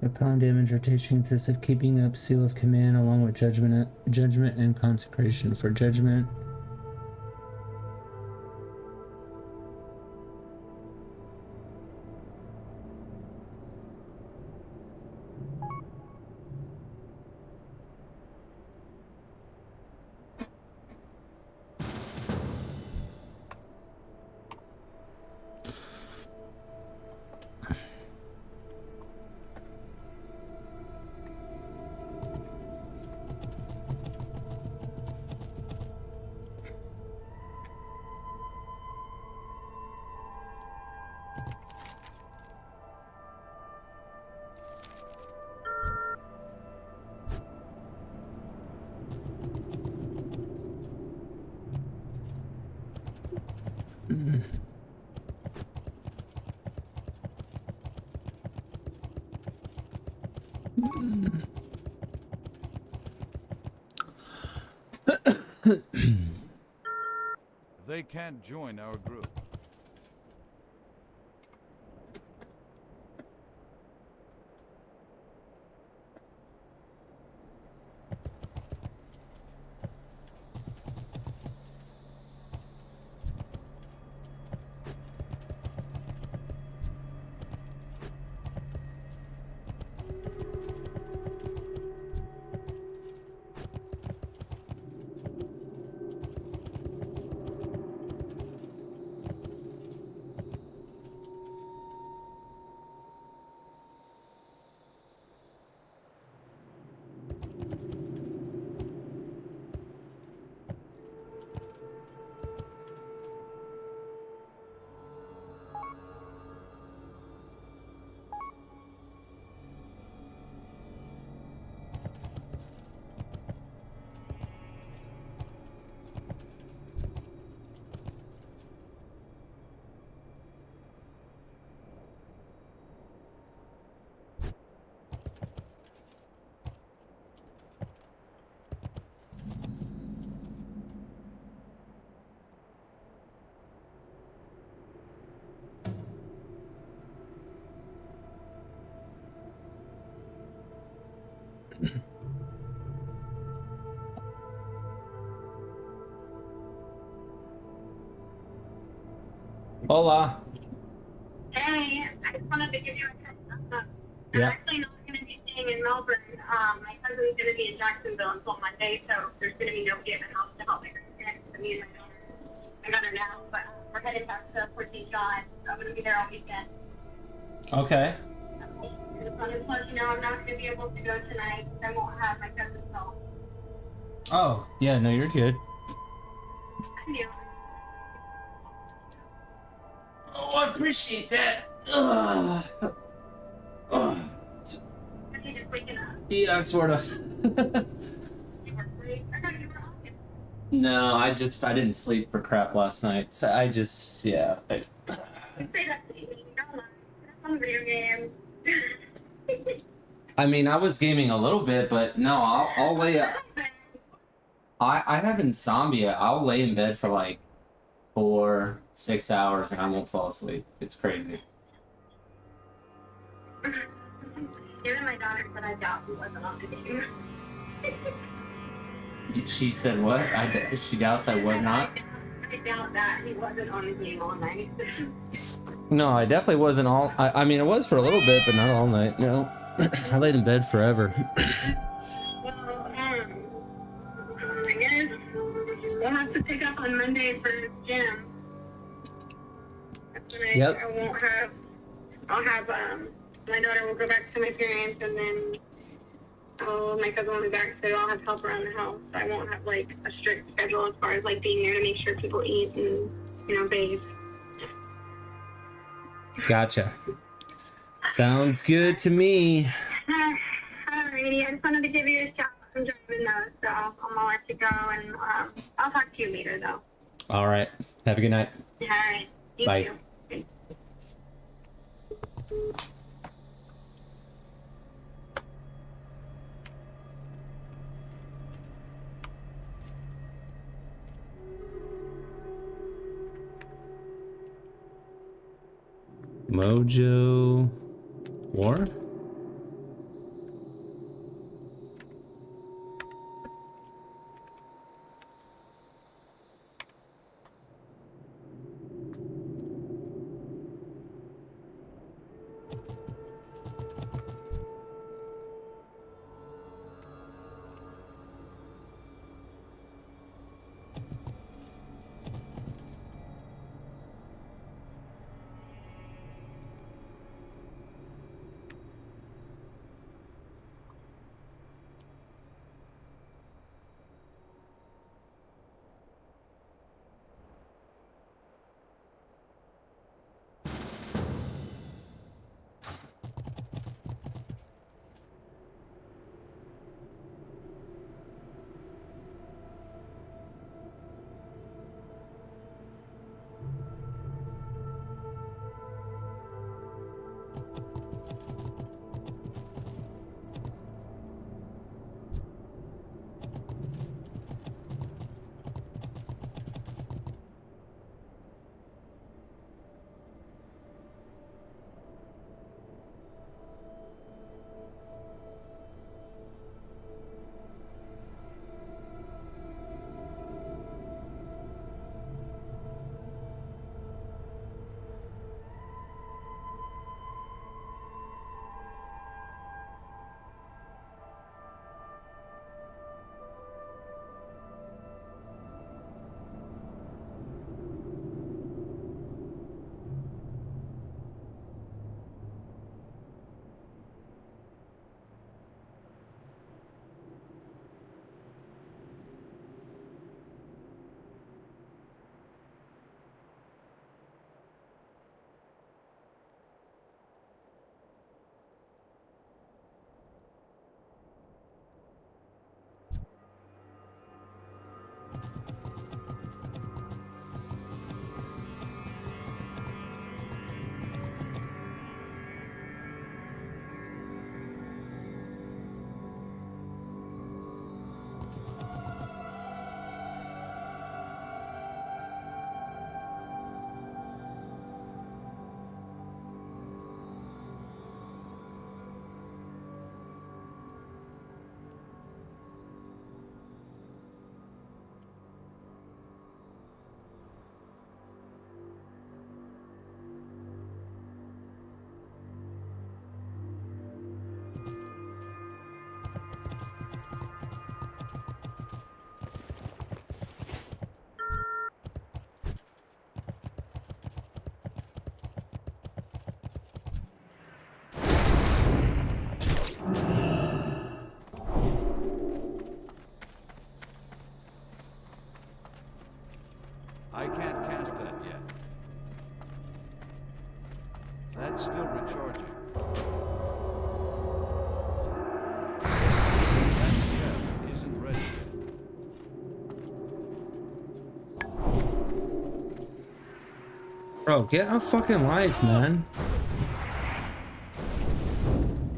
Upon damage, rotation consists of keeping up Seal of Command along with Judgment and Consecration. For Judgment, They can't join our group. Hola. Hey, I just wanted to give you a heads up. I'm Yeah. actually not going to be staying in Melbourne. My cousin's going to be in Jacksonville until Monday, so there's going to be nobody at my house to help my grandparents. So me and my daughter. I got her now, but we're headed back to Fort St. John. So I'm going to be there all weekend. Okay. I just wanted to let you know I'm not going to be able to go tonight. I won't have my cousin's help. Oh, yeah, no, you're good. I knew. Oh, I appreciate that. Ugh. Ugh. Are you just waking up? Yeah, sort of. You were great. I thought you were on. No, I didn't sleep for crap last night. So I just, yeah. Say that to me. Don't lie. That's on video games. I mean, I was gaming a little bit, but no, I'll lay up. I have insomnia. I'll lay in bed for like 4-6 hours and I won't fall asleep. It's crazy. Even my daughter said I doubt he wasn't on the game. She said what? She doubts I was not? I doubt that he wasn't on the game all night. No, I definitely wasn't all... I mean, it was for a little bit, but not all night, no. I laid in bed forever. Well, I guess we'll have to pick up on Monday for gym. That's when Yep. I'll have, my daughter will go back to my parents, and then my cousin will be back, so I'll have help around the house. I won't have, like, a strict schedule as far as, like, being there to make sure people eat and, bathe. Gotcha. Sounds good to me. Alrighty, I just wanted to give you a shout. I'm driving though, so I'm gonna let you go, and I'll talk to you later, though. All right. Have a good night. Alright. You Bye. too. Bye. Mojo War? I can't cast that yet. That's still recharging. That gem isn't ready yet. Bro, get a fucking life, man.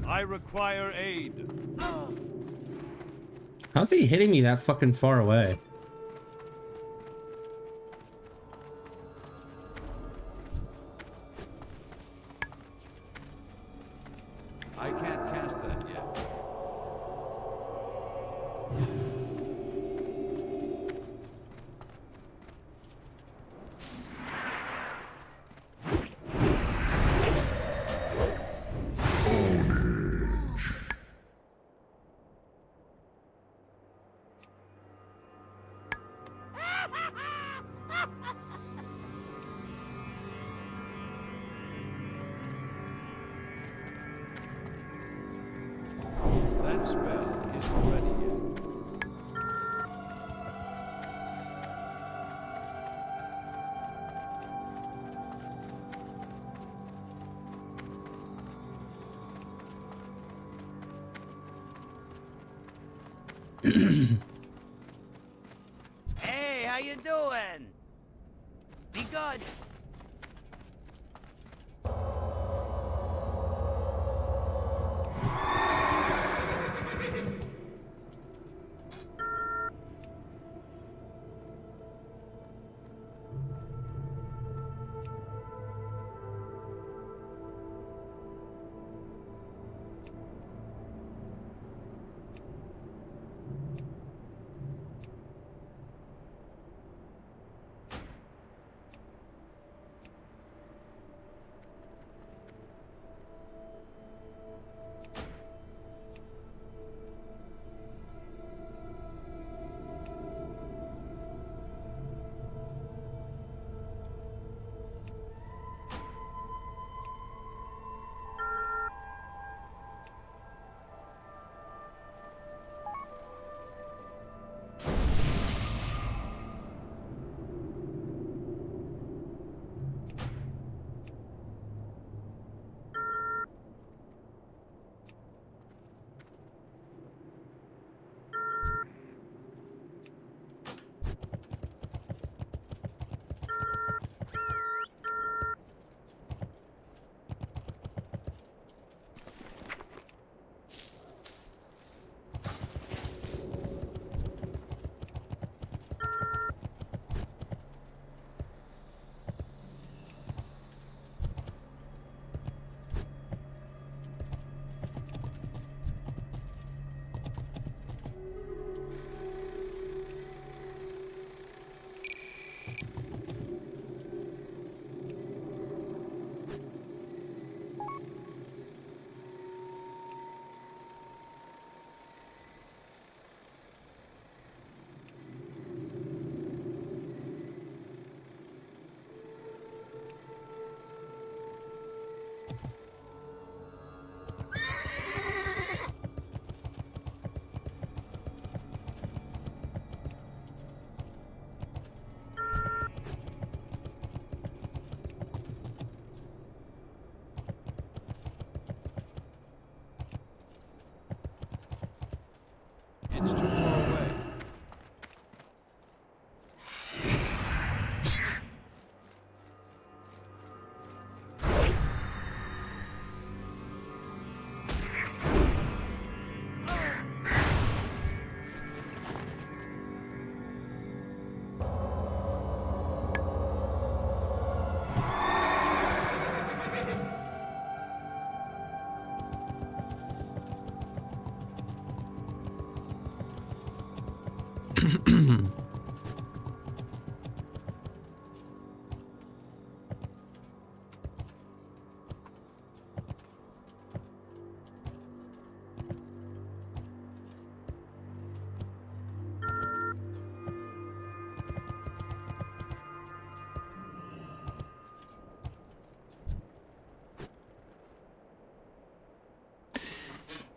I require aid. How's he hitting me that fucking far away? I can't cast that yet. That spell isn't ready yet. Hey, how you doing? Be good. It's too far away.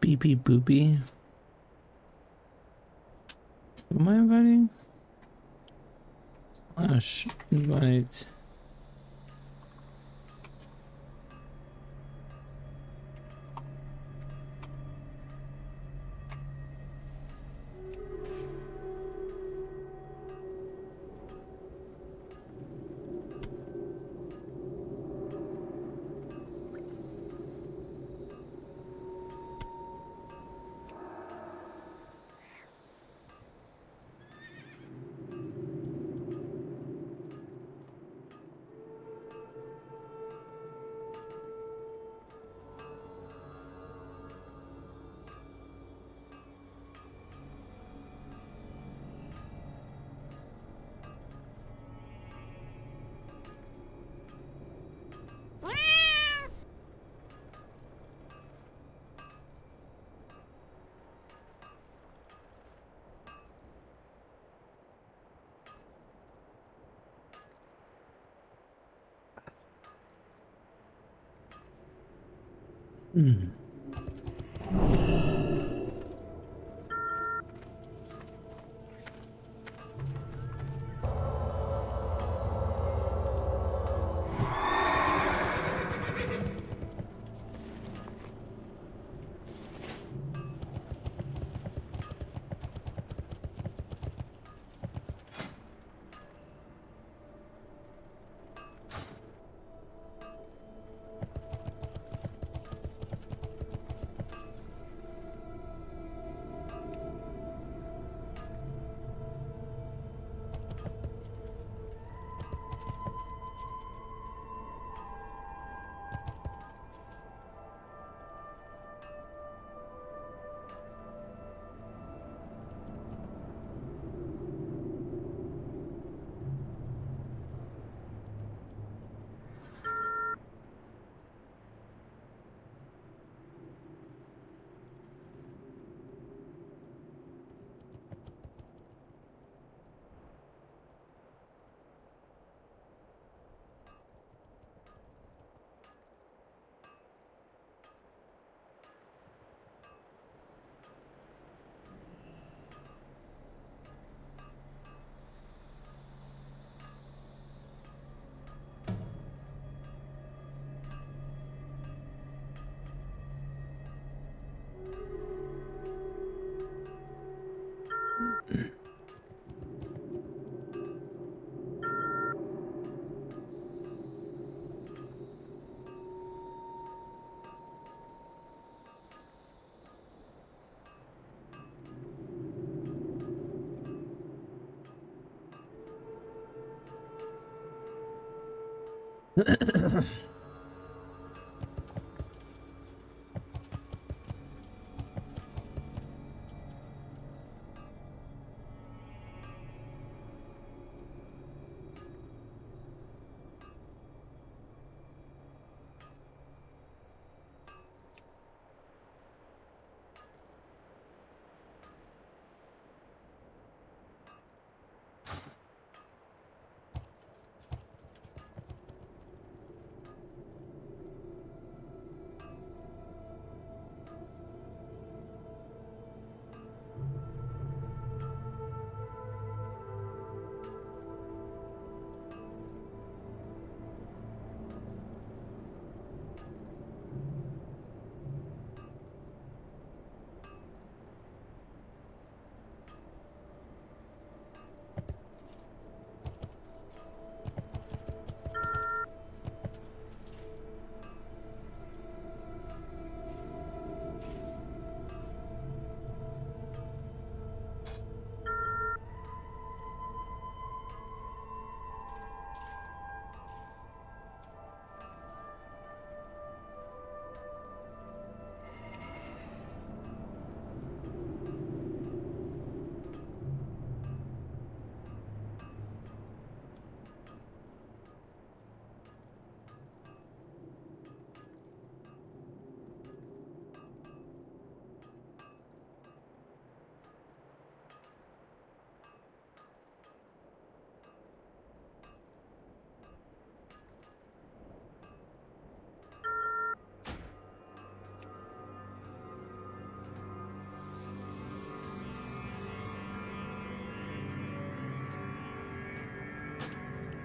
Beep beep boopy. Who am I inviting? Slash invite.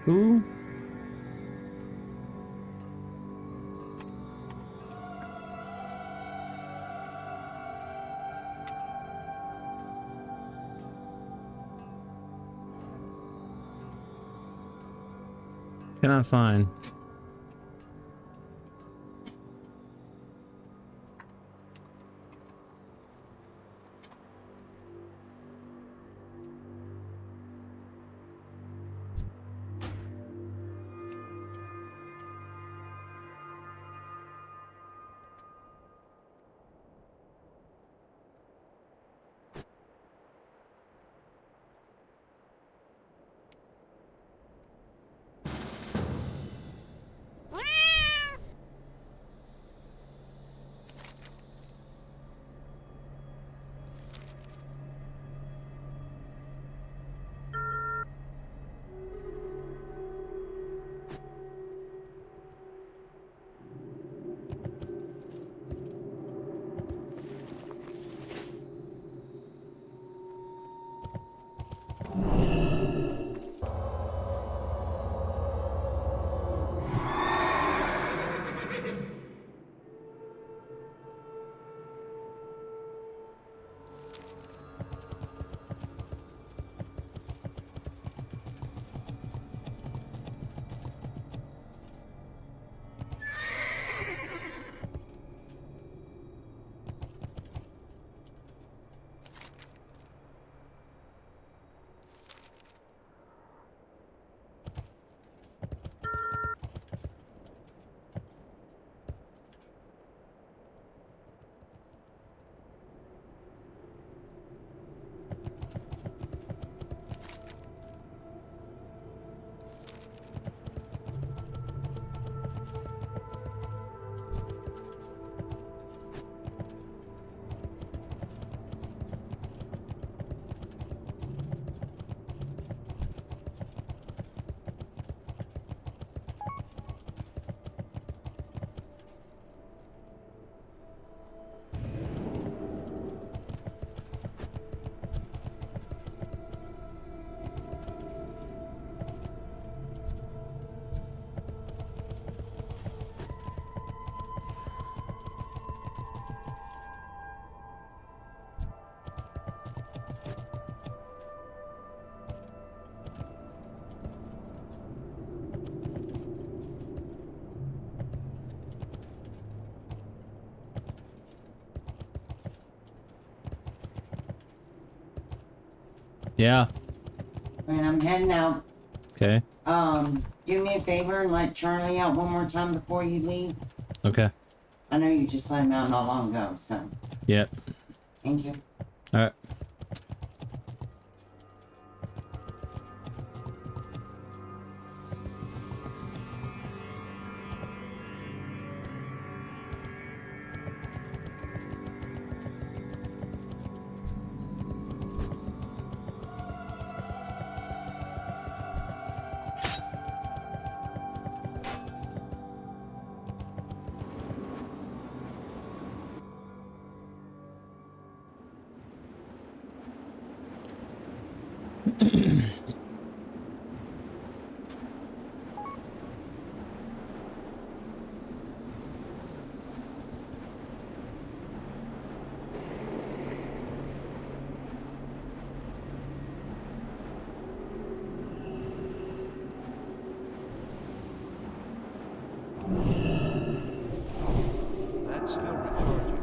Who? Cannot find. Yeah. And I'm heading out. Okay. Do me a favor and let Charlie out one more time before you leave. Okay. I know you just let him out not long ago, so Yep. thank you. All right. That's still recharging.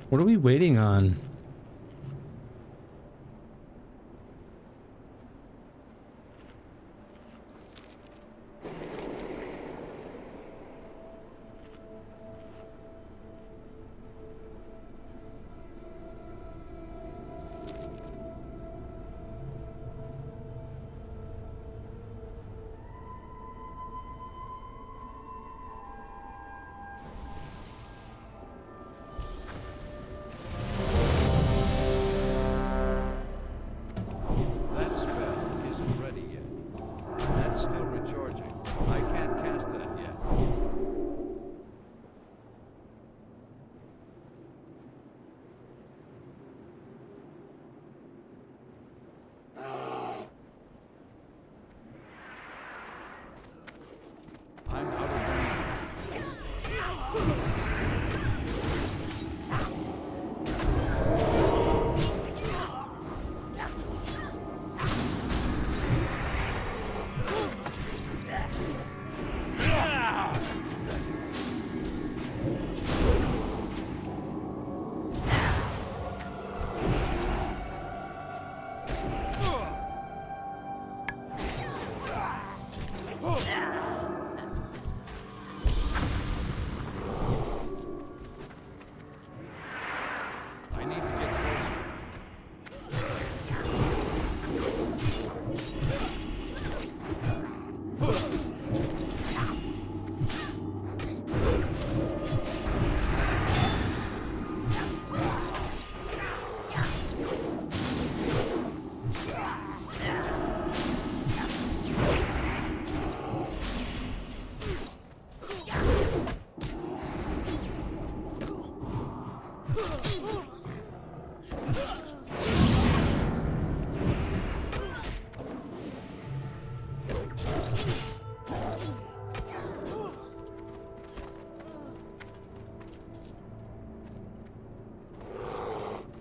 What are we waiting on?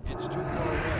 It's too far away.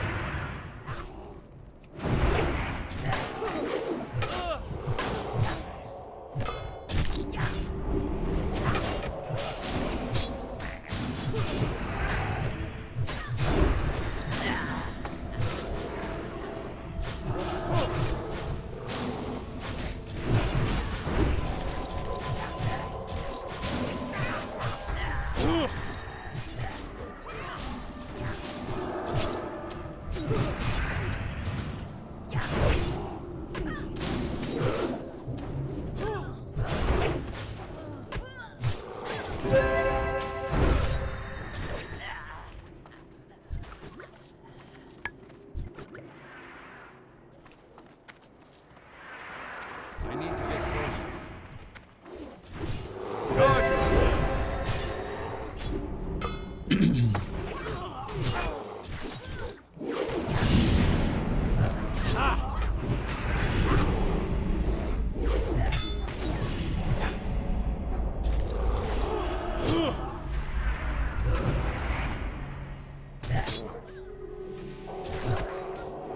I need to get closer. Roger.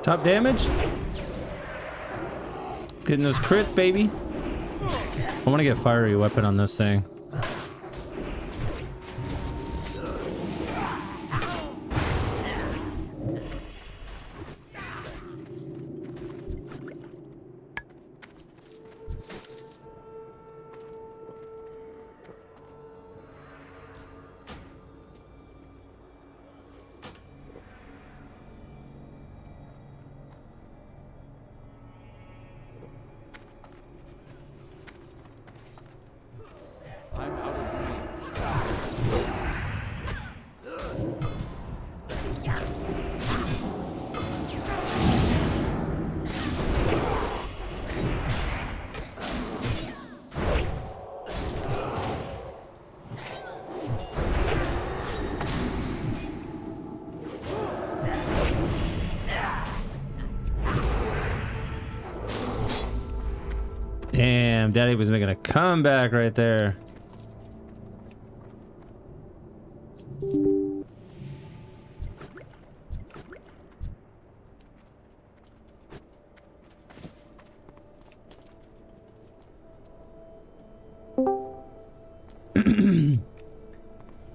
Top damage. Getting those crits, baby. I want to get fiery weapon on this thing. I'm out of range. Damn, Daddy was making a comeback right there.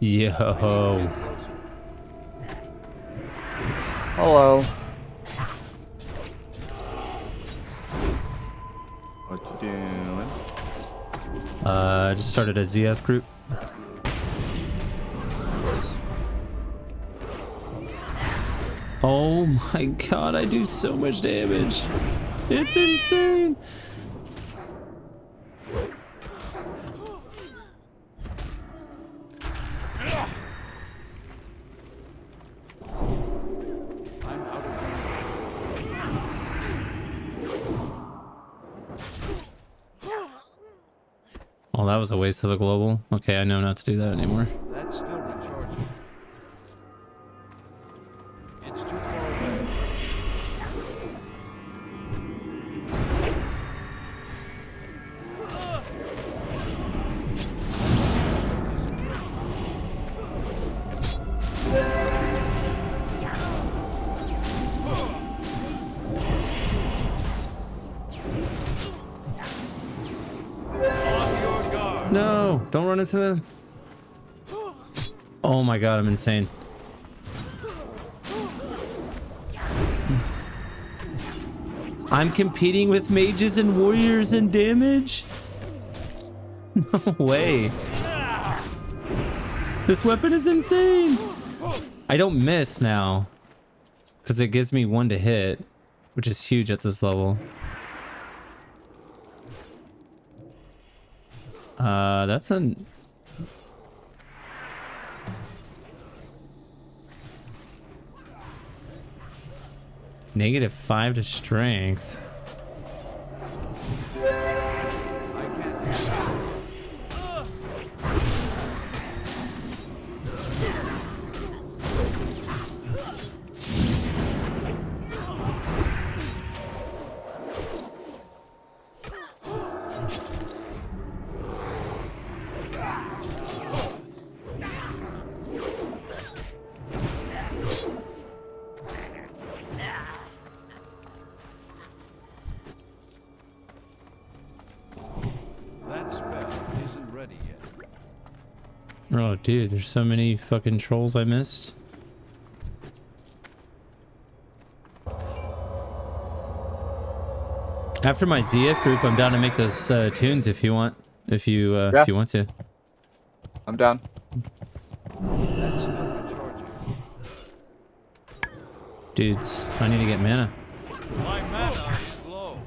Yo. Hello. What you doing? Just started a ZF group. Oh my god, I do so much damage. It's insane. I'm out of range. Oh, that was a waste of a global. Okay, I know not to do that anymore. That's still recharging. It's too far away. On your guard. No, don't run into them. Oh my god, I'm insane. I'm competing with mages and warriors in damage? No way. This weapon is insane. I don't miss now because it gives me 1 to hit, which is huge at this level. That's a... -5 to strength. I can't. Oh, dude, there's so many fucking trolls I missed. After my ZF group, I'm down to make those tunes if you want. If you want to. I'm down. That's still recharging. Dudes, I need to get mana. My mana is low.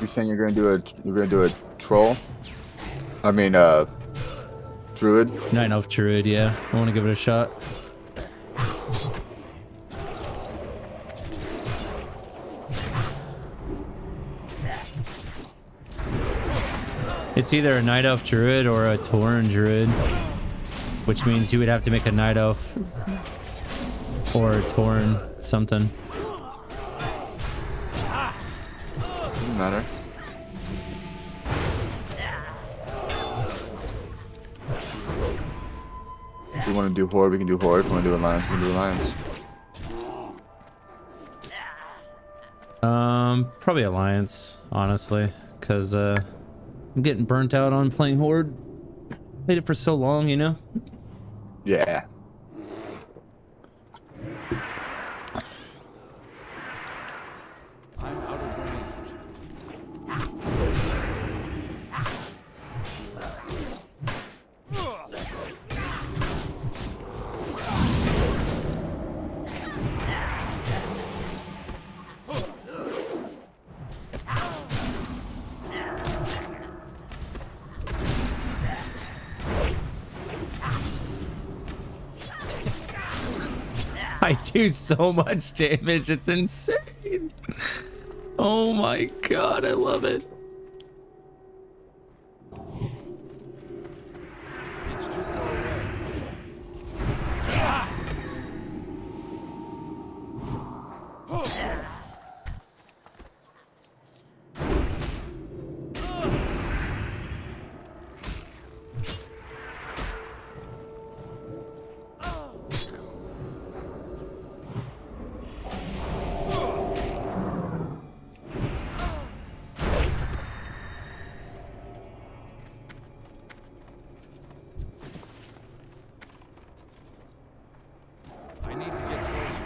You saying you're gonna do a troll? I mean, druid. Night Elf Druid, yeah. I want to give it a shot. It's either a Night Elf Druid or a Tauren Druid, which means you would have to make a Night Elf or a Tauren something. Doesn't matter. If we want to do horde, we can do horde. If we want to do alliance, we can do alliance. Probably Alliance, honestly, because I'm getting burnt out on playing Horde. Played it for so long, you know? Yeah. I'm out of range. I do so much damage, it's insane. Oh my god, I love it. It's too far away. I need to get closer.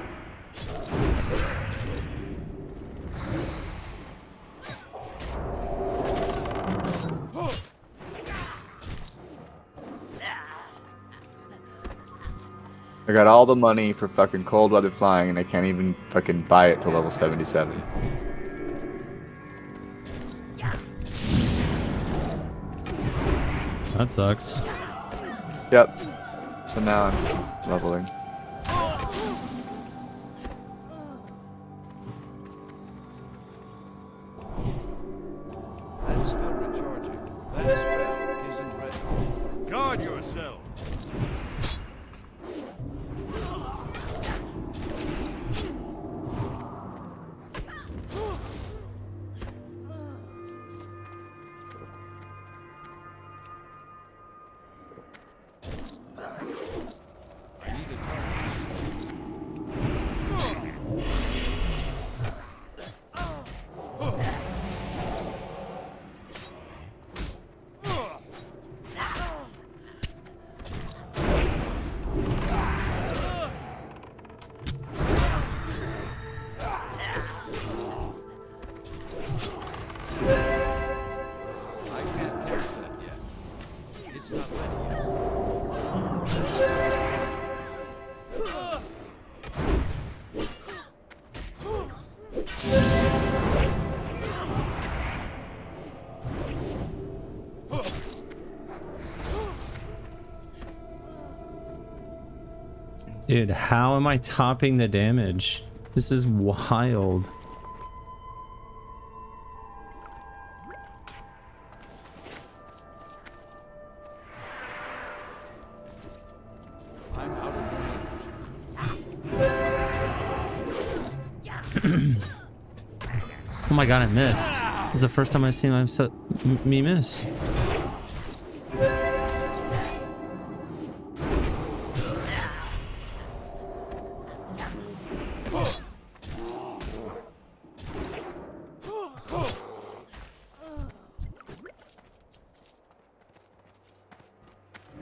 I got all the money for fucking cold-blooded flying, and I can't even fucking buy it till level 77. That sucks. Yep. So now I'm leveling. That's still recharging. That spell isn't ready. Guard yourself. I need a target. I can't catch that yet. It's not ready yet. Dude, how am I topping the damage? This is wild. I'm out of range. Oh my god, I missed. This is the first time I've seen me miss.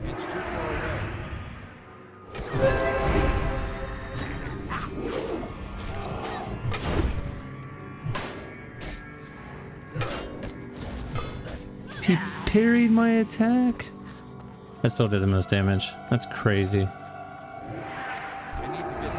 It's too parried my attack. I still did the most damage. That's crazy. I need to get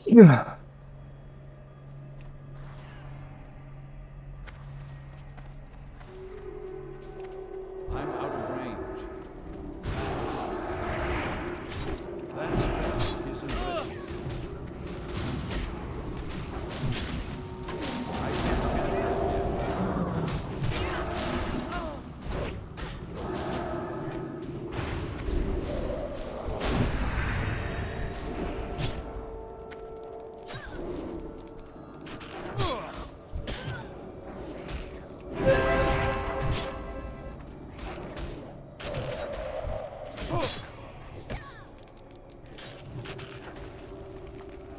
Yeah. I'm out of range. That spell isn't ready yet. I can't cast that yet.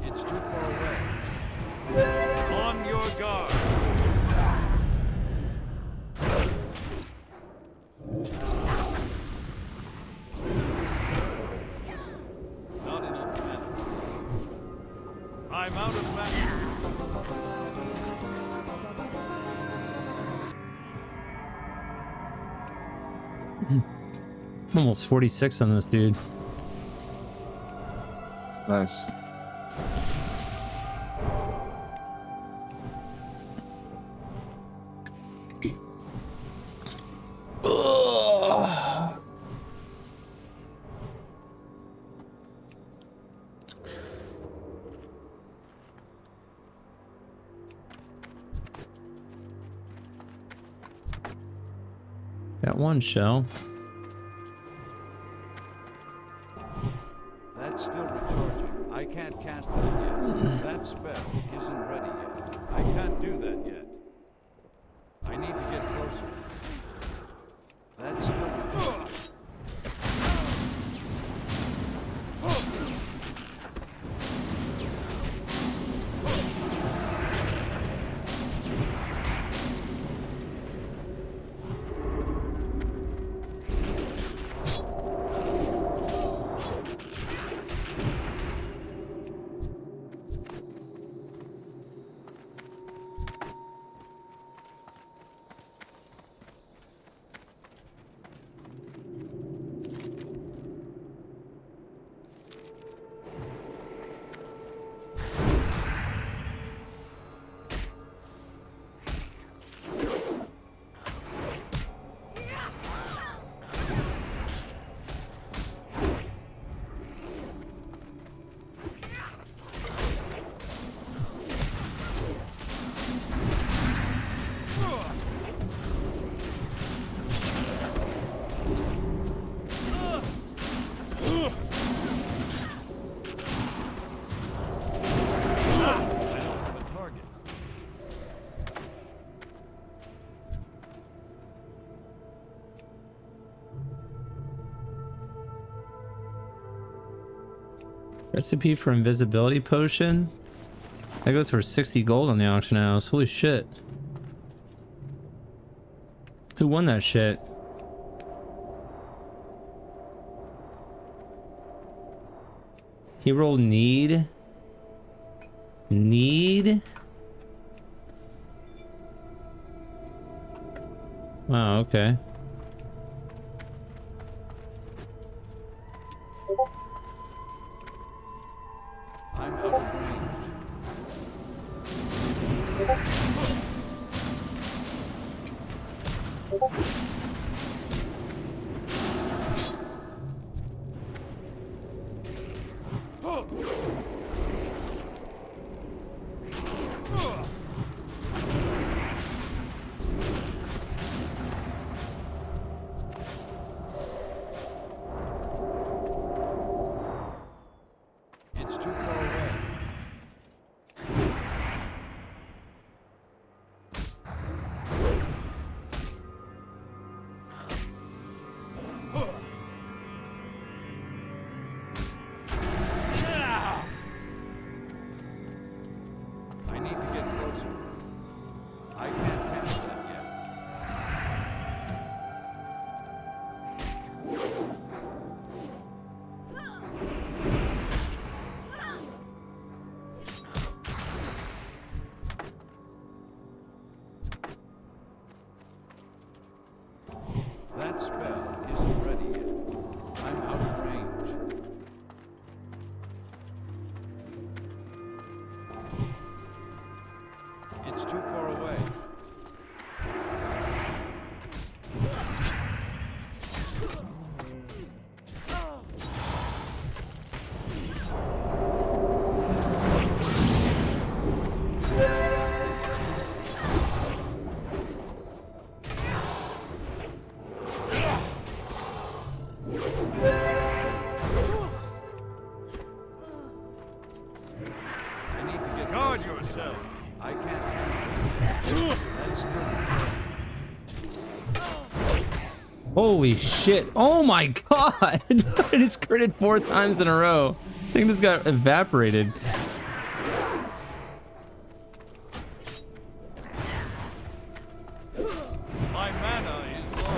It's too far away. On your guard. Not enough mana. I'm out of mana. I'm almost 46 on this dude. Nice. Got one shell. That's still recharging. I can't cast that yet. That spell isn't ready yet. I can't do that yet. I need to get closer. That's still recharging. Recipe for invisibility potion? That goes for 60 gold on the auction house. Holy shit. Who won that shit? He rolled need. Need? Wow, okay. I'm out of range. It's too far away. I need to get guard yourself. I can't. That's Holy shit. Oh my god. I just critted 4 times in a row. Thing just got evaporated. my mana is low.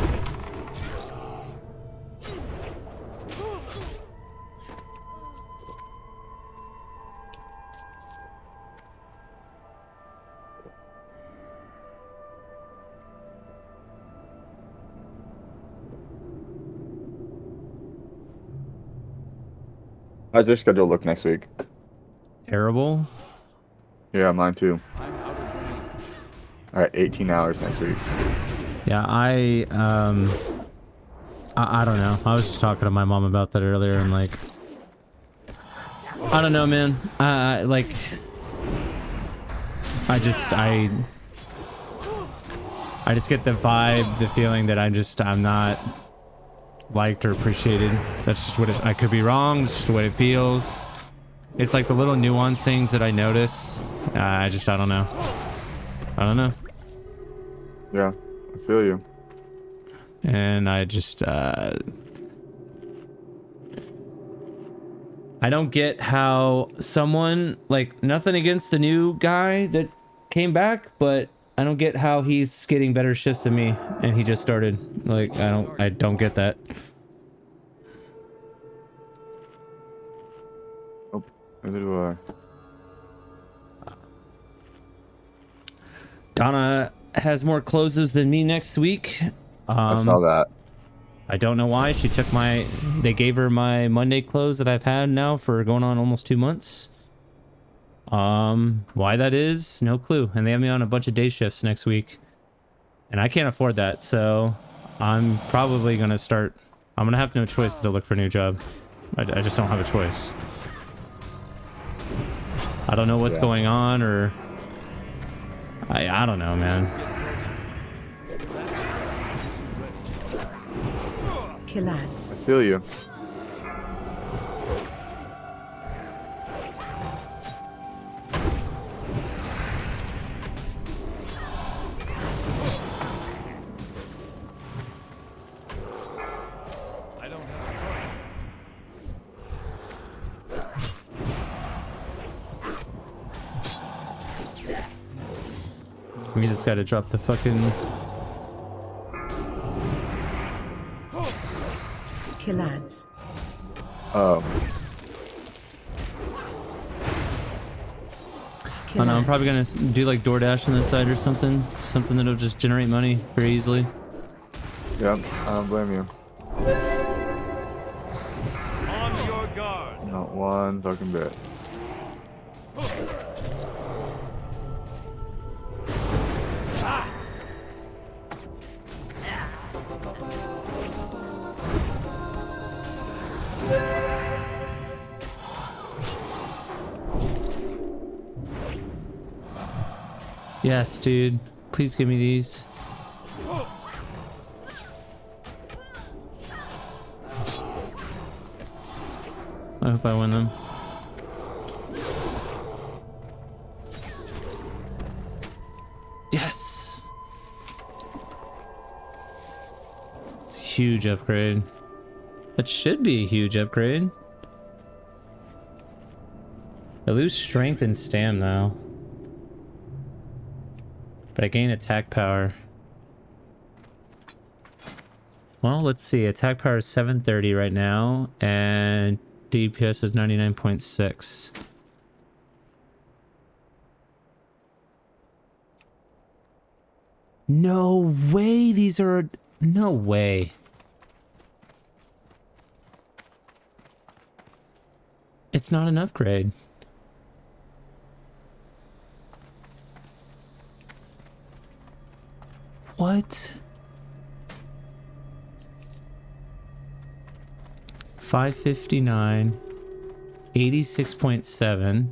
How's your schedule look next week? Terrible. Yeah, mine too. I'm out of range. All right, 18 hours next week. Yeah, I don't know. I was just talking to my mom about that earlier and like I don't know, man. Like I just get the vibe, the feeling that I'm not liked or appreciated. That's just what I could be wrong. It's just the way it feels. It's like the little nuance things that I notice. I don't know. I don't know. Yeah, I feel you. And I just I don't get how someone, like, nothing against the new guy that came back, but I don't get how he's getting better shifts than me and he just started. Like, I don't get that. Oh, neither do I. Donna has more closes than me next week. I saw that. I don't know why. She took they gave her my Monday close that I've had now for going on almost 2 months. Why that is, no clue. And they have me on a bunch of day shifts next week. And I can't afford that, so I'm probably gonna I'm gonna have no choice but to look for a new job. I just don't have a choice. I don't know what's going on, or I don't know, man. I feel you. I don't have a choice. We just gotta drop the fucking... Killads. Oh no, I'm probably gonna do like DoorDash on the side or something. Something that'll just generate money very easily. Yep, I don't blame you. On your guard. Not one fucking bit. Yes, dude. Please give me these. I hope I win them. Yes! It's a huge upgrade. That should be a huge upgrade. I lose strength and stam though. But I gain attack power. Well, let's see. Attack power is 730 right now, and DPS is 99.6. No way, these are... No way. It's not an upgrade. What? 559, 86.7,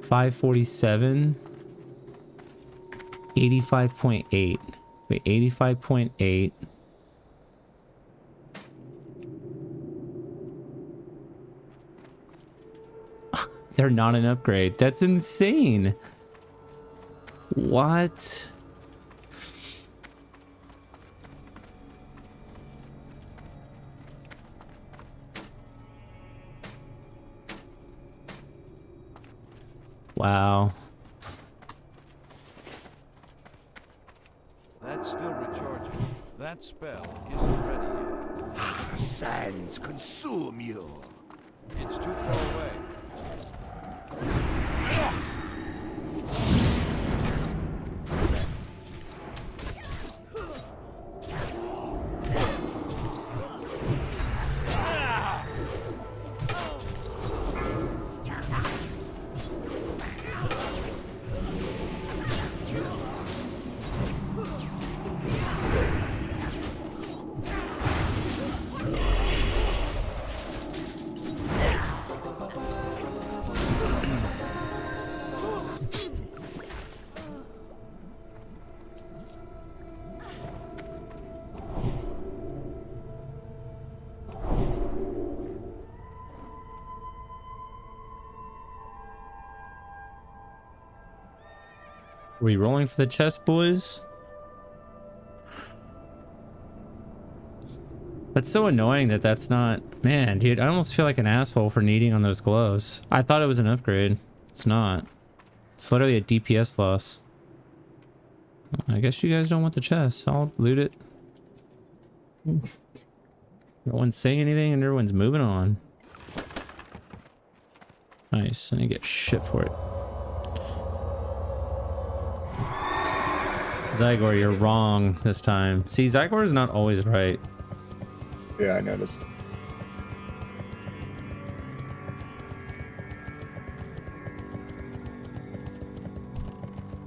547, 85.8. Wait, 85.8. They're not an upgrade. That's insane. What? Wow. That's still recharging. That spell isn't ready yet. Sands consume you. It's too far away. Are we rolling for the chest, boys? That's so annoying that that's not... Man, dude, I almost feel like an asshole for needing on those gloves. I thought it was an upgrade. It's not. It's literally a DPS loss. I guess you guys don't want the chest. I'll loot it. No one's saying anything and everyone's moving on. Nice. I didn't get shit for it. Zygor, you're wrong this time. See, Zygor is not always right. Yeah, I noticed.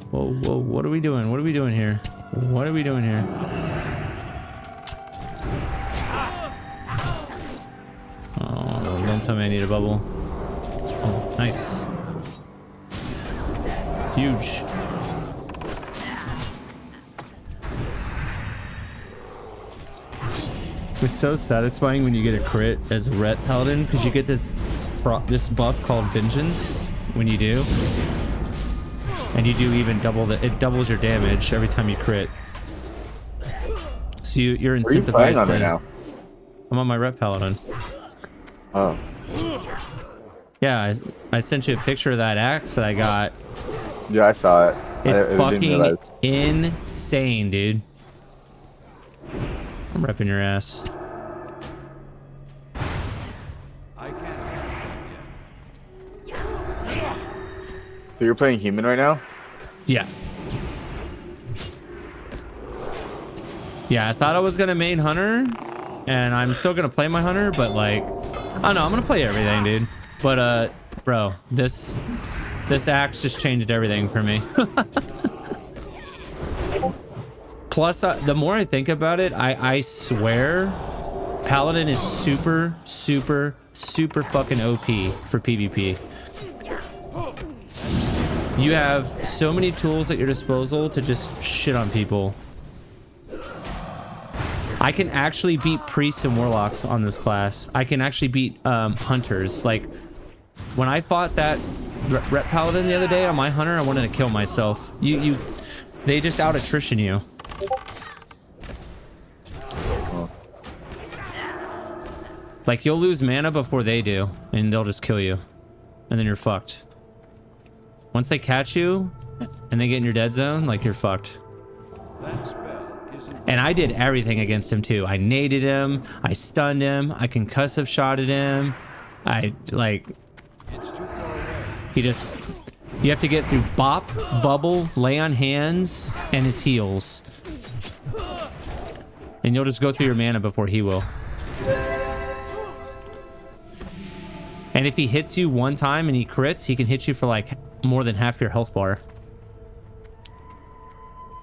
Whoa, whoa, what are we doing? What are we doing here? What are we doing here? Oh, don't tell me I need a bubble. Oh, nice. Huge. It's so satisfying when you get a crit as a Ret Paladin, because you get this buff called Vengeance when you do. And you do even double the... It doubles your damage every time you crit. So you're incentivized. What are you playing on right now? I'm on my Ret Paladin. Oh. Yeah, I sent you a picture of that axe that I got. Yeah, I saw it. It's I didn't fucking realize. insane, dude. I'm repping your ass. I can't cast that yet. So you're playing human right now? Yeah. Yeah, I thought I was gonna main hunter, and I'm still gonna play my hunter, but like, I don't know, I'm gonna play everything, dude. But bro, this axe just changed everything for me. Plus, the more I think about it, I swear, Paladin is super, super, super fucking OP for PvP. You have so many tools at your disposal to just shit on people. I can actually beat priests and warlocks on this class. I can actually beat hunters. Like, when I fought that Ret Paladin the other day on my hunter, I wanted to kill myself. They just out-attrition you. Like, you'll lose mana before they do, and they'll just kill you. And then you're fucked. Once they catch you, and they get in your dead zone, like, you're fucked. That spell isn't And I did everything against him, too. I naded him, I stunned him, I concussive shotted him. It's too far away. He just... You have to get through Bop, Bubble, Lay on Hands, and his heals. And you'll just go through your mana before he will. And if he hits you one time and he crits, he can hit you for like more than half your health bar.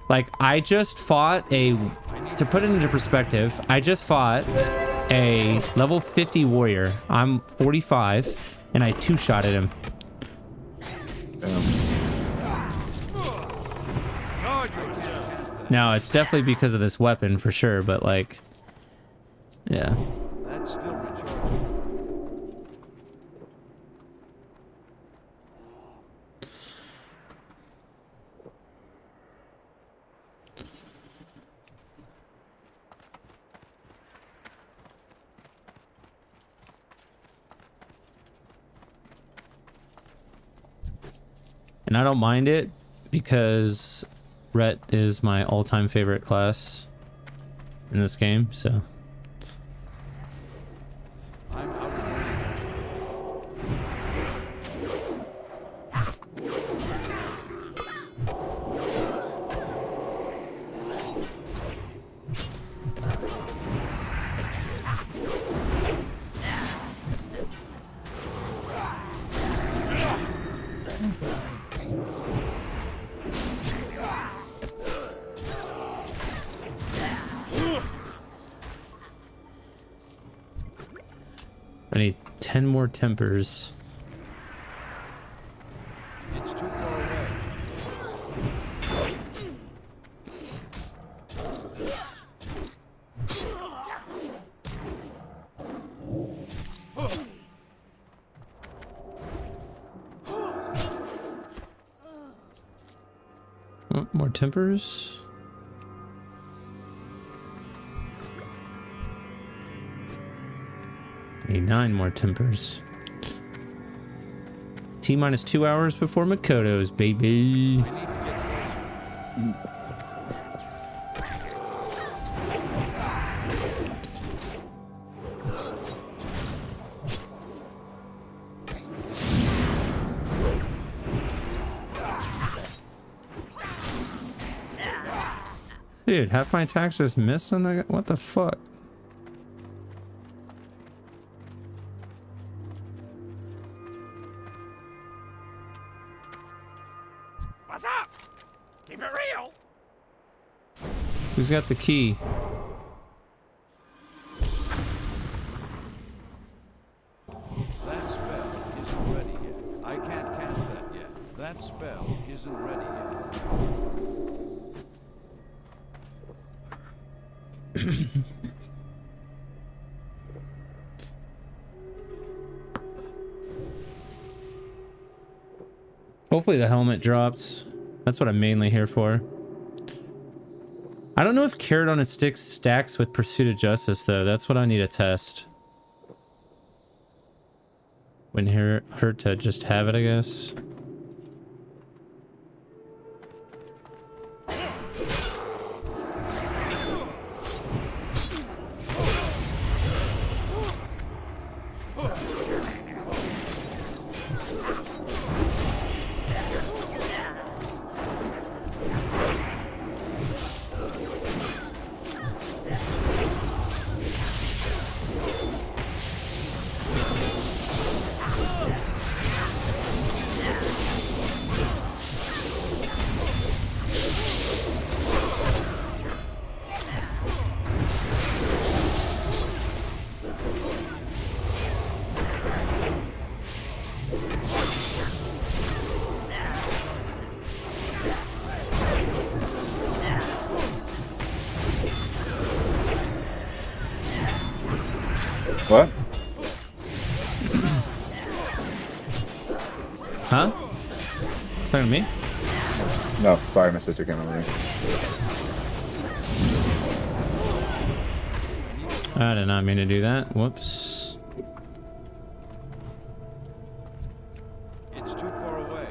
Like, I just fought to put it into perspective, I just fought a level 50 warrior. I'm 45, and I two-shotted him. Now, it's definitely because of this weapon, for sure, but, like, yeah. That's still recharging. And I don't mind it because Ret is my all-time favorite class in this game, so. I'm out of I need 10 more tempers. It's too far away. Oh, more tempers. Need 9 more tempers. T-minus 2 hours before Makoto's, baby. Dude, half my attacks just missed on that. What the fuck? What's up? Keep it real. Who's got the key? That spell isn't ready yet. I can't cast that yet. That spell isn't ready yet. Hopefully the helmet drops. That's what I'm mainly here for. I don't know if Carrot on a Stick stacks with Pursuit of Justice, though. That's what I need to test. When hurt to just have it, I guess. What? Huh? Talking to me? No, sorry, my sister came over here. I did not mean to do that. Whoops. It's too far away.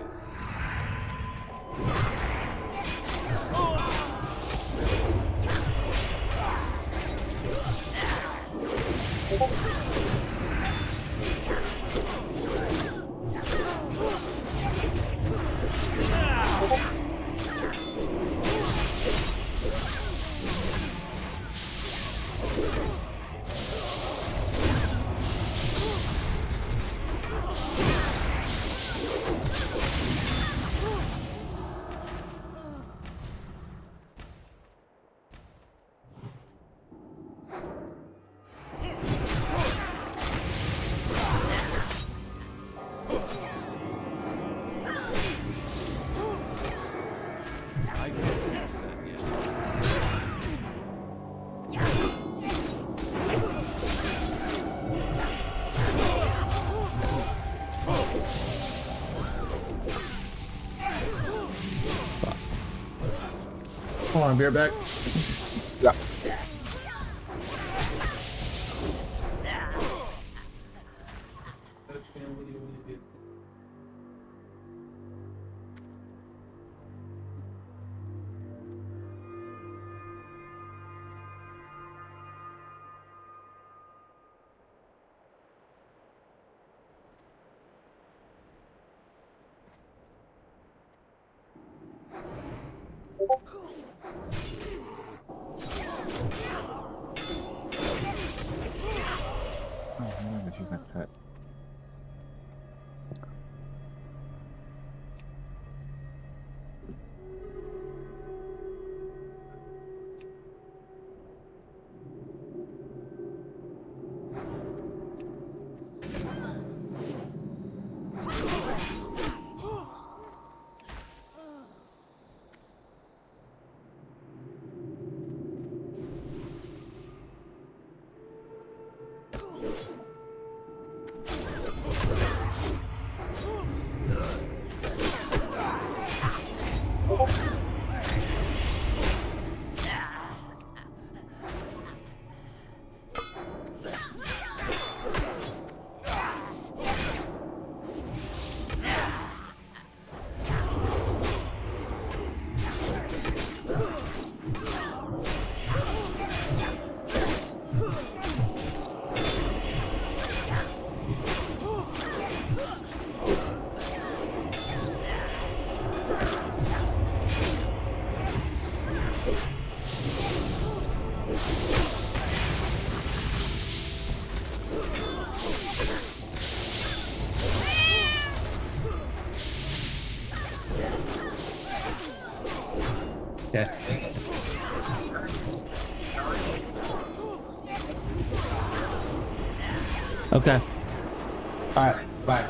Hold on, be right back. Yeah. Oh, man, this is my pet. Okay. Okay. All right. Bye.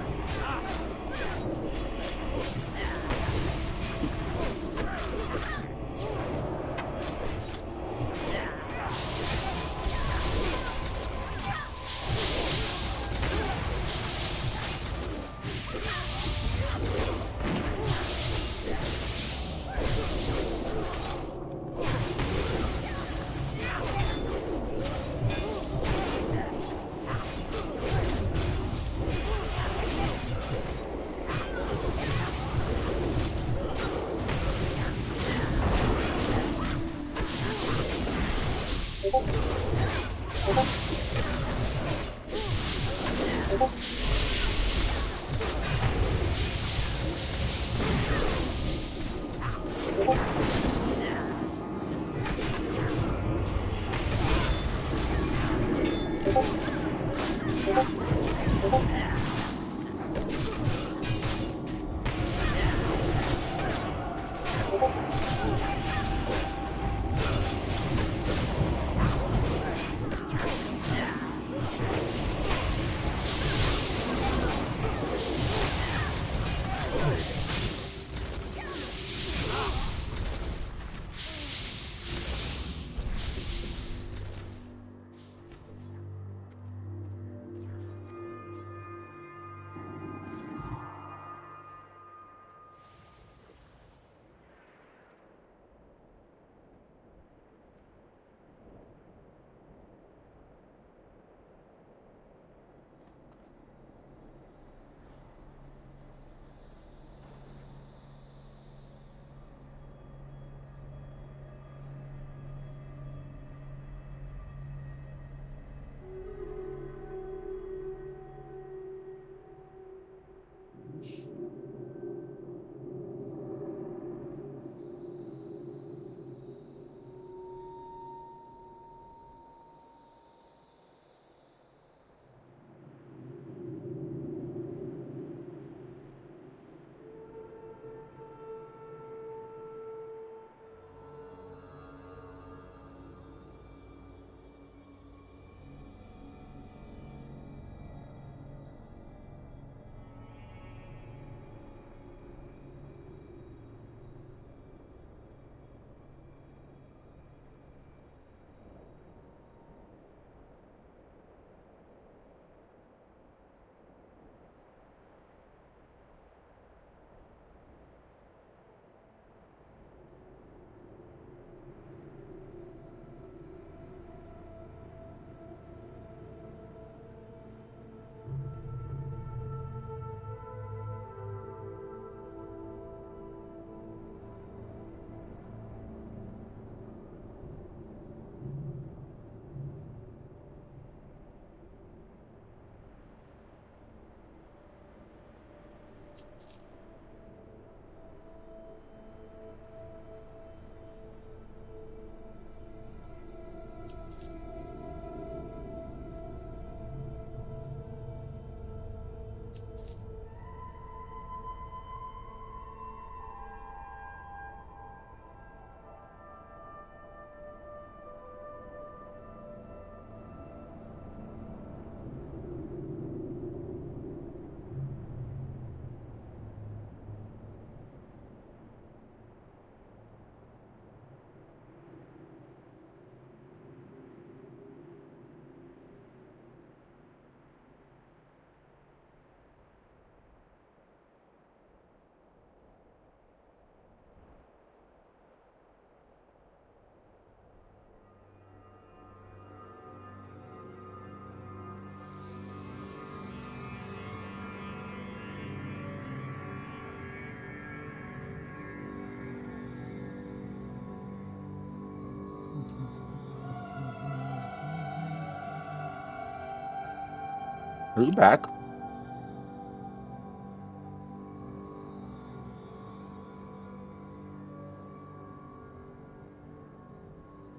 Are you back?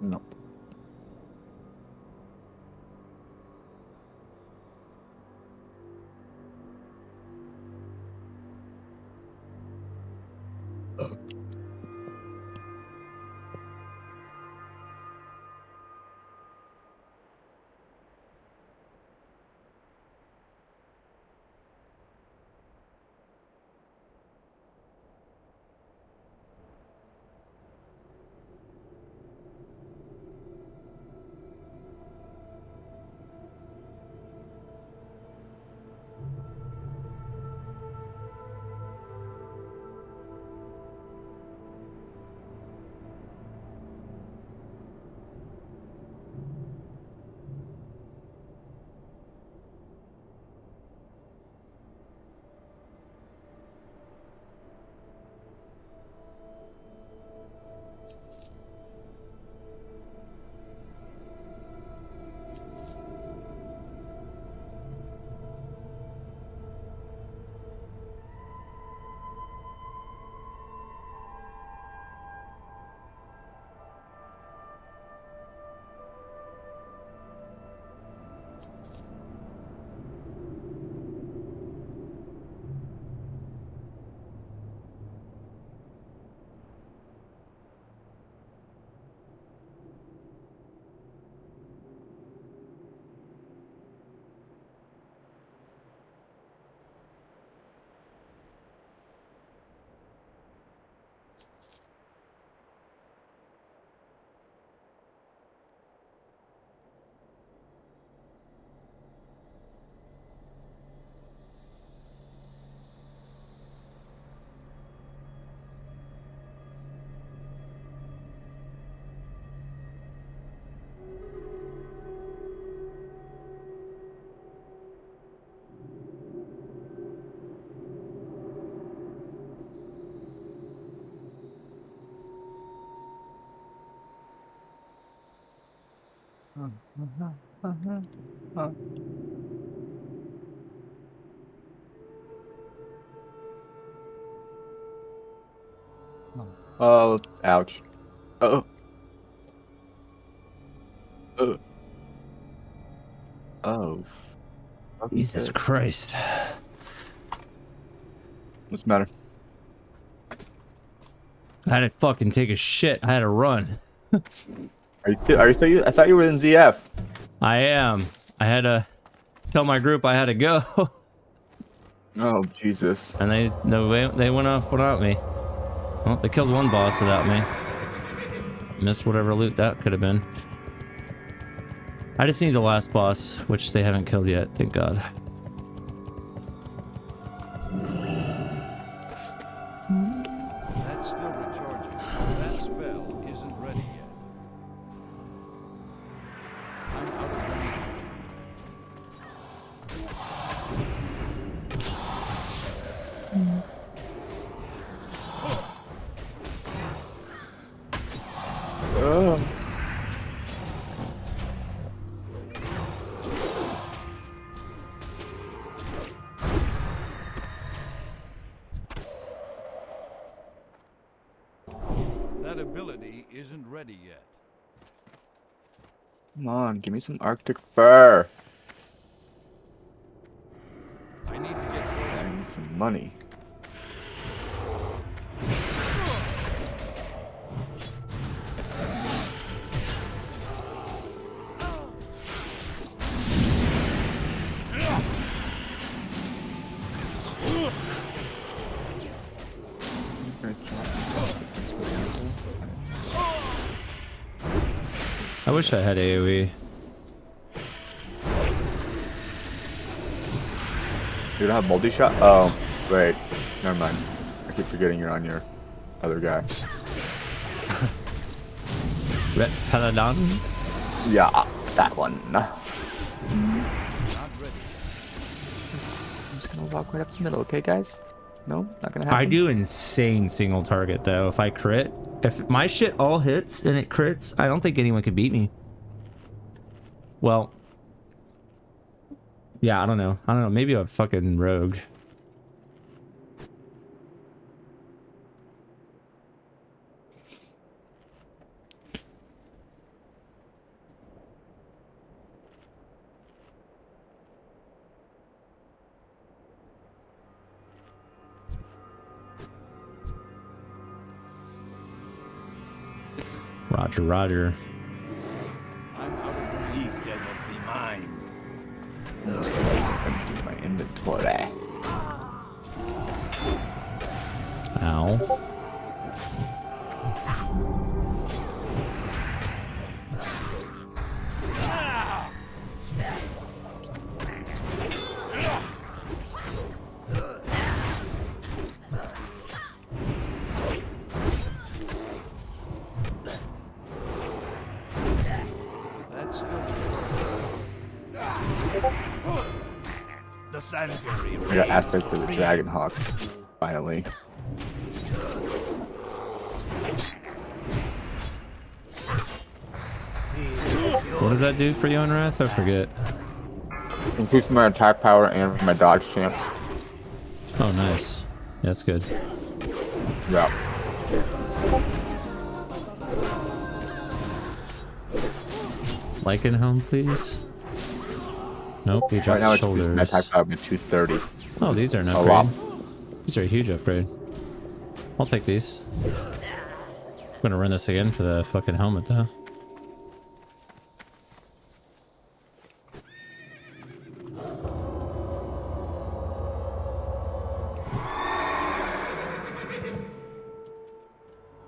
No. Oh, ouch. Oh. Oh. Oh. Jesus Okay. Christ. What's the matter? I had to fucking take a shit. I had to run. Are you still? I thought you were in ZF. I am. I had to tell my group I had to go. Oh Jesus. And they went off without me. Well, they killed one boss without me. Missed whatever loot that could have been. I just need the last boss, which they haven't killed yet, thank God. That's still recharging. That spell isn't ready yet. I'm out of range. Oh. That ability isn't ready yet. Come on, give me some Arctic fur. I need to get I closer. need some money. I wish I had AoE. You don't have multi-shot? Oh, wait. Never mind. I keep forgetting you're on your other guy. Ret Paladin? Yeah, that one. Not ready. I'm just gonna walk right up the middle, okay, guys? No, not gonna happen. I do insane single target though. If I crit, if my shit all hits and it crits, I don't think anyone could beat me. Well, Yeah, I don't know. Maybe a fucking rogue. Roger, Roger. I'm out of These guys will be mine. Empty my inventory. Ow. That's still The sanitary I got aspect of the dragon hawk. Finally. What does that do for you on Wrath? I forget. Increase my attack power and my dodge chance. Oh, nice. Yeah, that's good. Yeah. Lycan home, please. Nope, you Right dropped now the it's increasing my attack shoulders. power by 230. Oh, these are an A upgrade. lot. These are a huge upgrade. I'll take these. I'm gonna run this again for the fucking helmet, though.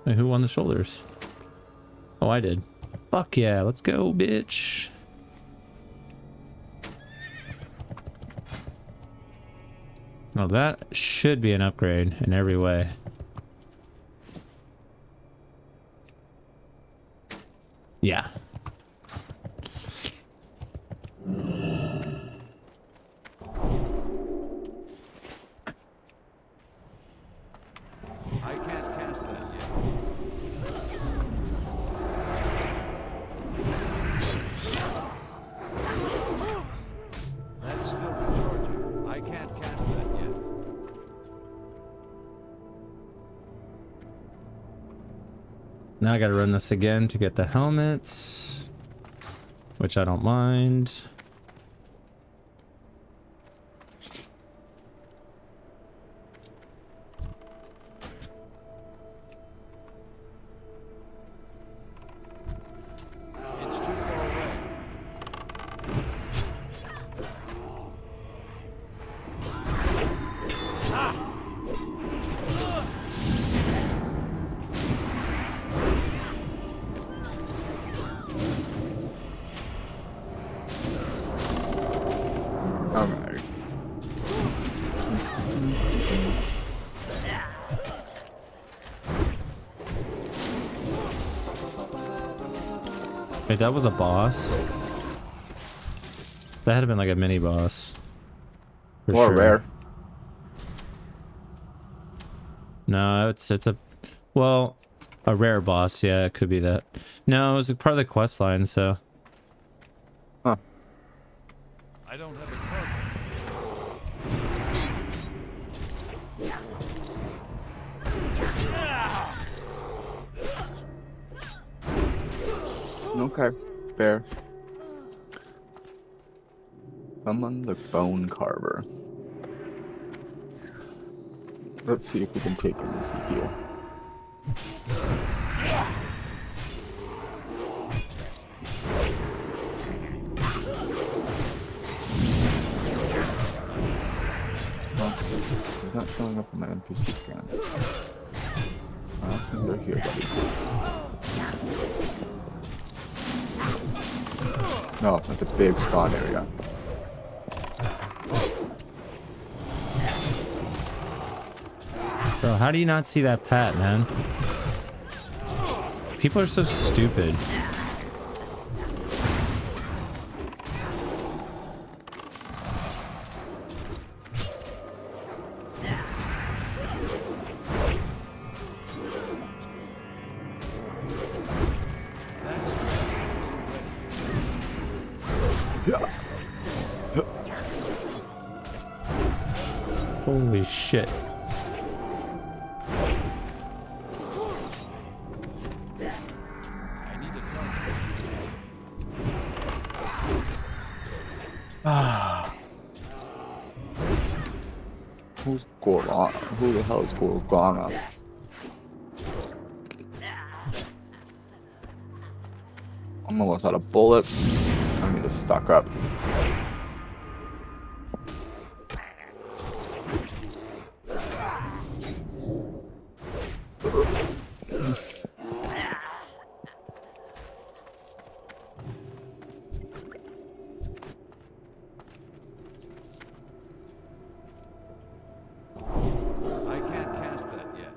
Wait, who won the shoulders? Oh, I did. Fuck yeah, let's go, bitch. Well, that should be an upgrade in every way. Yeah. I can't cast that yet. That's still recharging. I can't cast that yet. Now I gotta run this again to get the helmets, which I don't mind. It's too far away. Alright. Wait, that was a boss? That had been like a mini boss. For Or sure. rare. No, it's a, well, a rare boss. Yeah, it could be that. No, it was a part of the quest line, so. Huh. I don't have a target. Okay. Fair. Summon the bone carver. Let's see if we can take him as a heal. Well, he's not showing up on my NPC scan. I don't think they're here, buddy. No, that's a big spawn area. Bro, how do you not see that pat, man? People are so stupid. Holy shit. I need a target. Ah. Who's Gorgon? Who the hell is Gorgona? I'm almost out of bullets. I need to stock up. I can't cast that yet.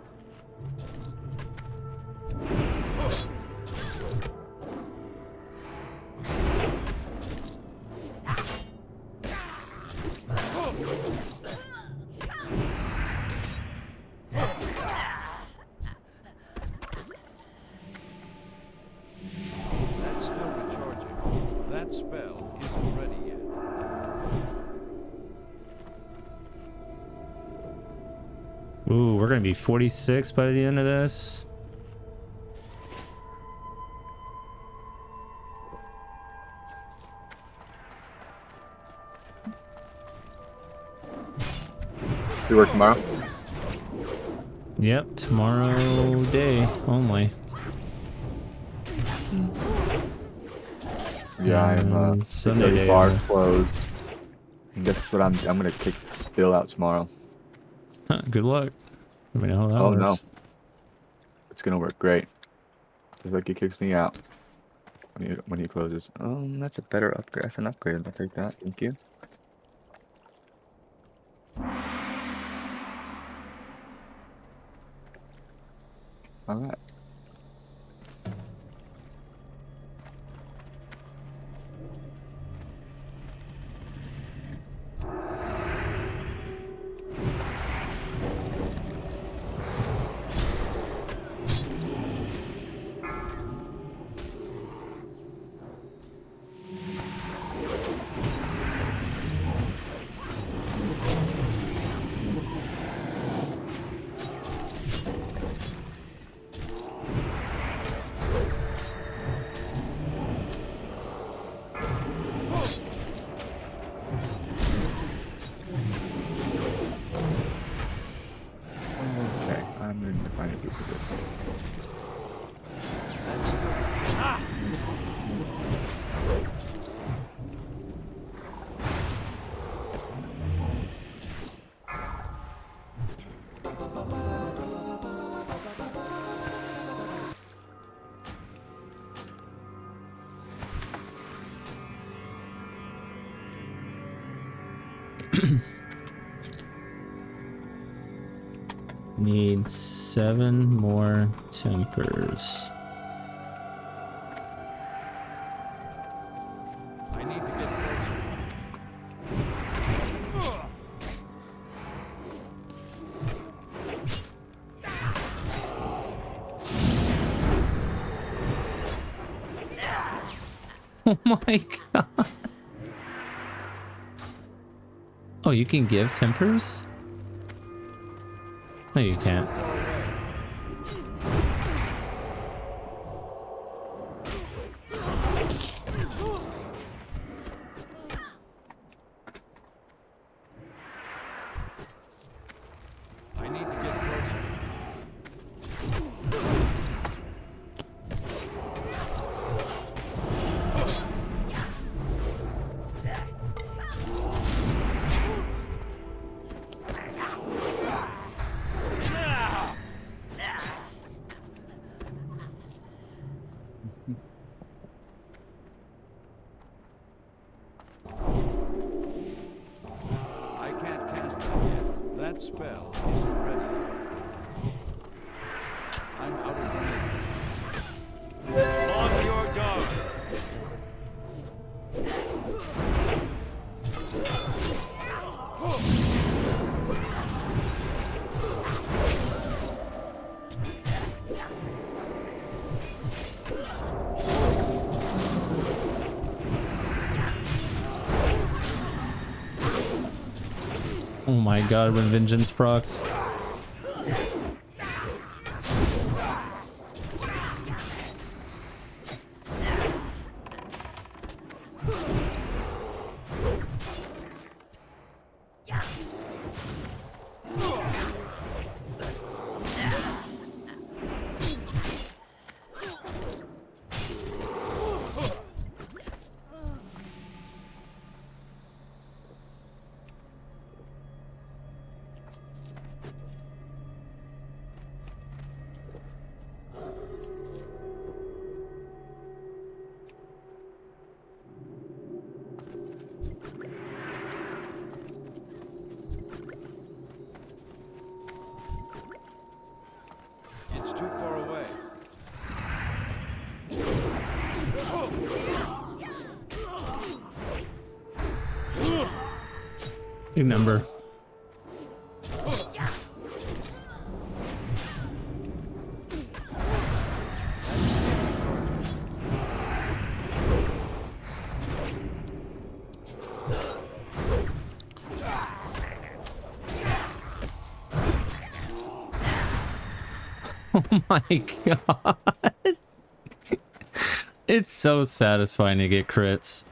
That's still recharging. That spell isn't ready yet. Ooh, we're gonna be 46 by the end of this. You work tomorrow? Yep, tomorrow day only. Yeah, I'm Sunday security day bar only. closed. And guess what? I'm gonna kick Bill out tomorrow. Huh, good luck. Let me know how that Oh works. no, it's gonna work great. Just like he kicks me out when he closes. That's a better upgrade. That's an upgrade. I'll take that. Thank you. All right. Okay, I'm going to find a group for this. Need 7 more tempers. I need to get closer. Oh my god. Oh, you can give tempers? No, you can't. I need to get closer. I can't cast that yet. That spell isn't ready yet. I'm out of range. On your guard. Oh my god, when vengeance procs. It's too far away. Big number. Oh my god. It's so satisfying to get crits.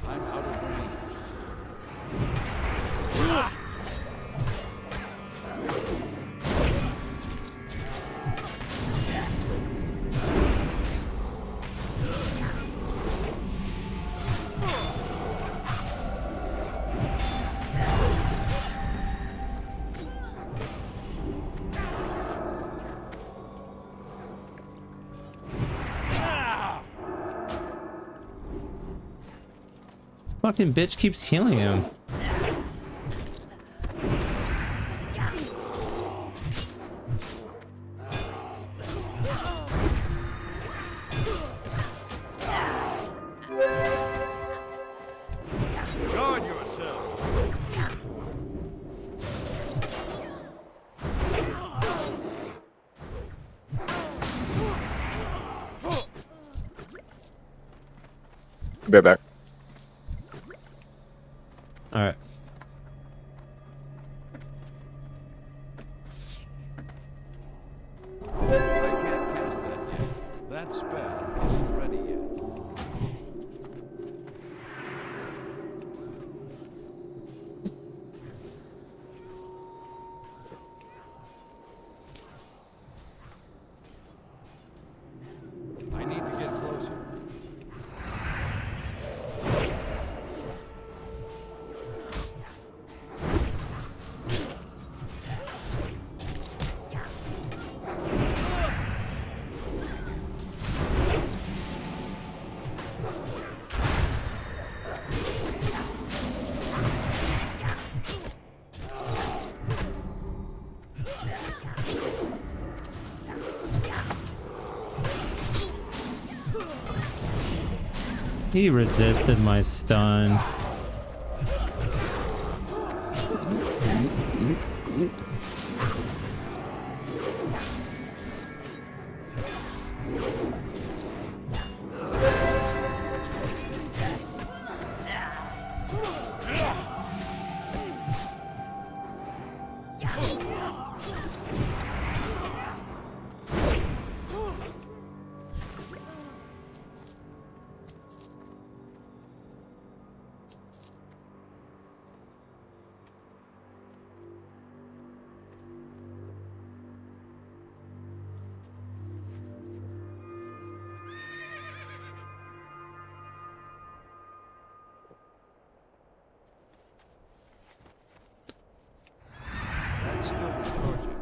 I'm out of range. Fucking bitch keeps healing him. Guard yourself. Be back. All right. I can't cast that yet. That spell isn't ready yet. I need to get closer. He resisted my stun. That's still recharging.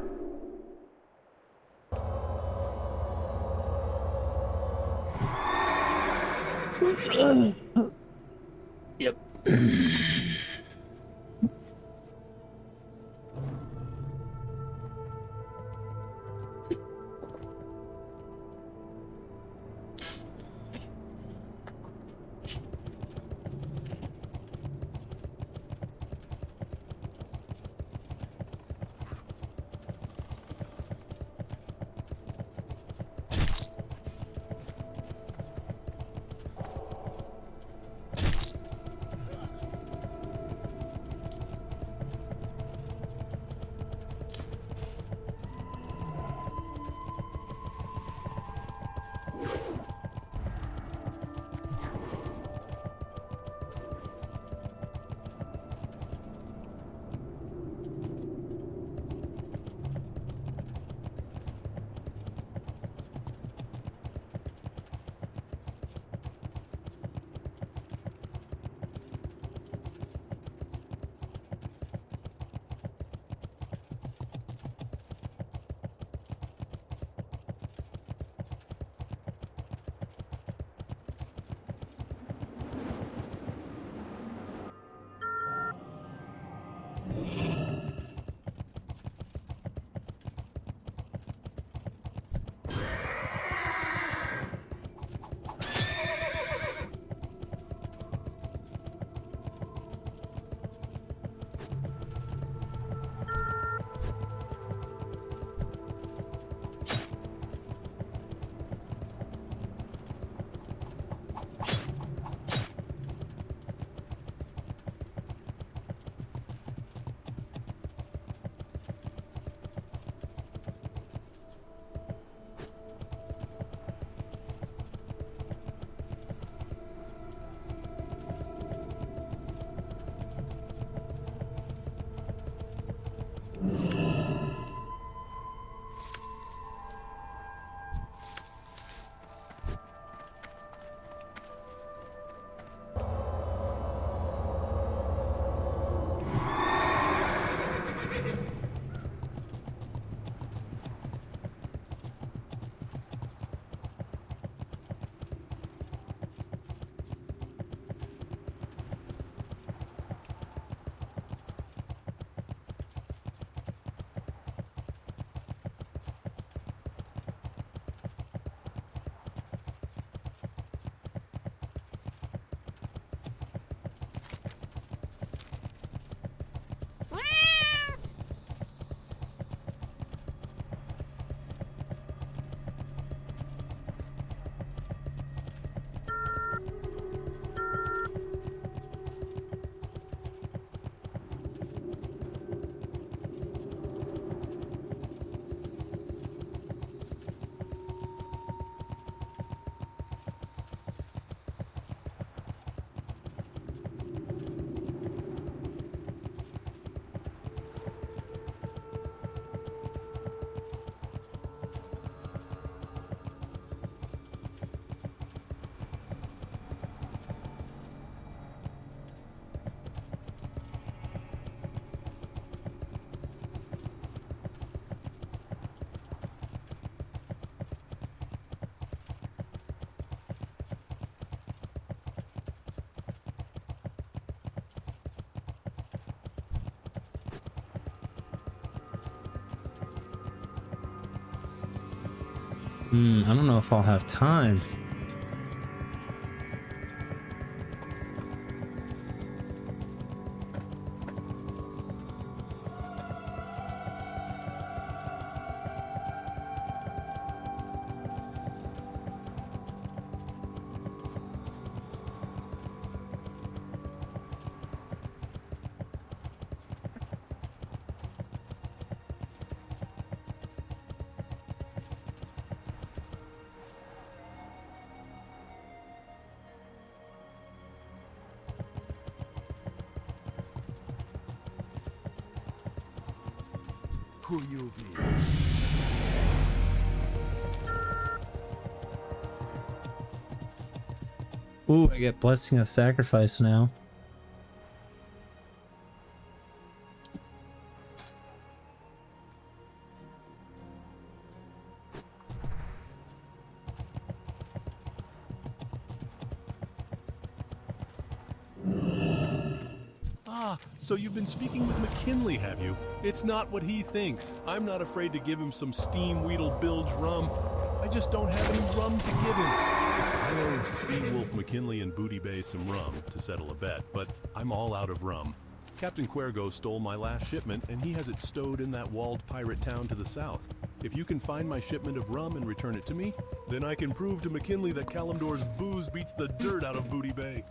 I don't know if I'll have time. Who you be? Ooh, I get Blessing of Sacrifice now. Ah, so you've been speaking with McKinley, have you? It's not what he thinks. I'm not afraid to give him some Steam Weedle Bilge rum. I just don't have any rum to give him. I owe Seawolf McKinley and Booty Bay some rum to settle a bet, but I'm all out of rum. Captain Cuergo stole my last shipment, and he has it stowed in that walled pirate town to the south. If you can find my shipment of rum and return it to me, then I can prove to McKinley that Kalimdor's booze beats the dirt out of Booty Bay.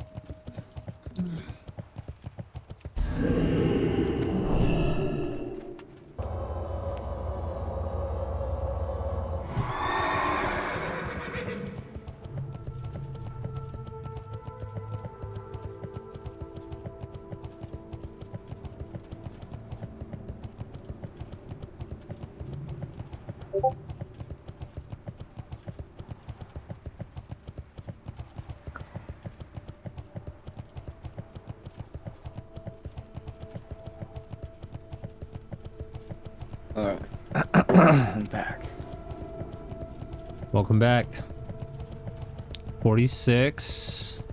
Alright. I'm back. Welcome back. 46.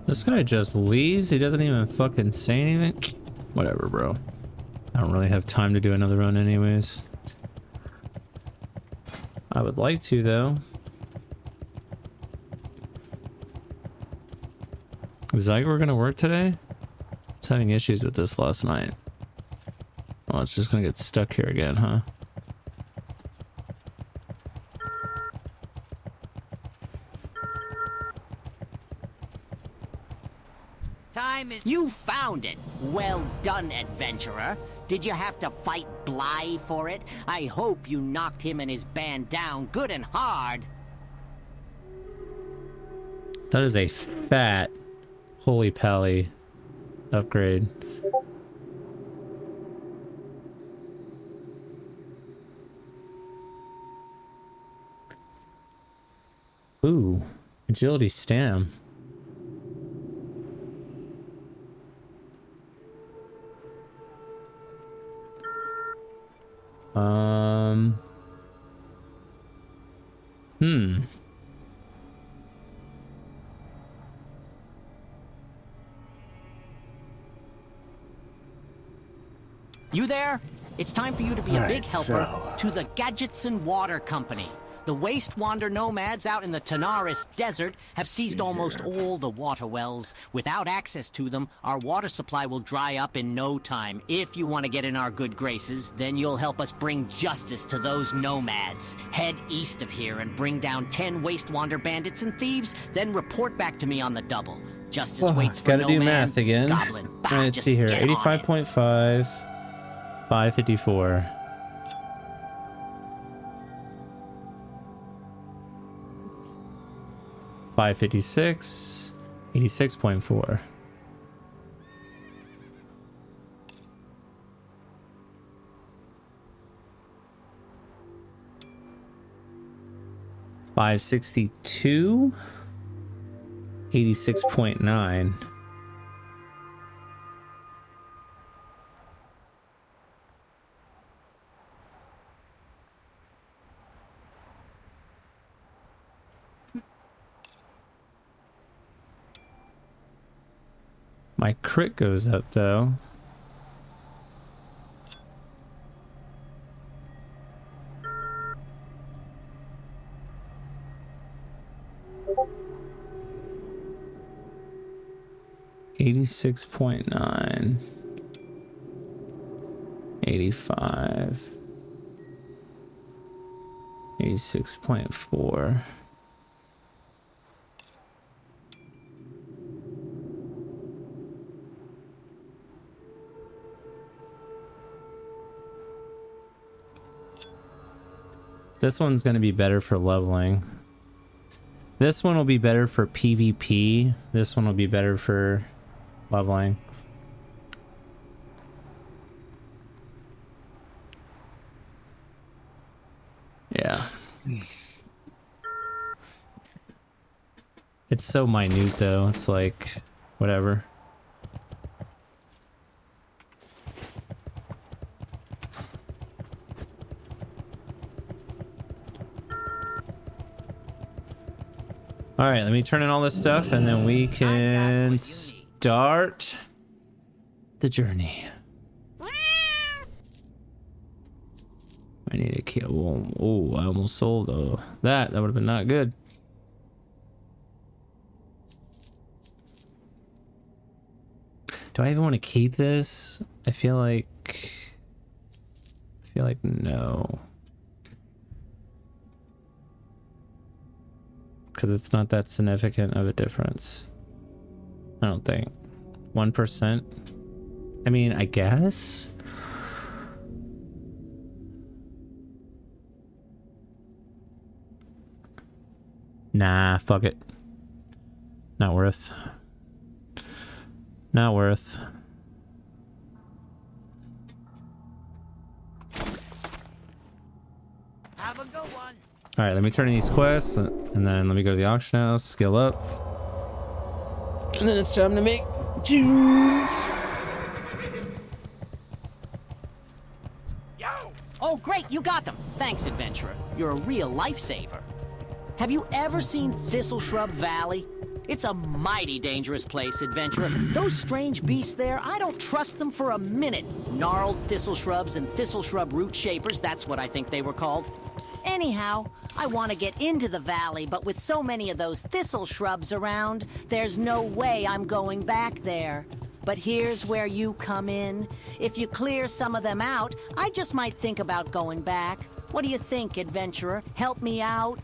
This guy just leaves. He doesn't even fucking say anything. Whatever, bro. I don't really have time to do another run anyways. I would like to, though. Is Zyger gonna work today? I was having issues with this last night. Oh, it's just gonna get stuck here again, huh? Time is... You found it! Well done, adventurer. Did you have to fight Bly for it? I hope you knocked him and his band down good and hard. That is a fat holy pally upgrade. Ooh, agility stam. You there? It's time for you to be a big helper to the Gadgetson Water Company. The Waste Wander nomads out in the Tanaris Desert have seized almost all the water wells. Without access to them, our water supply will dry up in no time. If you want to get in our good graces, then you'll help us bring justice to those nomads. Head east of here and bring down 10 Waste Wander bandits and thieves, then report back to me on the double. Justice waits for gotta no do man. math again. Goblin, bah, Let's just see here. get on it. 85.5, 554. 556, 86.4. $562, 86.9. My crit goes up though. $86.9. 85. 86.4. This one's going to be better for leveling. This one will be better for PvP. This one will be better for leveling. Yeah. It's so minute though. It's like, whatever. All right, let me turn in all this stuff and then we can start the journey. I need to kill. Oh, I almost sold that. That would have been not good. Do I even want to keep this? I feel like no. Because it's not that significant of a difference. I don't think. 1%. I mean, I guess. Nah, fuck it. Not worth. Not worth. Have a good one. All right, let me turn in these quests, and then let me go to the auction house, skill up, and then it's time to make tunes. Yo! Oh, great, you got them. Thanks, adventurer. You're a real lifesaver. Have you ever seen Thistle Shrub Valley? It's a mighty dangerous place, adventurer. Those strange beasts there, I don't trust them for a minute. Gnarled thistle shrubs and thistle shrub root shapers, that's what I think they were called. Anyhow, I want to get into the valley, but with so many of those thistle shrubs around, there's no way I'm going back there. But here's where you come in. If you clear some of them out, I just might think about going back. What do you think, adventurer? Help me out?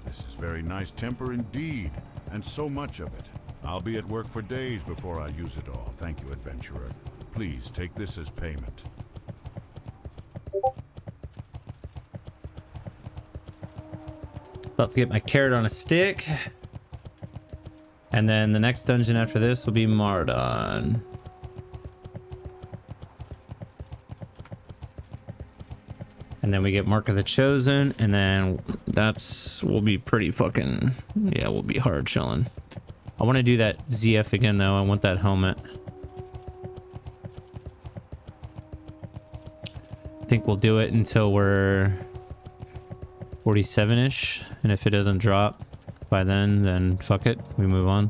This is very nice temper indeed, and so much of it. I'll be at work for days before I use it all. Thank you, adventurer. Please take this as payment. About to get my carrot on a stick. And then the next dungeon after this will be Mardon. And then we get Mark of the Chosen, and then we'll be pretty fucking, yeah, we'll be hard chilling. I want to do that ZF again though. I want that helmet. I think we'll do it until we're 47-ish, and if it doesn't drop by then fuck it, we move on.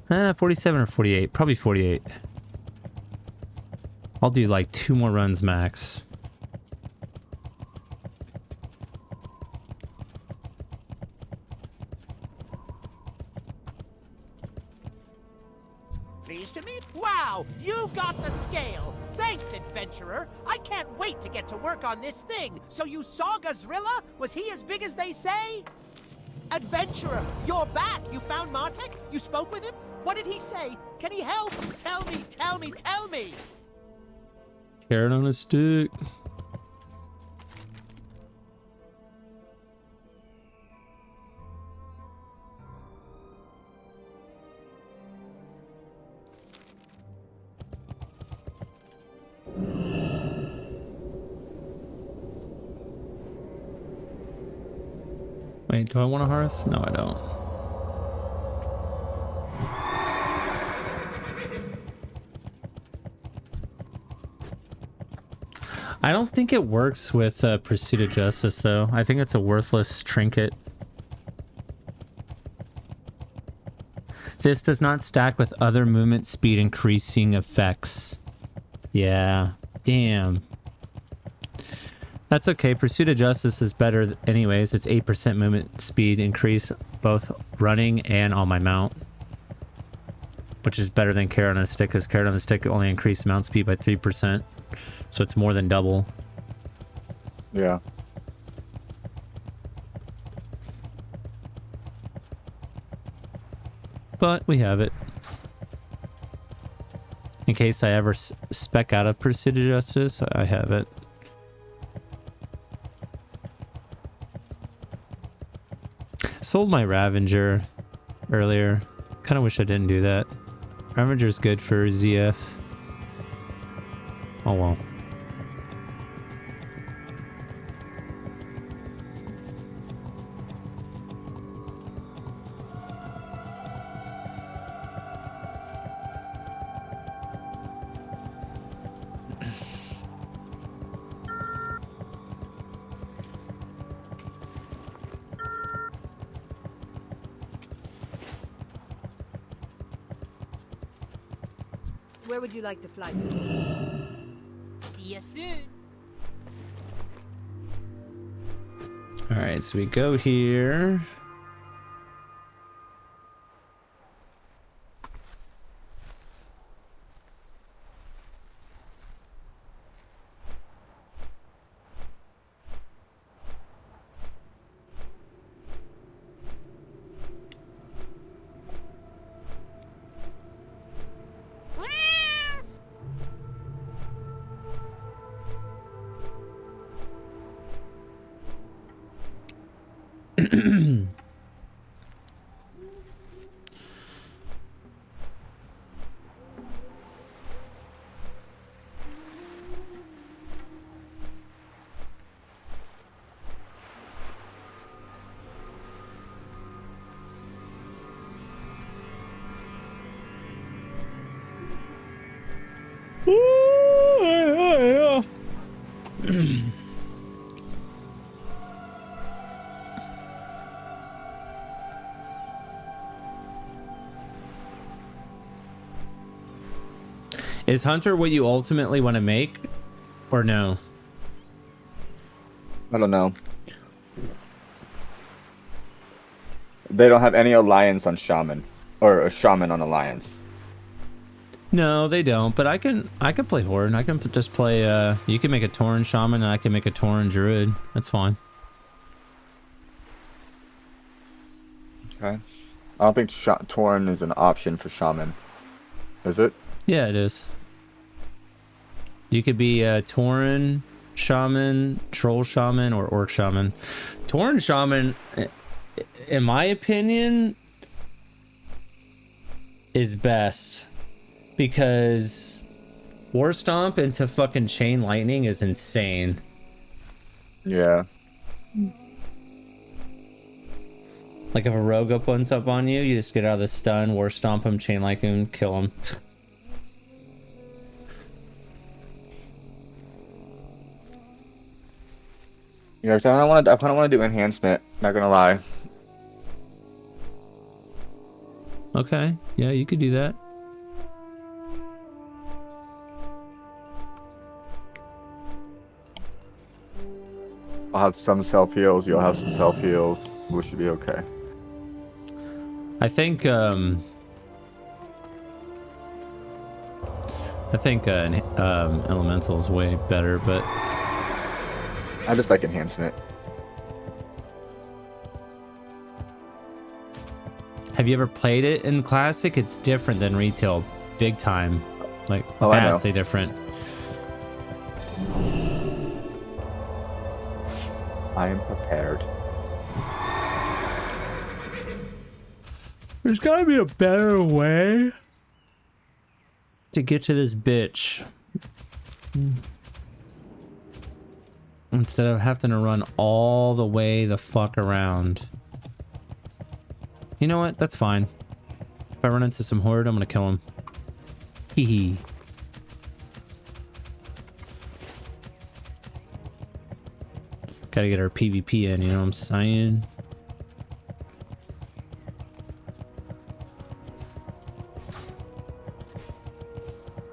47 or 48, probably 48. I'll do like 2 more runs max. Pleased to meet. Wow, you got the scale. Thanks, adventurer. I can't wait to get to work on this thing. So you saw Gazrilla? Was he as big as they say? Adventurer, you're back. You found Martek? You spoke with him? What did he say? Can he help? Tell me, tell me, tell me. Carrot on a stick. Wait, do I want a hearth? No, I don't. I don't think it works with Pursuit of Justice, though. I think it's a worthless trinket. This does not stack with other movement speed increasing effects. Yeah. Damn. That's okay. Pursuit of Justice is better anyways. It's 8% movement speed increase, both running and on my mount. Which is better than Carrot on a Stick, because Carrot on the Stick only increased mount speed by 3%. So it's more than double. Yeah. But we have it. In case I ever spec out of Pursuit of Justice, I have it. Sold my Ravager earlier. Kind of wish I didn't do that. Ravager's good for ZF. Oh well. Where would you like to fly to? See you soon. Alright, so we go here. Is Hunter what you ultimately want to make? Or no? I don't know. They don't have any alliance on Shaman. Or a Shaman on alliance. No, they don't. But I can play Horde. I can just play. You can make a Tauren Shaman, and I can make a Tauren Druid. That's fine. Okay. I don't think Tauren is an option for Shaman. Is it? Yeah, it is. You could be a Tauren Shaman, Troll Shaman, or Orc Shaman. Tauren Shaman, in my opinion, is best. Because War Stomp into fucking Chain Lightning is insane. Yeah. Like if a rogue opens up on you, you just get out of the stun, War Stomp him, Chain Lightning, kill him. Yeah, so I kind of want to do enhancement. Not gonna lie. Okay, yeah, you could do that. I'll have some self heals. You'll have some self heals. We should be okay. I think Elemental's way better, but I just like enhancement. have you ever played it in Classic? It's different than retail, big time. Like, Oh, I know. vastly different. I am prepared. There's gotta be a better way to get to this bitch. Instead of having to run all the way the fuck around. You know what? That's fine. If I run into some Horde, I'm gonna kill him. Hee hee. Gotta get our PvP in, you know what I'm saying?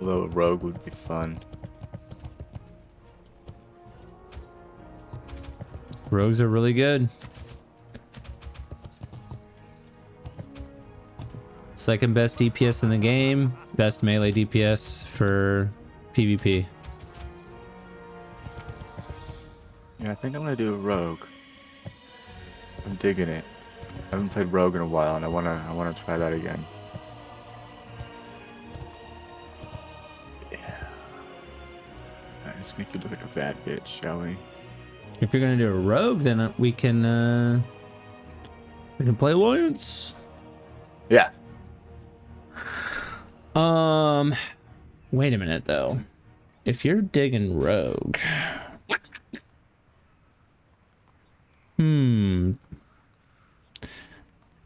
Although a rogue would be fun. Rogues are really good. Second best DPS in the game. Best melee DPS for PvP. Yeah, I think I'm gonna do a rogue. I'm digging it. I haven't played rogue in a while, and I wanna try that again. Yeah. Alright, let's make you look like a bad bitch, shall we? If you're gonna do a rogue, then we can play Alliance. Yeah. Wait a minute though. If you're digging rogue,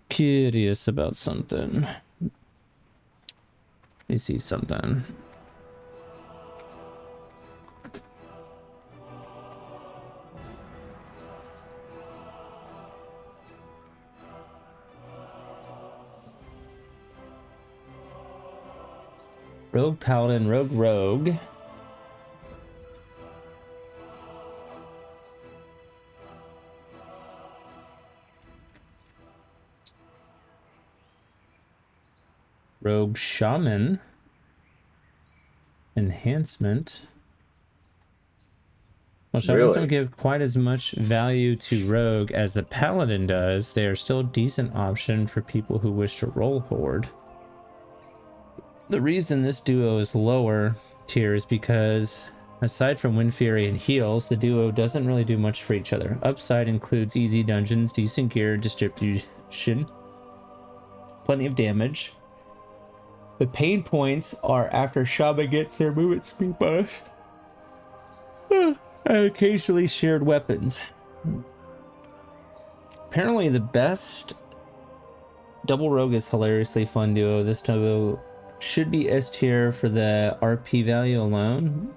curious about something. Let me see something. Rogue Paladin, Rogue. Rogue Shaman. Enhancement. While Shamans don't give quite as much value to Rogue as the Paladin does, they are still a decent option for people who wish to roll Horde. The reason this duo is lower tier is because, aside from Wind Fury and heals, the duo doesn't really do much for each other. Upside includes easy dungeons, decent gear distribution, plenty of damage. The pain points are after Shaman gets their movement speed buff, and occasionally shared weapons. Apparently the best double rogue is hilariously fun duo. This duo should be S tier for the RP value alone,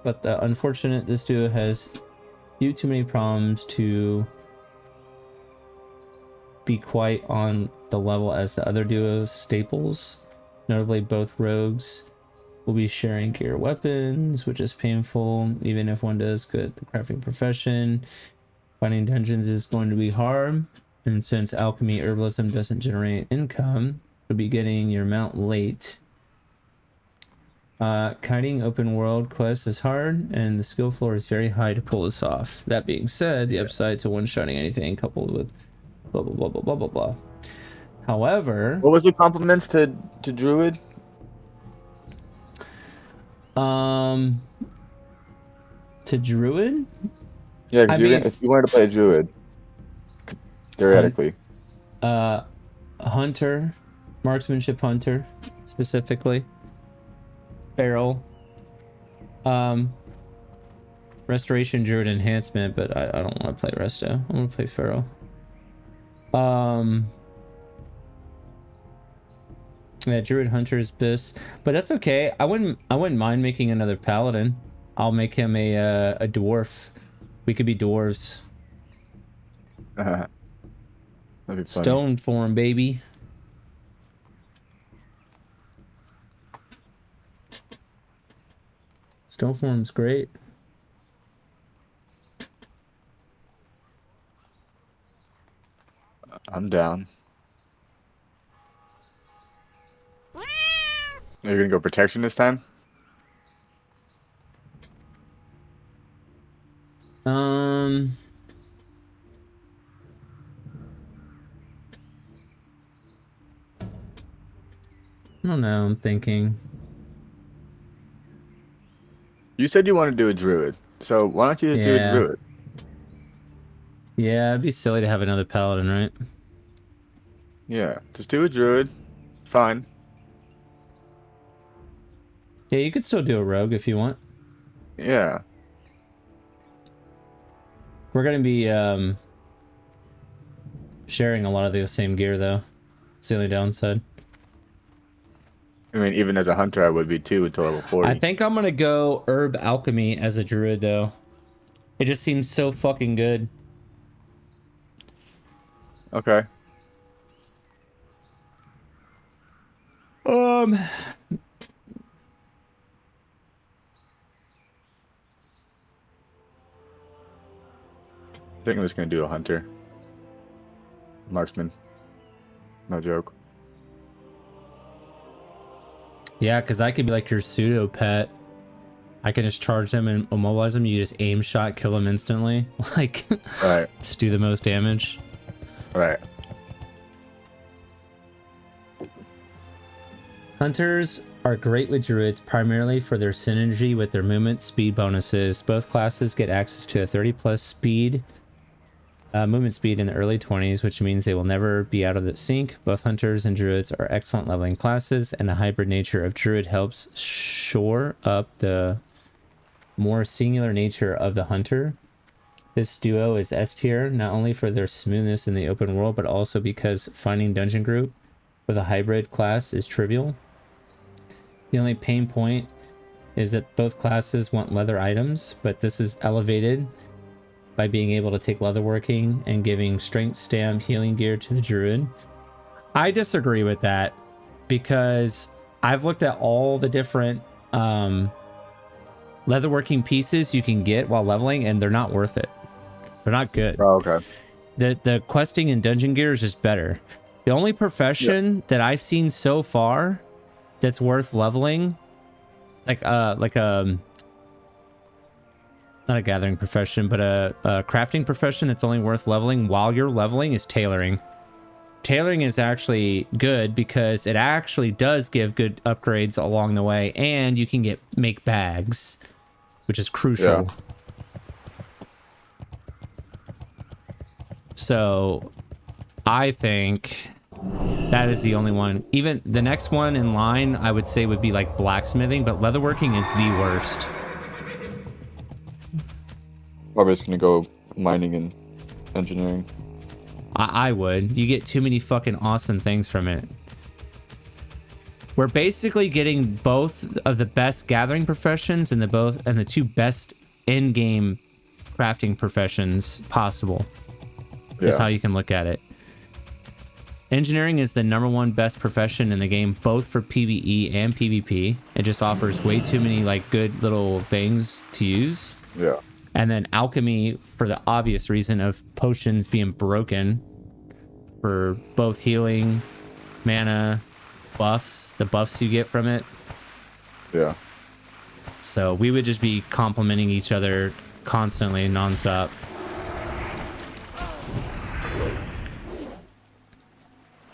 but unfortunate this duo has few too many problems to be quite on the level as the other duo staples. Notably, both rogues will be sharing gear weapons, which is painful, even if one does good at the crafting profession. Finding dungeons is going to be hard, and since alchemy herbalism doesn't generate income, you'll be getting your mount late. Kiting open world quests is hard, and the skill floor is very high to pull this off. That being said, the upside to one-shotting anything coupled with blah blah blah blah blah blah blah. However, what was the compliments to Druid? To Druid? Yeah, because if you wanted to play a Druid, theoretically. Hunter, marksmanship hunter, specifically. Feral. Restoration Druid enhancement, but I don't want to play Resto. I want to play Feral. Yeah, Druid Hunter is this, but that's okay. I wouldn't mind making another Paladin. I'll make him a dwarf. We could be dwarves. That'd be funny. Stone form, baby. Stone form's great. I'm down. Are you gonna go protection this time? I don't know, I'm thinking. You said you want to do a Druid, so why don't you just do a Druid? Yeah, it'd be silly to have another Paladin, right? Yeah, just do a Druid. Fine. Yeah, you could still do a Rogue if you want. Yeah. We're gonna be sharing a lot of the same gear though. It's the only downside. I mean, even as a hunter, I would be too until level 40. I think I'm gonna go Herb Alchemy as a Druid though. It just seems so fucking good. Okay. I think I'm just gonna do a hunter. Marksman. No joke. Yeah, because I could be like your pseudo pet. I can just charge them and immobilize them. You just aim shot, kill them instantly. Like, Right. just do the most damage. Right. Hunters are great with druids primarily for their synergy with their movement speed bonuses. Both classes get access to a 30 plus speed movement speed in the early 20s, which means they will never be out of the sync. Both hunters and druids are excellent leveling classes, and the hybrid nature of druid helps shore up the more singular nature of the hunter. This duo is S tier, not only for their smoothness in the open world, but also because finding dungeon group with a hybrid class is trivial. The only pain point is that both classes want leather items, but this is elevated by being able to take leatherworking and giving strength, stam, healing gear to the druid. I disagree with that because I've looked at all the different leatherworking pieces you can get while leveling, and they're not worth it. They're not good. Oh, okay. The questing in dungeon gear is just better. The only profession that I've seen so far that's worth leveling, like a not a gathering profession, but a crafting profession that's only worth leveling while you're leveling, is tailoring. Tailoring is actually good because it actually does give good upgrades along the way, and you can make bags, which is crucial. Yeah. So I think that is the only one. Even the next one in line, I would say, would be like blacksmithing, but leatherworking is the worst. Probably just gonna go mining and engineering. I would. You get too many fucking awesome things from it. We're basically getting both of the best gathering professions and the two best in-game crafting professions possible. Is how you can look at it. Engineering is the #1 best profession in the game, both for PvE and PvP. It just offers way too many like good little things to use. Yeah. And then alchemy, for the obvious reason of potions being broken, for both healing, mana, buffs, the buffs you get from it. Yeah. So we would just be complementing each other constantly, nonstop.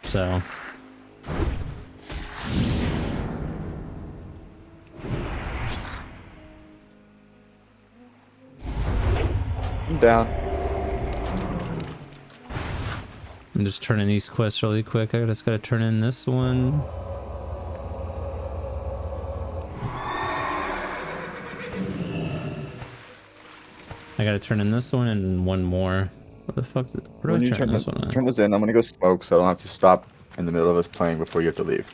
So I'm down. I'm just turning these quests really quick. I just gotta turn in this one. I gotta turn in this one and one more. What the fuck? Where do I turn this one in? Turn this in. I'm gonna go smoke, so I don't have to stop in the middle of us playing before you have to leave.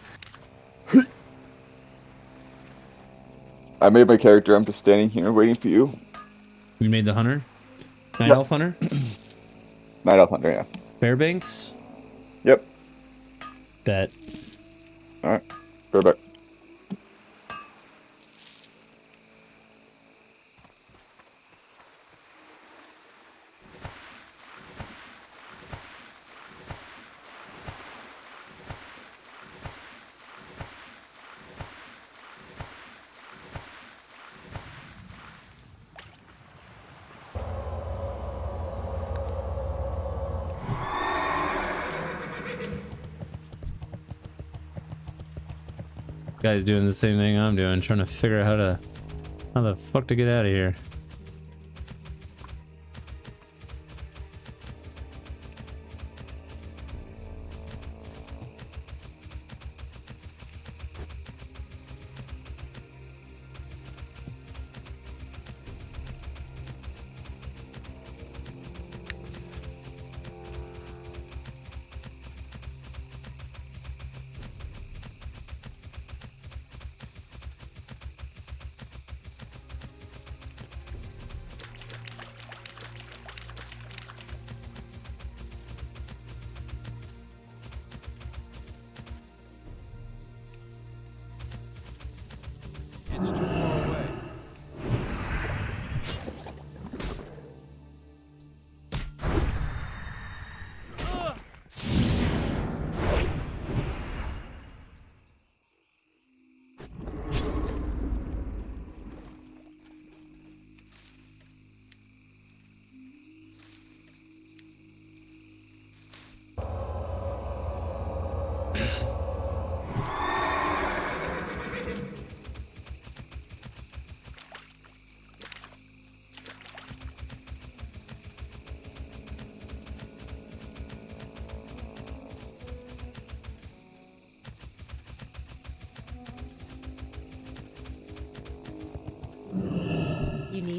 I made my character. I'm just standing here waiting for you. You made the hunter? Night Elf Hunter? Night Elf Hunter, yeah. Fairbanks? Yep. Bet. Alright. Perfect. Guy's doing the same thing I'm doing, trying to figure out how the fuck to get out of here.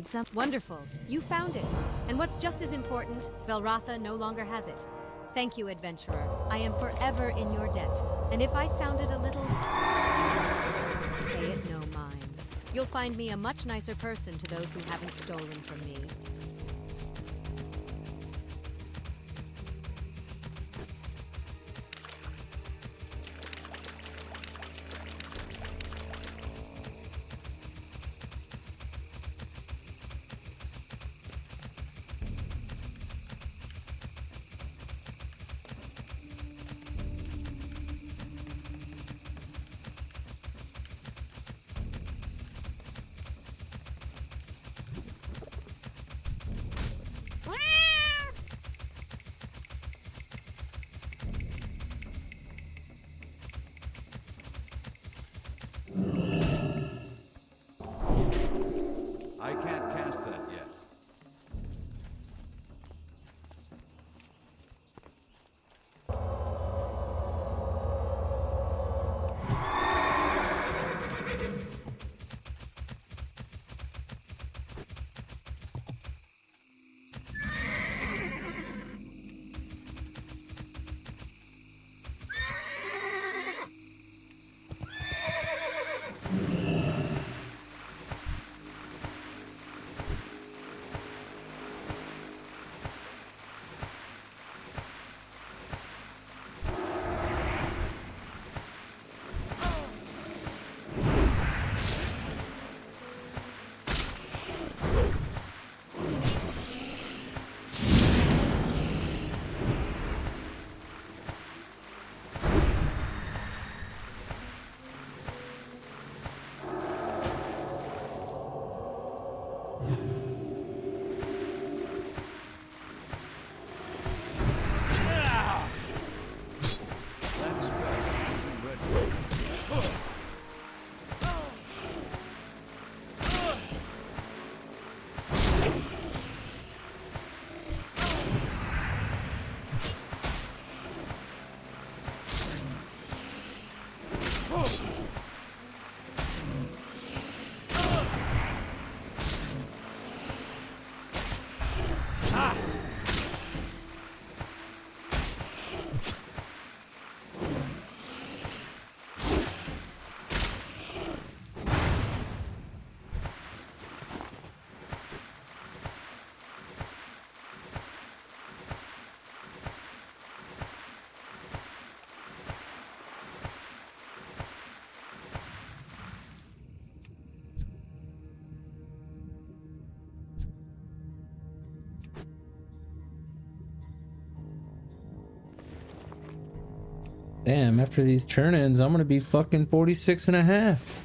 Need some? Wonderful. You found it. And what's just as important, Velratha no longer has it. Thank you, adventurer. I am forever in your debt. And if I sounded a little... pay it no mind. You'll find me a much nicer person to those who haven't stolen from me. I can't cast that yet. Damn, after these turn-ins, I'm gonna be fucking 46 and a half.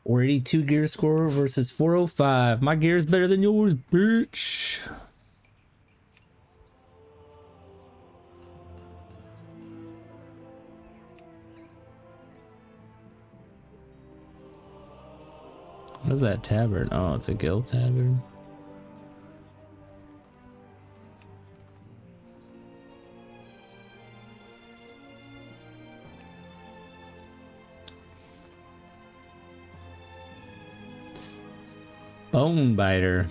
482 gear score versus 405. My gear is better than yours, bitch. What is that tabard? Oh, it's a guild tabard. Bone biter.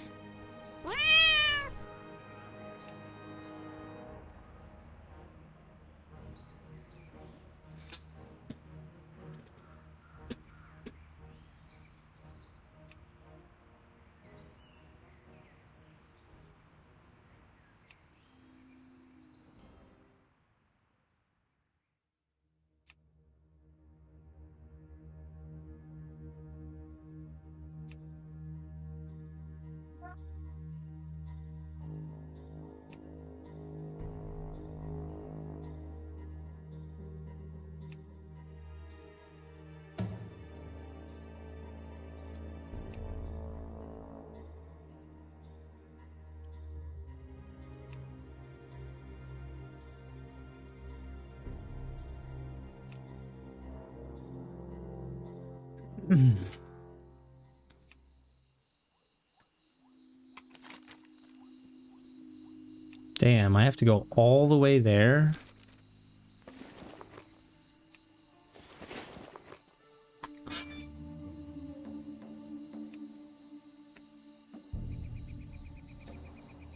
Damn, I have to go all the way there.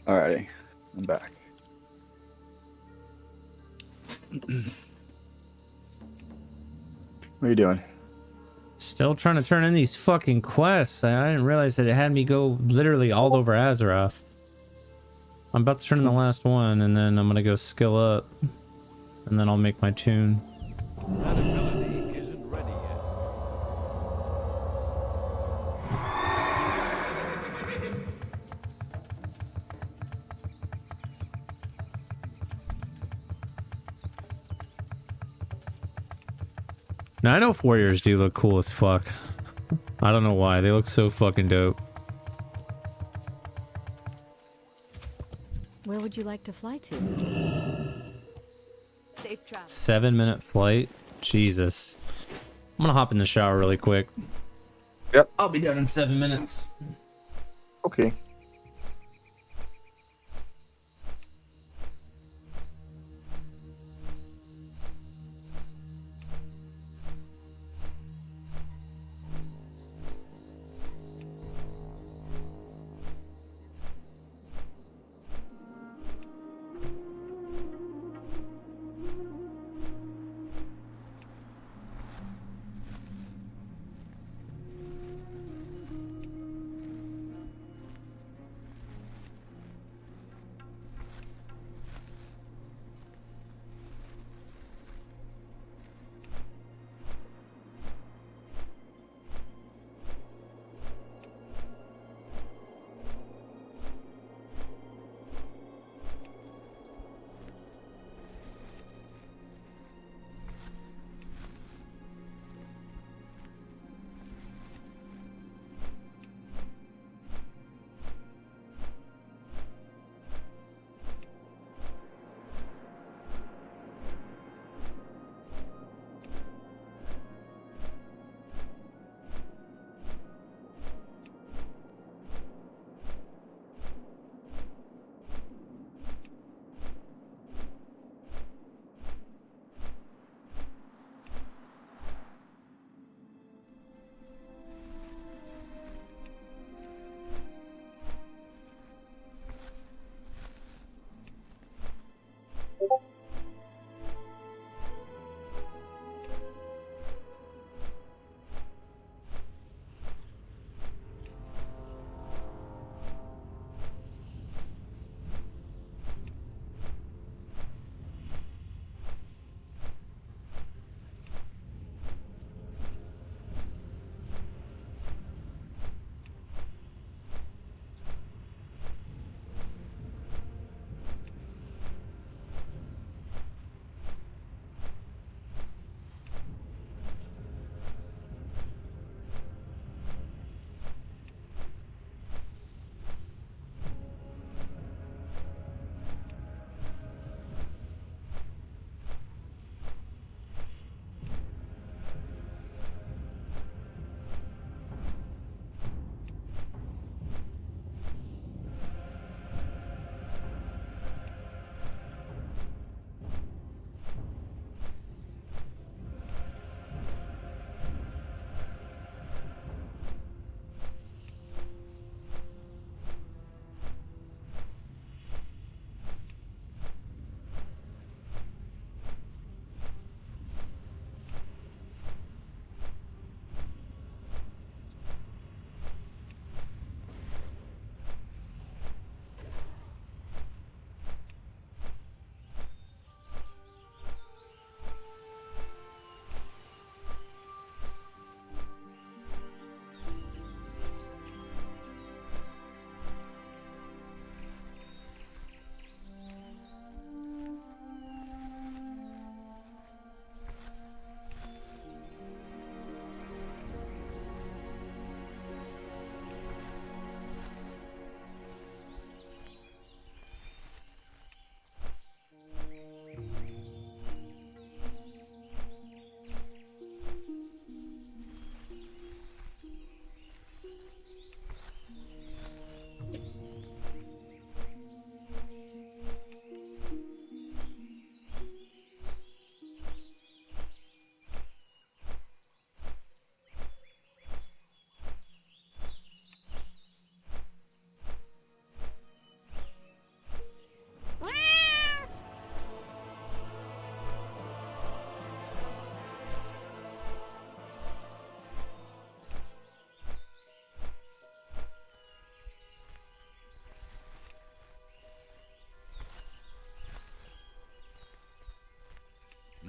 Alrighty, I'm back. What are you doing? Still trying to turn in these fucking quests. I didn't realize that it had me go literally all over Azeroth. I'm about to turn in the last one, and then I'm gonna go skill up, and then I'll make my tune. That ability isn't ready yet. Night Elf Warriors do look cool as fuck. I don't know why. They look so fucking dope. Where would you like to fly to? Safe travel. 7-minute flight? Jesus. I'm gonna hop in the shower really quick. Yep. I'll be done in 7 minutes. Okay.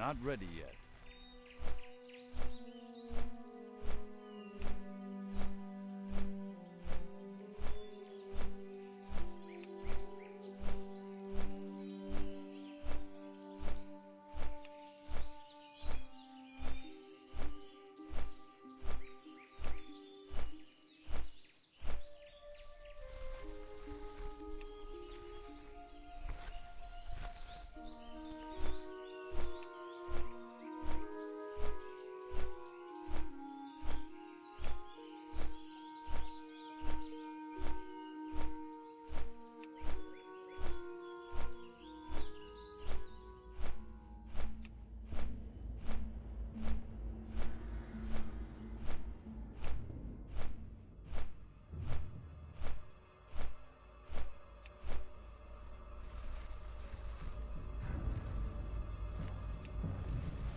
Not ready yet.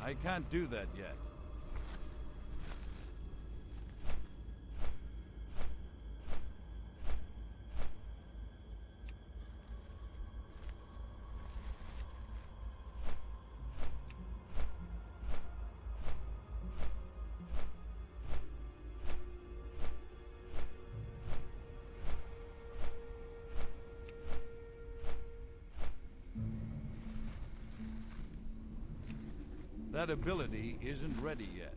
I can't do that yet. That ability isn't ready yet.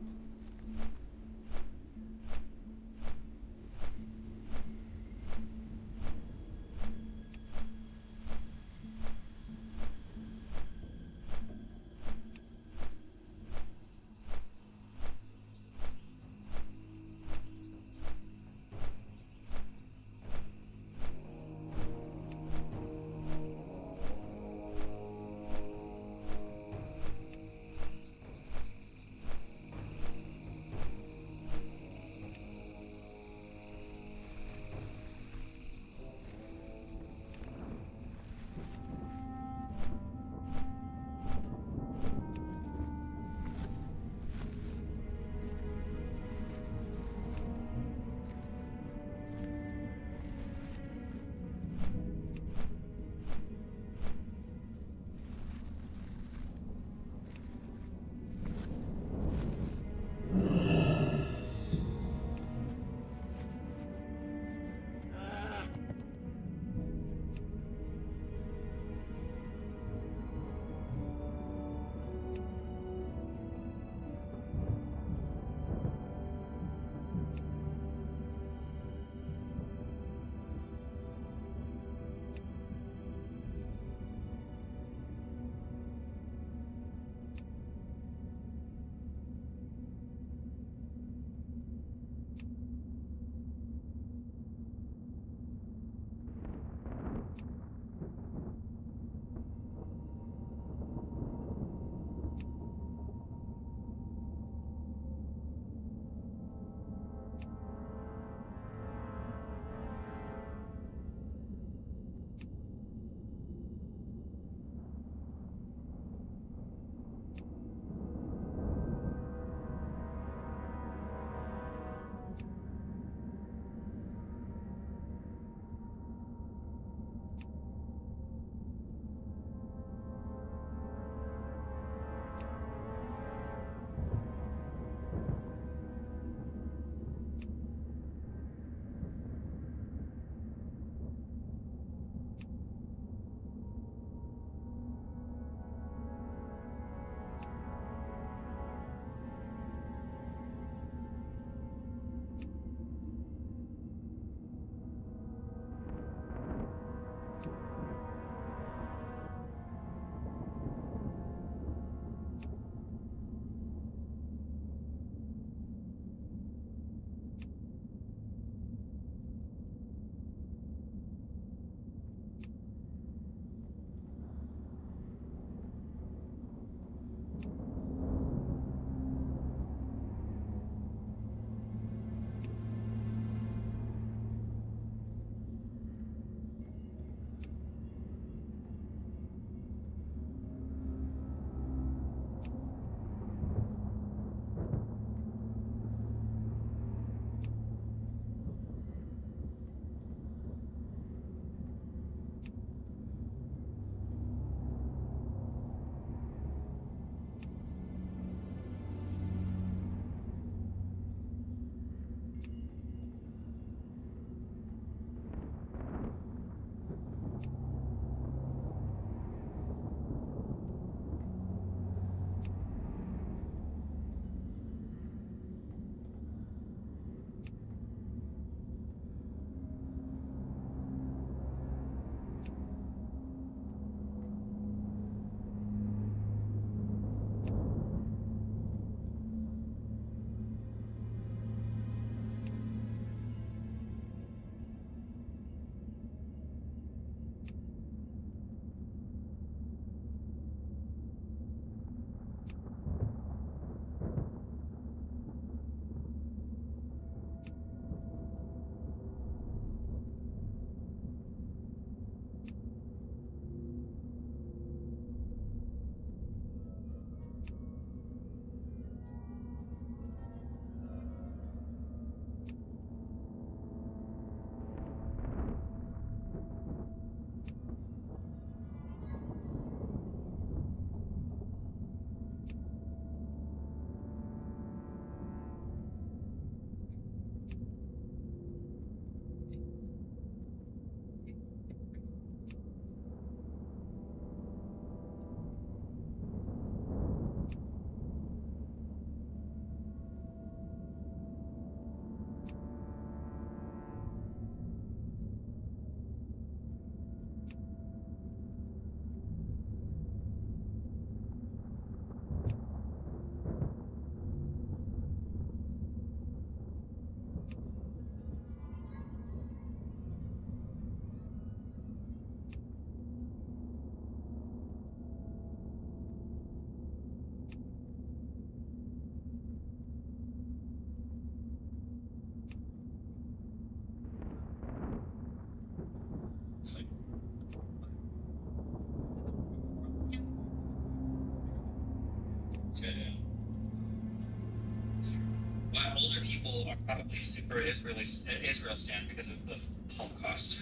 older people are probably super Israel stans because of the Holocaust.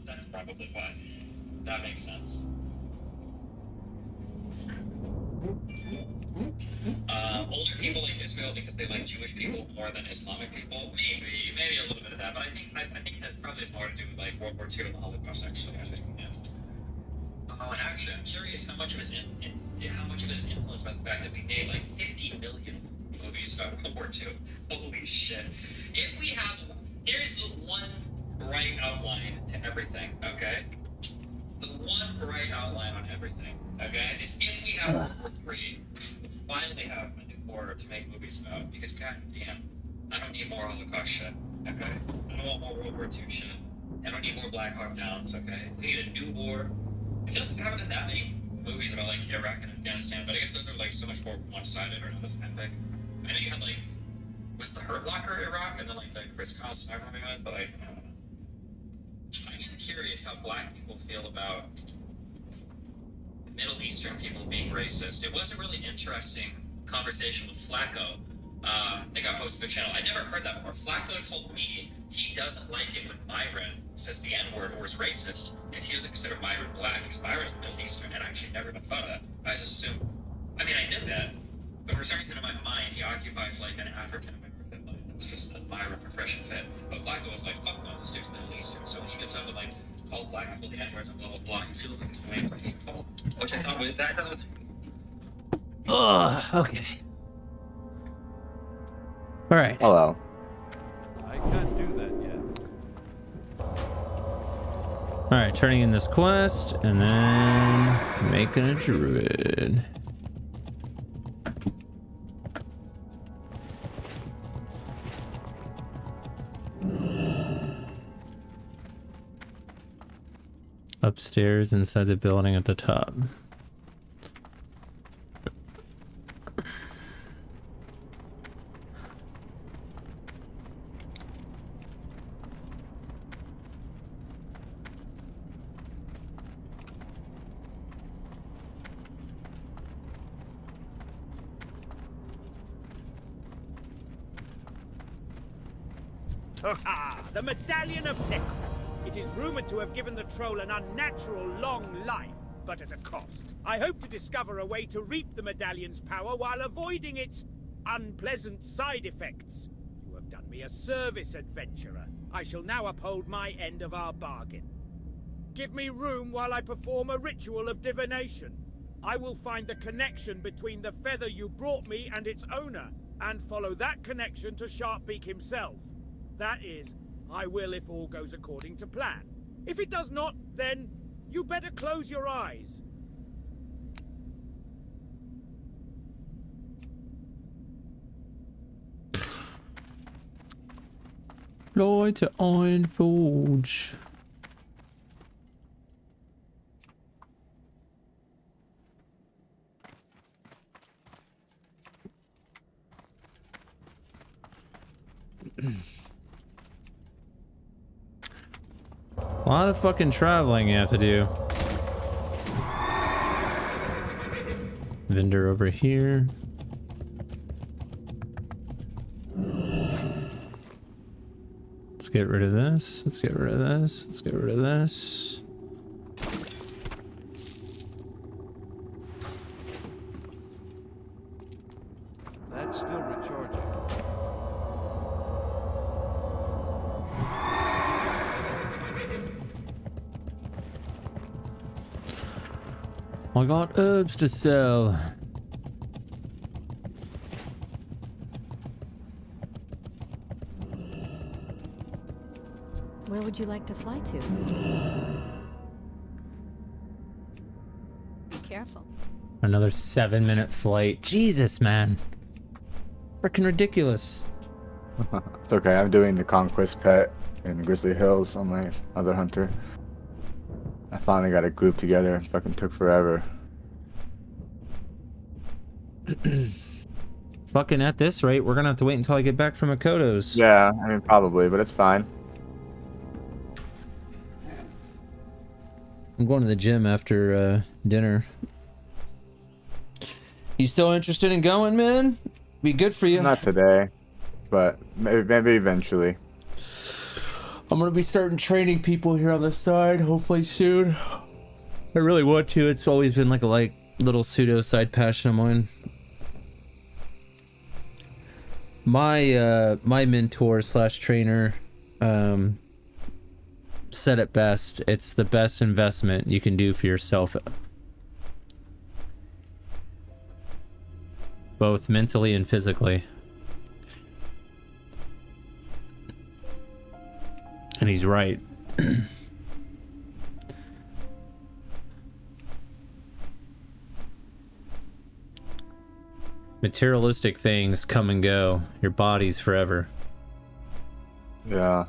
That's probably why. That makes sense. Older people like Israel because they like Jewish people more than Islamic people. Maybe a little bit of that, but I think that's probably more to do with like World War II and the Holocaust. Actually, I think. Yeah. Oh, and actually, I'm curious how much of it is influenced by the fact that we made like 50 million movies about World War II. Holy shit! There's the one bright outline to everything. Okay. The one bright outline on everything, okay, is if we have World War III, we'll finally have a new war to make movies about. Because goddamn, I don't need more Holocaust shit, okay? I don't want more World War II shit. I don't need more Black Hawk Downs, okay? We need a new war. It doesn't happen in that many movies about like Iraq and Afghanistan, but I guess those are like so much more one-sided or not as epic. I know you had like, was the Hurt Locker Iraq and then like the Chris Cos sniper movie, but like, I don't know. I'm curious how black people feel about Middle Eastern people being racist. It was a really interesting conversation with Flacco that got posted to the channel. I never heard that before. Flacco told me he doesn't like it when Myron says the N-word or is racist because he doesn't consider Myron black because Myron's Middle Eastern, and I actually never even thought of that. I just assumed, I mean, I knew that, but for some reason in my mind, he occupies like an African-American. That's Myron for fresh and fit. But Flacco was like, fuck no, this dude's Middle Eastern. So when he gives up and like calls black people the N-words and blah blah blah, he feels like it's way more hateful. Which I thought was Okay. All right. Hello. I can't do that yet. All right, turning in this quest and then making a druid. Upstairs inside the building at the top. The Medallion of Necro. It is rumored to have given the troll an unnatural long life, but at a cost. I hope to discover a way to reap the medallion's power while avoiding its unpleasant side effects. You have done me a service, adventurer. I shall now uphold my end of our bargain. Give me room while I perform a ritual of divination. I will find the connection between the feather you brought me and its owner, and follow that connection to Sharpbeak himself. That is, I will if all goes according to plan. If it does not, then you better close your eyes. Fly to Iron Forge. A lot of fucking traveling you have to do. Vendor over here. Let's get rid of this. Let's get rid of this. Let's get rid of this. That's still recharging. I got herbs to sell. Where would you like to fly to? Be careful. Another 7-minute flight. Jesus, man. Freaking ridiculous. It's okay, I'm doing the Conquest Pet in Grizzly Hills on my other hunter. I finally got a group together. It fucking took forever. Fucking at this rate, we're gonna have to wait until I get back from Makoto's. Yeah, I mean, probably, but it's fine. I'm going to the gym after dinner. You still interested in going, man? Be good for you. Not today. but maybe eventually. I'm gonna be starting training people here on the side, hopefully soon. I really want to. It's always been like a little pseudo side passion of mine. My mentor / trainer said it best. It's the best investment you can do for yourself, both mentally and physically. And he's right. Materialistic things come and go. Your body's forever. Yeah.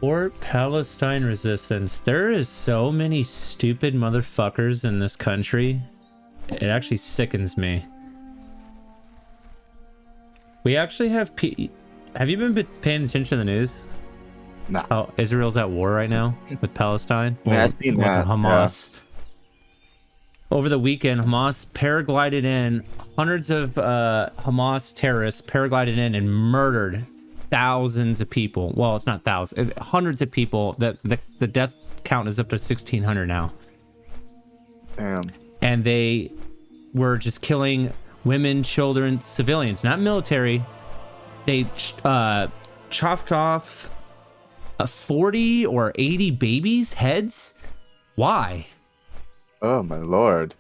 Or Palestine resistance. There is so many stupid motherfuckers in this country. It actually sickens me. We actually have have you been paying attention to the news? No. Oh, Israel's at war right now with Palestine. Yeah, I've seen with that, Hamas. Yeah. Over the weekend, Hamas paraglided in. Hundreds of Hamas terrorists paraglided in and murdered thousands of people. Well, it's not thousands, hundreds of people. The death count is up to 1,600 now. Damn. And they were just killing women, children, civilians, not military. They chopped off 40 or 80 babies' heads. Why? Oh my lord.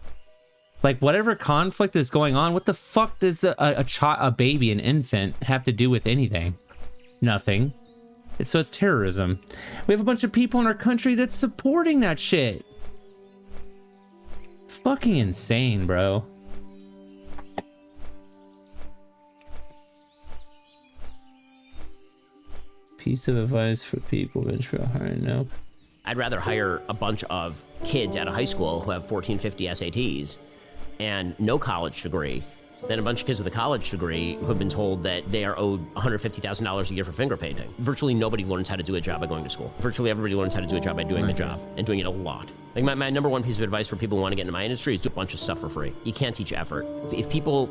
Like, whatever conflict is going on, what the fuck does a baby, an infant, have to do with anything? Nothing. So it's terrorism. We have a bunch of people in our country that's supporting that shit. Fucking insane, bro. Piece of advice for people venture hiring. Nope. I'd rather hire a bunch of kids out of high school who have 1450 SATs and no college degree than a bunch of kids with a college degree who have been told that they are owed $150,000 a year for finger painting. Virtually nobody learns how to do a job by going to school. Virtually everybody learns how to do a job by doing the job, and doing it a lot. Like my number one piece of advice for people who want to get into my industry is do a bunch of stuff for free. You can't teach effort. If people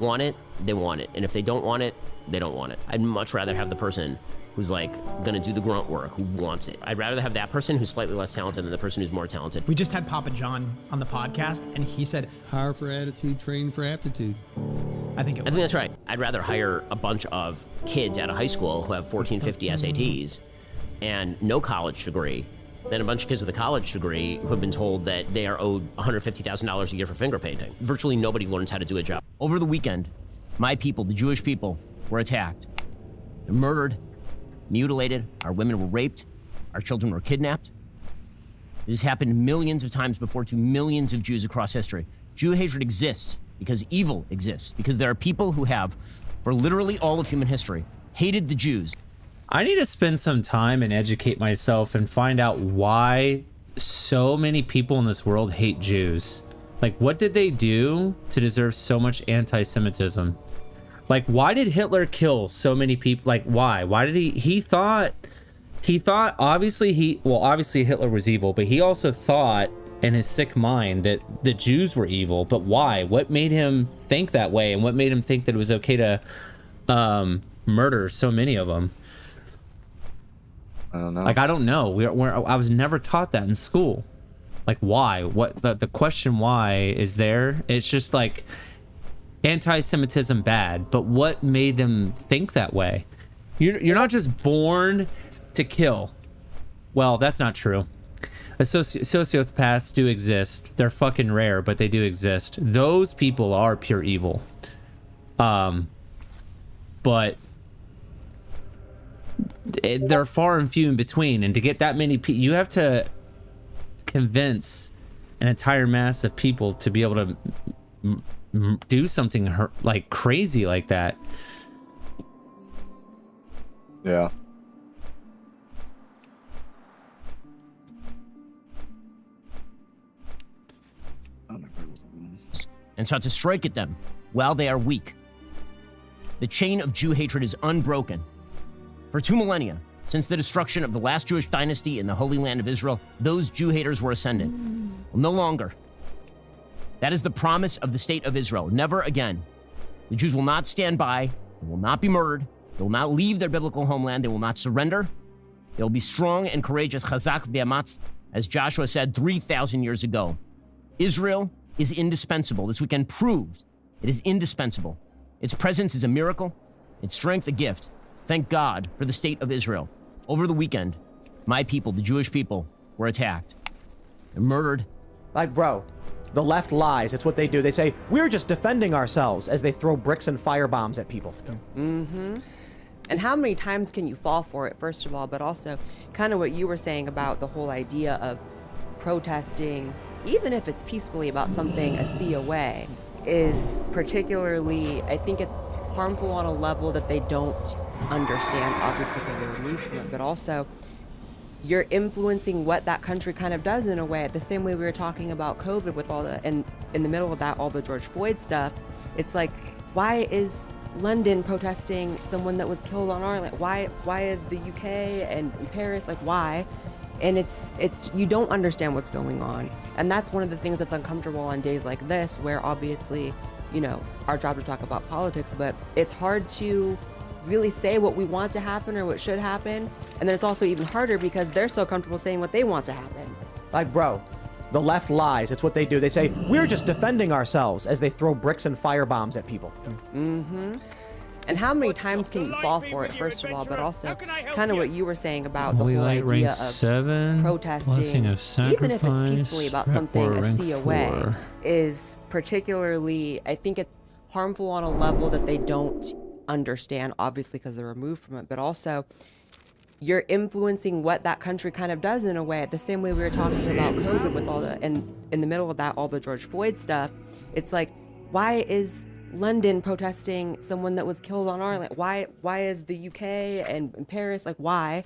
want it, they want it. And if they don't want it, they don't want it. I'd much rather have the person who's like gonna do the grunt work, who wants it. I'd rather have that person who's slightly less talented than the person who's more talented. We just had Papa John on the podcast, and he said, hire for attitude, train for aptitude. I think that's right. I'd rather hire a bunch of kids out of high school who have 1450 SATs and no college degree than a bunch of kids with a college degree who have been told that they are owed $150,000 a year for finger painting. Virtually nobody learns how to do a job. Over the weekend, my people, the Jewish people, were attacked. They're murdered, mutilated, our women were raped, our children were kidnapped. This happened millions of times before to millions of Jews across history. Jew hatred exists because evil exists, because there are people who have, for literally all of human history, hated the Jews. I need to spend some time and educate myself and find out why so many people in this world hate Jews. Like, what did they do to deserve so much anti-Semitism? Like, why did Hitler kill so many people? Like, why? Why did he thought, obviously Hitler was evil, but he also thought in his sick mind that the Jews were evil. But why? What made him think that way? And what made him think that it was okay to murder so many of them? I don't know. Like, I don't know. I was never taught that in school. Like, why? What the question why is there? It's just like anti-Semitism bad, but what made them think that way? You're not just born to kill. Well, that's not true. Sociopaths do exist. They're fucking rare, but they do exist. Those people are pure evil. But they're far and few in between, and to get that many people, you have to convince an entire mass of people to be able to do something like crazy like that. Yeah. And sought to strike at them while they are weak. The chain of Jew hatred is unbroken. For 2 millennia, since the destruction of the last Jewish dynasty in the Holy Land of Israel, those Jew haters were ascendant. Well, no longer. That is the promise of the state of Israel. Never again. The Jews will not stand by. They will not be murdered. They will not leave their biblical homeland. They will not surrender. They will be strong and courageous, chazak v'amatz, as Joshua said 3,000 years ago. Israel is indispensable. This weekend proved it is indispensable. Its presence is a miracle. Its strength a gift. Thank God for the state of Israel. Over the weekend, my people, the Jewish people, were attacked. They're murdered. Like, bro, the left lies. It's what they do. They say, we're just defending ourselves, as they throw bricks and firebombs at people. Mm-hmm. And how many times can you fall for it, first of all, but also kind of what you were saying about the whole idea of protesting, even if it's peacefully about something a sea away, is particularly, I think it's harmful on a level that they don't understand, obviously, because they're removed from it, but also you're influencing what that country kind of does in a way. The same way we were talking about COVID with all the, and in the middle of that, all the George Floyd stuff. It's like, why is London protesting someone that was killed on our land? Why is the UK and Paris, like, why? And it's you don't understand what's going on. And that's one of the things that's uncomfortable on days like this, where obviously, you know, our job is to talk about politics, but it's hard to really say what we want to happen or what should happen. And then it's also even harder because they're so comfortable saying what they want to happen. Like, bro, the left lies. It's what they do. They say, we're just defending ourselves, as they throw bricks and firebombs at people. Mm-hmm. And how many times can you fall for it, first of all, but also kind of what you were saying about the whole idea of 7, protesting, even if it's peacefully about something a sea away, is particularly, I think it's harmful on a level that they don't understand, obviously, because they're removed from it, but also you're influencing what that country kind of does in a way. The same way we were talking about COVID with all the, and in the middle of that, all the George Floyd stuff. It's like, why is London protesting someone that was killed on our land? Why is the UK and Paris, like, why?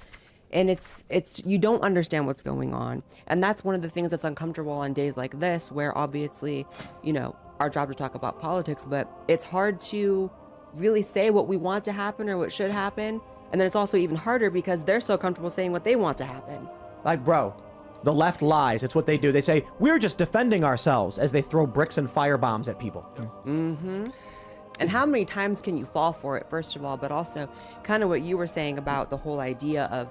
And it's you don't understand what's going on. And that's one of the things that's uncomfortable on days like this, where obviously, you know, our job is to talk about politics, but it's hard to really say what we want to happen or what should happen. And then it's also even harder because they're so comfortable saying what they want to happen. Like, bro, the left lies. It's what they do. They say, we're just defending ourselves, as they throw bricks and firebombs at people. Mm-hmm. And how many times can you fall for it, first of all, but also kind of what you were saying about the whole idea of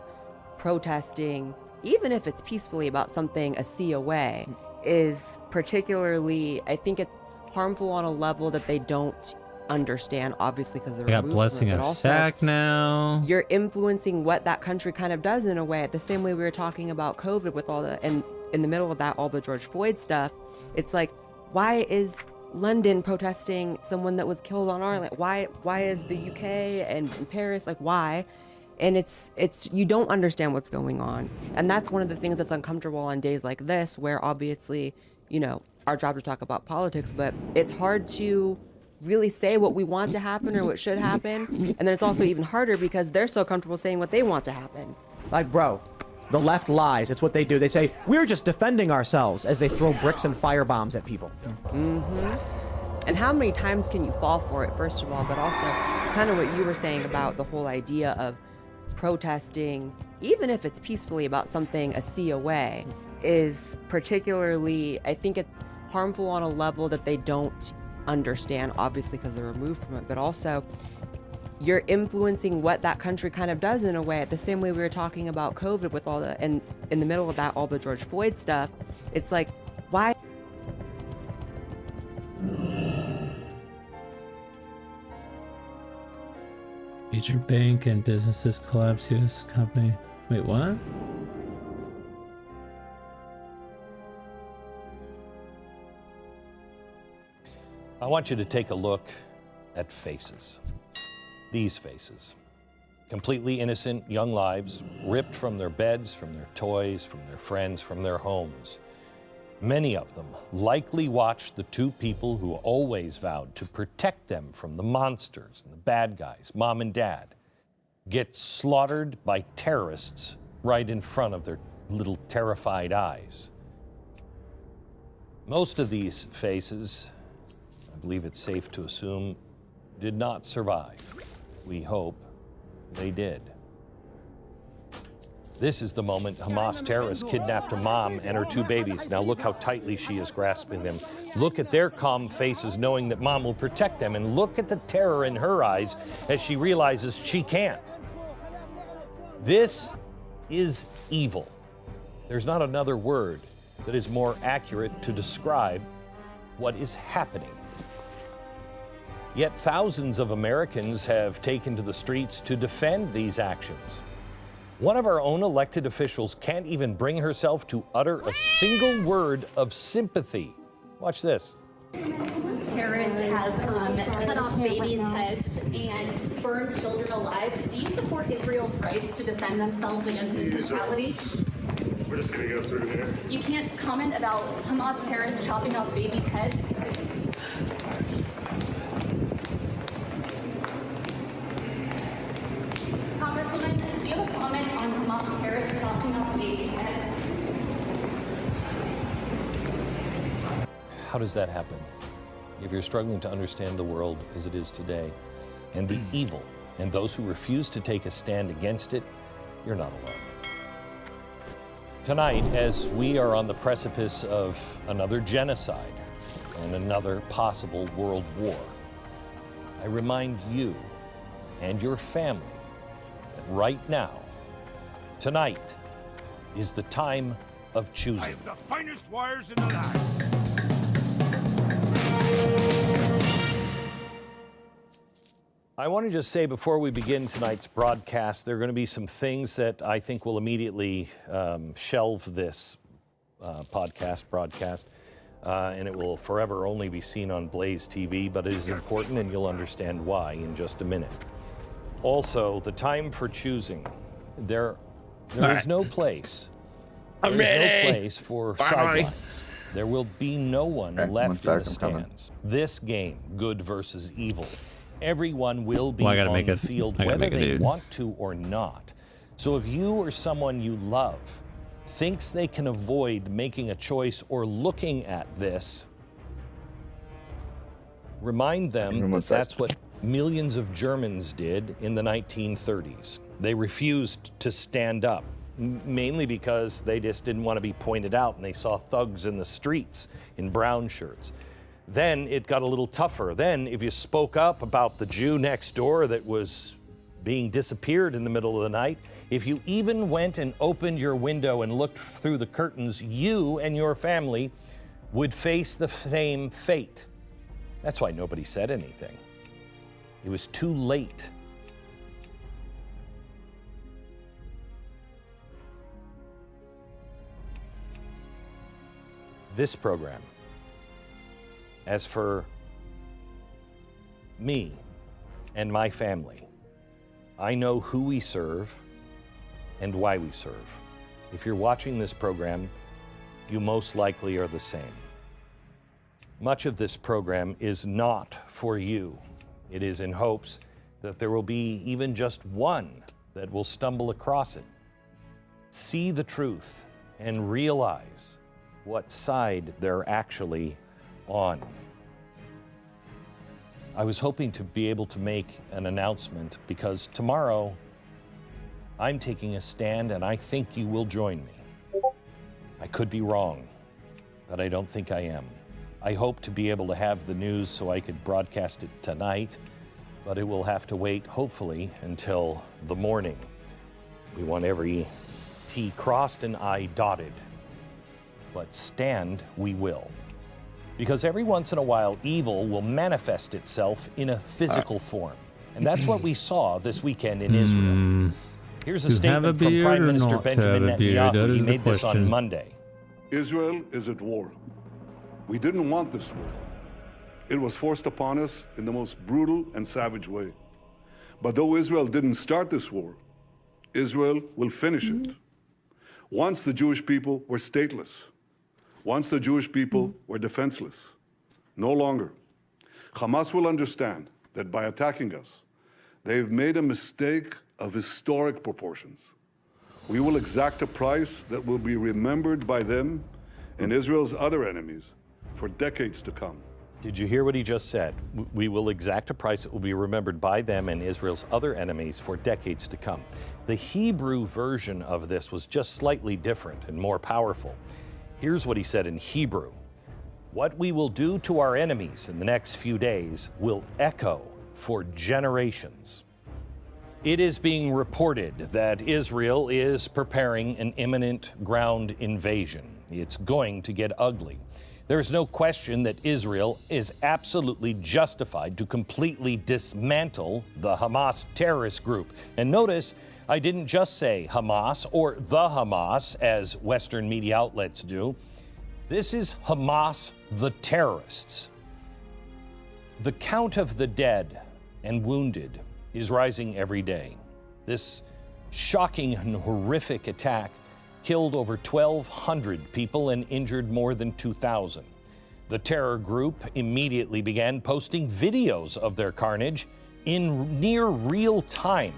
protesting, even if it's peacefully about something a sea away, is particularly, I think it's harmful on a level that they don't understand, obviously, because they're I got blessing of sack now. You're influencing what that country kind of does in a way. The same way we were talking about COVID with all the, and in the middle of that, all the George Floyd stuff. It's like, why is London protesting someone that was killed on our land? Why is the UK and Paris, like, why? And it's you don't understand what's going on. And that's one of the things that's uncomfortable on days like this, where obviously, you know, our job is to talk about politics, but it's hard to really say what we want to happen or what should happen. And then it's also even harder because they're so comfortable saying what they want to happen. Like, bro, the left lies. It's what they do. They say, we're just defending ourselves, as they throw bricks and firebombs at people. Mm-hmm. And how many times can you fall for it, first of all, but also kind of what you were saying about the whole idea of protesting, even if it's peacefully about something a sea away, is particularly, I think it's harmful on a level that they don't understand, obviously, because they're removed from it, but also you're influencing what that country kind of does in a way. The same way we were talking about COVID with all the, and in the middle of that, all the George Floyd stuff. It's like, why? Major bank and businesses collapse. U.S. company. Wait, what? I want you to take a look at faces. These faces. Completely innocent young lives, ripped from their beds, from their toys, from their friends, from their homes. Many of them likely watched the two people who always vowed to protect them from the monsters and the bad guys, mom and dad, get slaughtered by terrorists right in front of their little terrified eyes. Most of these faces, I believe it's safe to assume, did not survive. We hope they did. This is the moment Hamas terrorists kidnapped a mom and her two babies. Now look how tightly she is grasping them. Look at their calm faces knowing that mom will protect them, and look at the terror in her eyes as she realizes she can't. This is evil. There's not another word that is more accurate to describe what is happening. Yet thousands of Americans have taken to the streets to defend these actions. One of our own elected officials can't even bring herself to utter a single word of sympathy. Watch this. Terrorists have cut off babies' heads and burned children alive. Do you support Israel's rights to defend themselves against this brutality? We're just going to go through here. You can't comment about Hamas terrorists chopping off babies' heads? Congresswoman, do you have a comment on Hamas terrorists chopping off babies' heads? How does that happen? If you're struggling to understand the world as it is today, and the evil, and those who refuse to take a stand against it, you're not alone. Tonight, as we are on the precipice of another genocide and another possible world war, I remind you and your family that right now, tonight, is the time of choosing. I have the finest wires in the land. I want to just say before we begin tonight's broadcast, there are going to be some things that I think will immediately shelve this broadcast, and it will forever only be seen on Blaze TV, but it is important and you'll understand why in just a minute. Also, the time for choosing. There is no place. There is no place for sidelines. There will be no one left in the stands. This game, good versus evil, everyone will be on the field whether they want to or not. So if you or someone you love thinks they can avoid making a choice or looking at this, remind them that that's what millions of Germans did in the 1930s. They refused to stand up, mainly because they just didn't want to be pointed out and they saw thugs in the streets in brown shirts. Then it got a little tougher. Then if you spoke up about the Jew next door that was being disappeared in the middle of the night, if you even went and opened your window and looked through the curtains, you and your family would face the same fate. That's why nobody said anything. It was too late. This program, as for me and my family, I know who we serve and why we serve. If you're watching this program, you most likely are the same. Much of this program is not for you. It is in hopes that there will be even just one that will stumble across it, see the truth, and realize what side they're actually on. I was hoping to be able to make an announcement because tomorrow I'm taking a stand and I think you will join me. I could be wrong, but I don't think I am. I hope to be able to have the news so I could broadcast it tonight, but it will have to wait, hopefully, until the morning. We want every T crossed and I dotted, but stand we will. Because every once in a while, evil will manifest itself in a physical form. And that's what we saw this weekend in Israel. Here's a statement from Prime Minister Benjamin Netanyahu. He made this on Monday. Israel is at war. We didn't want this war. It was forced upon us in the most brutal and savage way. But though Israel didn't start this war, Israel will finish it. Once the Jewish people were stateless. Once the Jewish people were defenseless. No longer. Hamas will understand that by attacking us, they've made a mistake of historic proportions. We will exact a price that will be remembered by them and Israel's other enemies for decades to come. Did you hear what he just said? We will exact a price that will be remembered by them and Israel's other enemies for decades to come. The Hebrew version of this was just slightly different and more powerful. Here's what he said in Hebrew. What we will do to our enemies in the next few days will echo for generations. It is being reported that Israel is preparing an imminent ground invasion. It's going to get ugly. There's no question that Israel is absolutely justified to completely dismantle the Hamas terrorist group. And notice, I didn't just say Hamas or the Hamas, as Western media outlets do. This is Hamas, the terrorists. The count of the dead and wounded is rising every day. This shocking and horrific attack killed over 1,200 people and injured more than 2,000. The terror group immediately began posting videos of their carnage in near real time.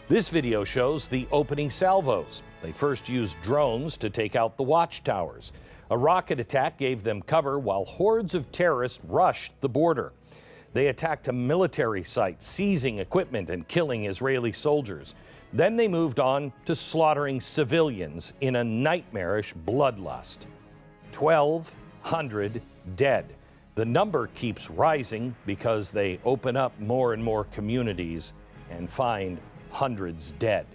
This video shows the opening salvos. They first used drones to take out the watchtowers. A rocket attack gave them cover while hordes of terrorists rushed the border. They attacked a military site, seizing equipment and killing Israeli soldiers. Then they moved on to slaughtering civilians in a nightmarish bloodlust. 1,200 dead. The number keeps rising because they open up more and more communities and find hundreds dead.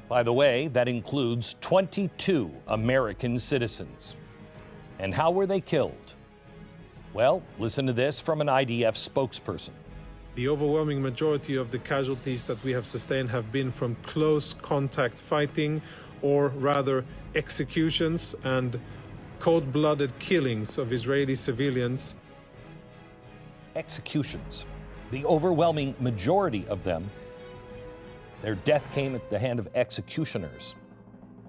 By the way, that includes 22 American citizens. And how were they killed? Well, listen to this from an IDF spokesperson. The overwhelming majority of the casualties that we have sustained have been from close contact fighting, or rather executions and cold-blooded killings of Israeli civilians. Executions. The overwhelming majority of them, their death came at the hand of executioners.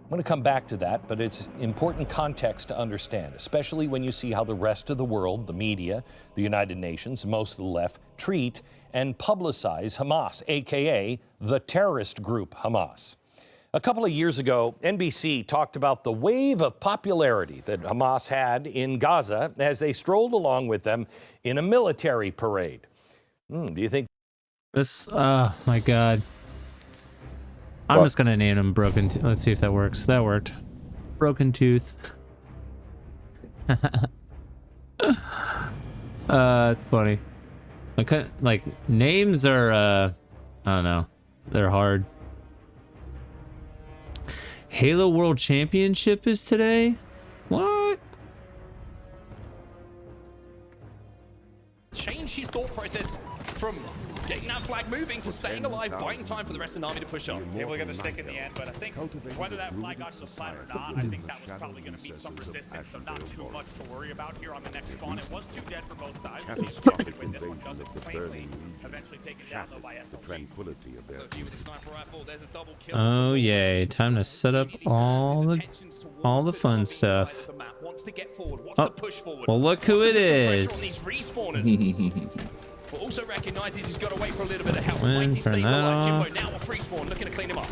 I'm going to come back to that, but it's important context to understand, especially when you see how the rest of the world, the media, the United Nations, most of the left, treat and publicize Hamas, aka the terrorist group Hamas. A couple of years ago, NBC talked about the wave of popularity that Hamas had in Gaza as they strolled along with them in a military parade. Do you think this? Oh my God. I'm just gonna name him Broken Tooth. Let's see if that works. That worked. Broken Tooth. It's funny. Like names are I don't know. They're hard. Halo World Championship is today? What? Change his thought process from getting that flag moving to staying alive, buying time for the rest of the army to push on. People are going to stick in the end, but I think whether that flag got to the flat or not, I think that was probably going to meet some resistance, so not too much to worry about here on the next spawn. It was 2 dead for both sides. He's struggling with this one, does it plainly, eventually taken down though by SLG. So G with the sniper rifle, there's a double kill. Oh yay! Time to set up all the fun stuff. Oh, well, look who it is. But also recognizes he's got to wait for a little bit of help. Turn He stays that alive. off. Jimbo now a free spawn, looking to clean him up.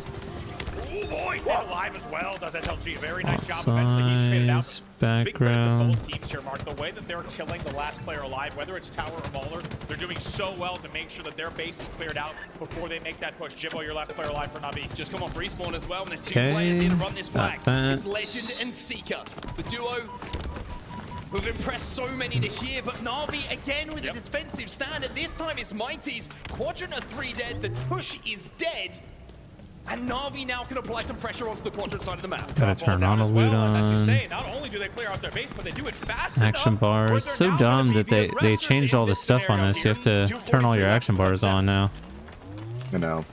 Oh boy, he's alive as well. Does SLG a very nice job. Eventually he's faded out. Size, Big credit to background. both teams here, Mark. The way that they're killing the last player alive, whether it's Tower or Mauler, they're doing so well to make sure that their base is cleared out before they make that push. Jimbo, your last player alive for Navi. Just come off respawn as well, and there's 2 players here to run this flag. It's Legend and Seeker. The duo who've impressed so many this year, but Na'Vi again with a defensive stand, and this time it's Mighty's. Quadrant of 3 dead, the push is dead, and Na'Vi now can apply some pressure onto the Quadrant side of the map. Gotta turn on a loot on. Not only do they clear out their base, but they do it fast Action bars. So dumb that they changed all the stuff on this. You have to turn all your action bars on now. I know.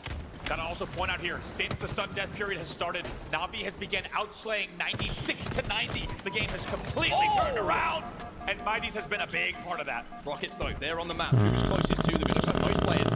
Gotta also point out here, since the sudden death period has started, Na'Vi has begun outslaying 96 to 90. The game has completely turned around, and Mighty's has been a big part of that. Rockets, though, they're on the map. Who's closest to them? It looks like most players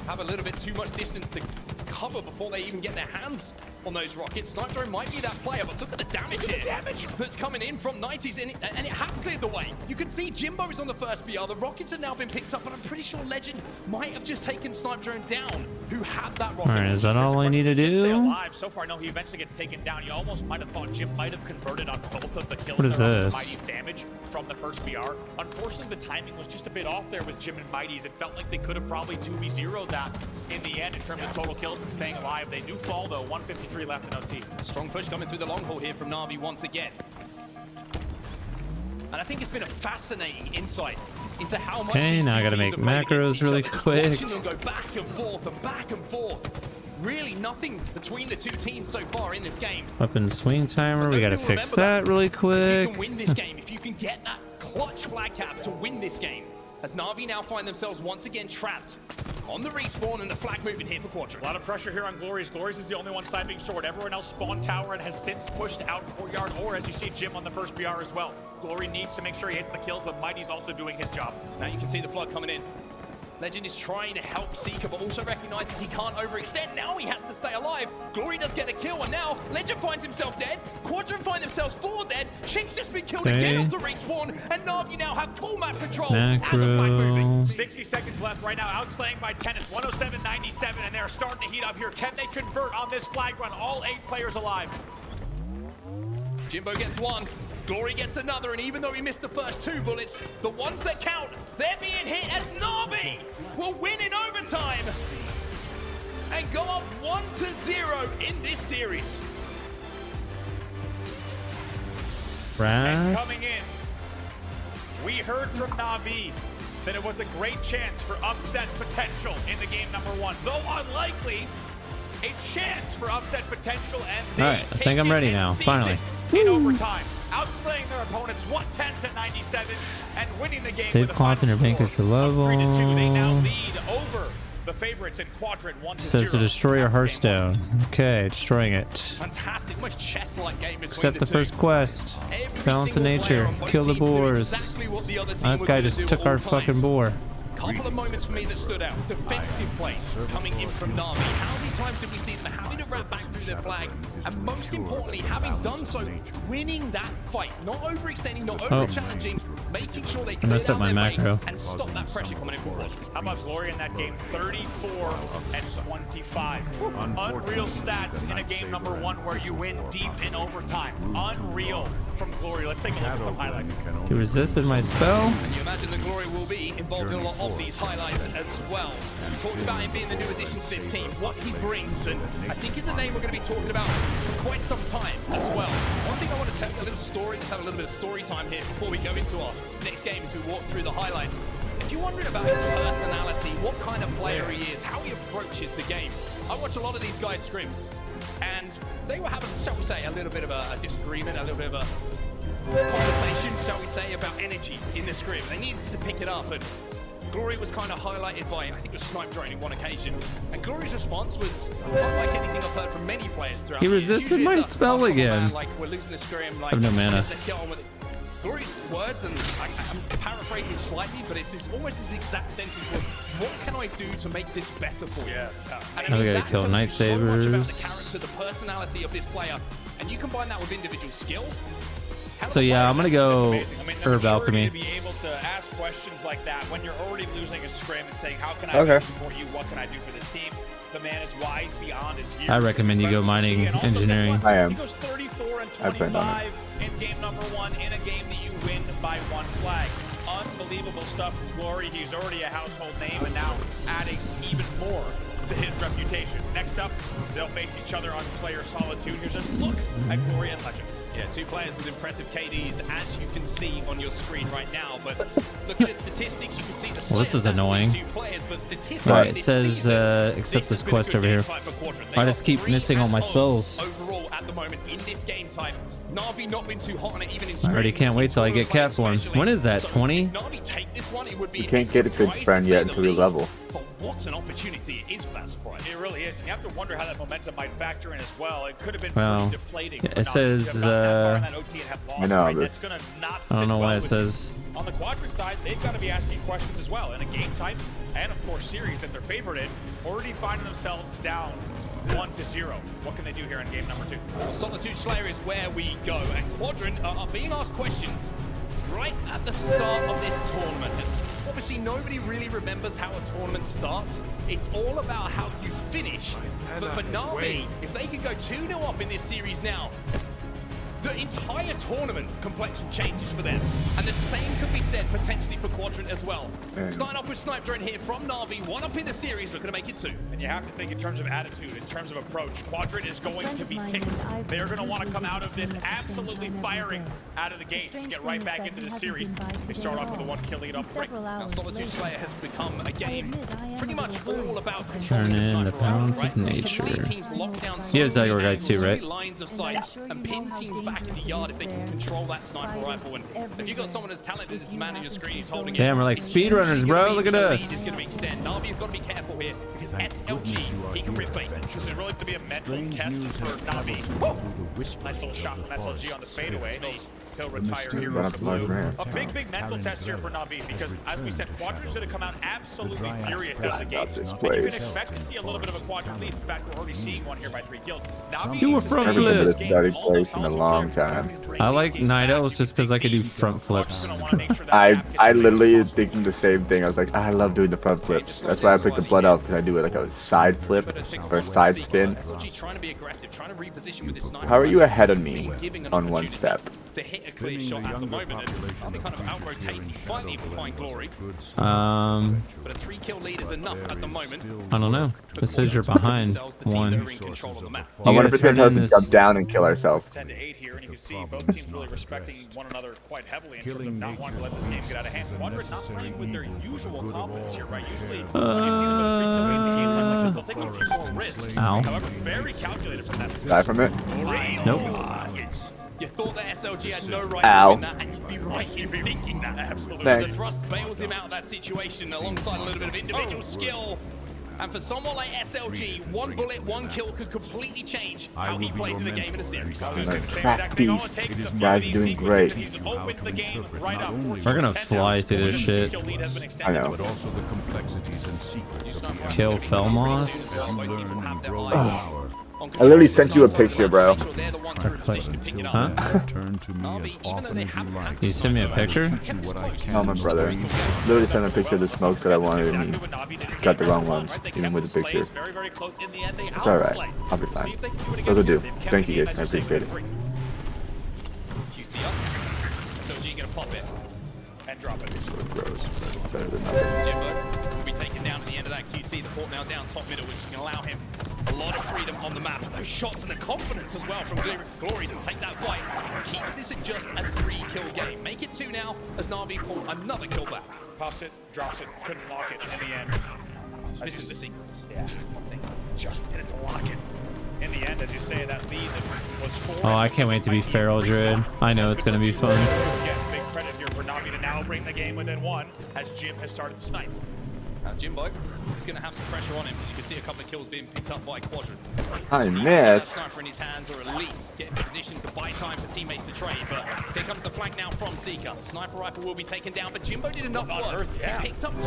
have a little bit too much distance to cover before they even get their hands on those rockets. Snipe Drone might be that player, but look at the damage that's coming in from 90s, and it has cleared the way. You can see Jimbo is on the first BR. The rockets have now been picked up, but I'm pretty sure Legend might have just taken Snipe Drone down, who had that rocket. All right, is that all I need to Stay do? alive. So far, no, he eventually gets taken down. You almost might have thought Jim might have converted on both of the kills. What is there on this? Mighty's damage from the first BR. Unfortunately, the timing was just a bit off there with Jim and Mighty's. It felt like they could have probably 2v0'd that in the end in terms of total kills and staying alive. They do fall, though. 153 left in OT. Strong push coming through the long haul here from Na'Vi once again. And I think it's been a fascinating insight into how much Okay, these now I two gotta teams make have played macros against each really other. Just quick. watching them go back and forth and back and forth. Really nothing between the two teams so far in this game. Weapon swing timer. We gotta fix remember that really If you quick. can win this game, if you can get that clutch flag cap to win this game, as Na'Vi now find themselves once again trapped on the respawn and the flag moving here for Quadrant. A lot of pressure here on Glorious. Glorious is the only one sniping short. Everyone else spawned tower and has since pushed out courtyard, or as you see Jim on the first BR as well. Glory needs to make sure he hits the kills, but Mighty's also doing his job. Now you can see the flood coming in. Legend is trying to help Seeker, but also recognizes he can't overextend. Now he has to stay alive. Glory does get a kill, and now Legend finds himself dead. Quadrant find themselves 4 dead. Chink's just been killed again off the respawn, and Na'Vi now have full map control. And the flag moving. 60 seconds left right now, outslaying by tennis. 107-97, and they're starting to heat up here. Can they convert on this flag run? All 8 players alive. Jimbo gets one. Glory gets another, and even though he missed the first 2 bullets, the ones that count, they're being hit as Na'Vi will win in overtime and go up 1-0 in this series. And coming in, we heard from Na'Vi that it was a great chance for upset potential in the game number 1. Though unlikely, a chance for upset potential, and they All right, I think I'm ready now. Finally. in overtime, outplaying their opponents 110-97 and winning the game Save with a cloth in your bankers for level. 3-2. They now lead over the favorites in Quadrant 1-0. Says to destroy your Hearthstone. Okay, destroying it. Fantastic, much chess-like game between Accept the two. first quest. Balance of nature. Kill the boars. Exactly what the other team That were guy gonna just do took at our all fucking times. boar. Couple of moments for me that stood out. Defensive plays coming in from Na'Vi. How many times did we see them having to wrap back through their flag? And most importantly, having done so, winning that fight. Not overextending, not over-challenging, making sure they clear messed up down my their macro. base and stop that pressure coming in from Quadrant. How about Glory in that game? 34-25. Unreal stats in a game number 1 where you win deep in overtime. Unreal from Glory. Let's take a look at some highlights. He resisted my spell. And you imagine that Glory will be involved in a lot of these highlights as well. We talked about him being the new addition to this team, what he brings, and I think is a name we're going to be talking about for quite some time as well. One thing I want to tell you, a little story, let's have a little bit of story time here before we go into our next game as we walk through the highlights. If you're wondering about his personality, what kind of player he is, how he approaches the game, I watch a lot of these guys' scrims, and they were having, shall we say, a little bit of a disagreement, a little bit of a conversation, shall we say, about energy in the scrim. They needed to pick it up, and Glory was kind of highlighted by, I think it was Snipe Drone in one occasion, and Glory's response was unlike anything I've heard from many players throughout He the years. resisted Usually my it's a, spell "Oh, come on, again." man, like, we're losing the scrim, like, I have no mana. let's get on with it. Glory's words, and I'm paraphrasing slightly, but it's almost this exact sentence of, what can I do to make this better for you? And Now we gotta that kill tells you so much about the Nightsabers. character, the personality of this player, and you combine that with individual skill. So yeah, I'm gonna go Herb Alchemy. To be able to ask questions like that when you're already losing a scrim and saying, how can I Okay. support you? What can I do for this team? The man is wise beyond his years. I recommend you go mining engineering. He goes 34 and I plan on 25 in game number 1 in a game that you win by 1 flag. Unbelievable stuff from Glory. He's already a household name and now adding even more to his reputation. Next up, they'll face each other on Slayer Solitude. Here's a look at Glory and Legend. Yeah, 2 players with impressive KDs, as you can see on your screen right now. But look at the statistics. You can see the Well, this is Slayers have annoying. these 2 players, but statistically, Alright, it this says season, accept this quest over here. I just keep missing all my spells. overall at the moment in this game type, Na'Vi not been too hot on it, even in I already can't wait till I get cat form. When is that? 20? Na'Vi take this one, it would be You can't get a good friend yet until you level. but what an opportunity it is for that surprise. It really is. You have to wonder how that momentum might factor in as well. It could have been Well, pretty deflating. for it Navi says, to have gotten that far in that OT and have lost, I know, right? but That's gonna not I don't sit know well why it with says. on the Quadrant side, they've got to be asking questions as well. In a game type, and of course series that they're favored in, already finding themselves down 1-0. What can they do here in game number 2? Well, Solitude Slayer is where we go, and Quadrant are being asked questions right at the start of this tournament. And obviously, nobody really remembers how a tournament starts. It's all about how you finish. But for Na'Vi, if they can go 2-0 up in this series now, the entire tournament complexion changes for them. And the same could be said potentially for Quadrant as well. Starting off with Snipe Drone here from Na'Vi, 1 up in the series, looking to make it 2. And you have to think in terms of attitude, in terms of approach. Quadrant is going to be ticked. They are going to want to come out of this absolutely firing out of the gates and get right back into the series. They start off with a 1 kill lead off break. Now, Solitude Slayer has become a game pretty much all about Turn controlling in the the sniper balance rifle, of right? nature. See teams lock down He has so many Zagor guides too, angles, right? so many lines of sight, and pin teams back in the yard if they can control that sniper rifle. And if you've got someone as talented as the man on your screen who's holding Damn, it, we're like speedrunners, bro. Look at the us. lead is going to be extended. Na'Vi's got to be careful here because SLG, he can rip faces. This is really to be a mental test for Na'Vi. Nice little shot from SLG on the fadeaway. He'll retire here Run with up the to my blue. grand. A big mental test here for Na'Vi because, as we said, Quadrant's going to come out absolutely furious out of the gates. And you can expect to see a little bit of a Quadrant lead. In fact, we're already seeing one here by 3 kills. Na'Vi Do a needs to front stay Never in been this to game. this dirty All place those in a soldiers long are time. I like night owls just because I could do front flips. I literally is thinking the same thing. I was like, I love doing the front flips. That's why I picked the blood elf, because I do it like a side flip or side spin. trying to be aggressive, trying to reposition with this sniper How are you rifle, ahead of me giving an on one opportunity step? to hit a clear shot at the moment, and I'll be kind of out-rotating, finally will find glory. But a 3-kill lead is enough at the moment. I don't know. It says you're behind 1. I wonder if it's going to have to jump down and kill ourselves. 10-8 here, and you can see both teams really respecting one another quite heavily in terms of not wanting to let this game get out of hand. Quadrant not playing with their usual confidence here, right? Usually, when you see them with a 3-kill lead in the games like this, they'll take a few more risks. Ow. However, very calculated from that. Die from it? Nope. You thought that SLG had no right Ow. to win that, and you'd be right in thinking that. Absolutely. Thanks. The thrust bails him out of that situation alongside a little bit of individual skill. And for someone like SLG, 1 bullet, 1 kill could completely change how he plays in the game in a series. Fat beast. You guys are doing great. We're gonna fly through this shit. I know. Kill Felmos. I literally sent you a picture, bro. Huh? You sent me a picture? No, my brother. Literally sent a picture of the smokes that I wanted and he got the wrong ones, even with the picture. It's alright. I'll be fine. Those will do. Thank you guys. I appreciate it. SLG gonna pop it. And drop it. So gross. Better than nothing. Jimbo will be taken down at the end of that QT. The port now down top middle, which is going to allow him a lot of freedom on the map. Those shots and the confidence as well from Glory to take that fight. Keeps this at just a 3-kill game. Make it 2 now as Na'Vi pull another kill back. Pops it, drops it, couldn't lock it in the end. This is the sequence. Yeah. Just did it to lock it. In the end, as you say, that lead that was 4. Oh, I can't wait to be Feral Druid. I know it's gonna be fun. Again, big credit here for Na'Vi to now bring the game within 1 as Jim has started to snipe. Now Jimbo is going to have some pressure on him. As you can see a couple of kills being picked up by Quadrant. I missed. Sniper in his hands, or at least get in position to buy time for teammates to trade. But here comes the flank now from Seeker. Sniper rifle will be taken down, but Jimbo did enough work. He picked up 2,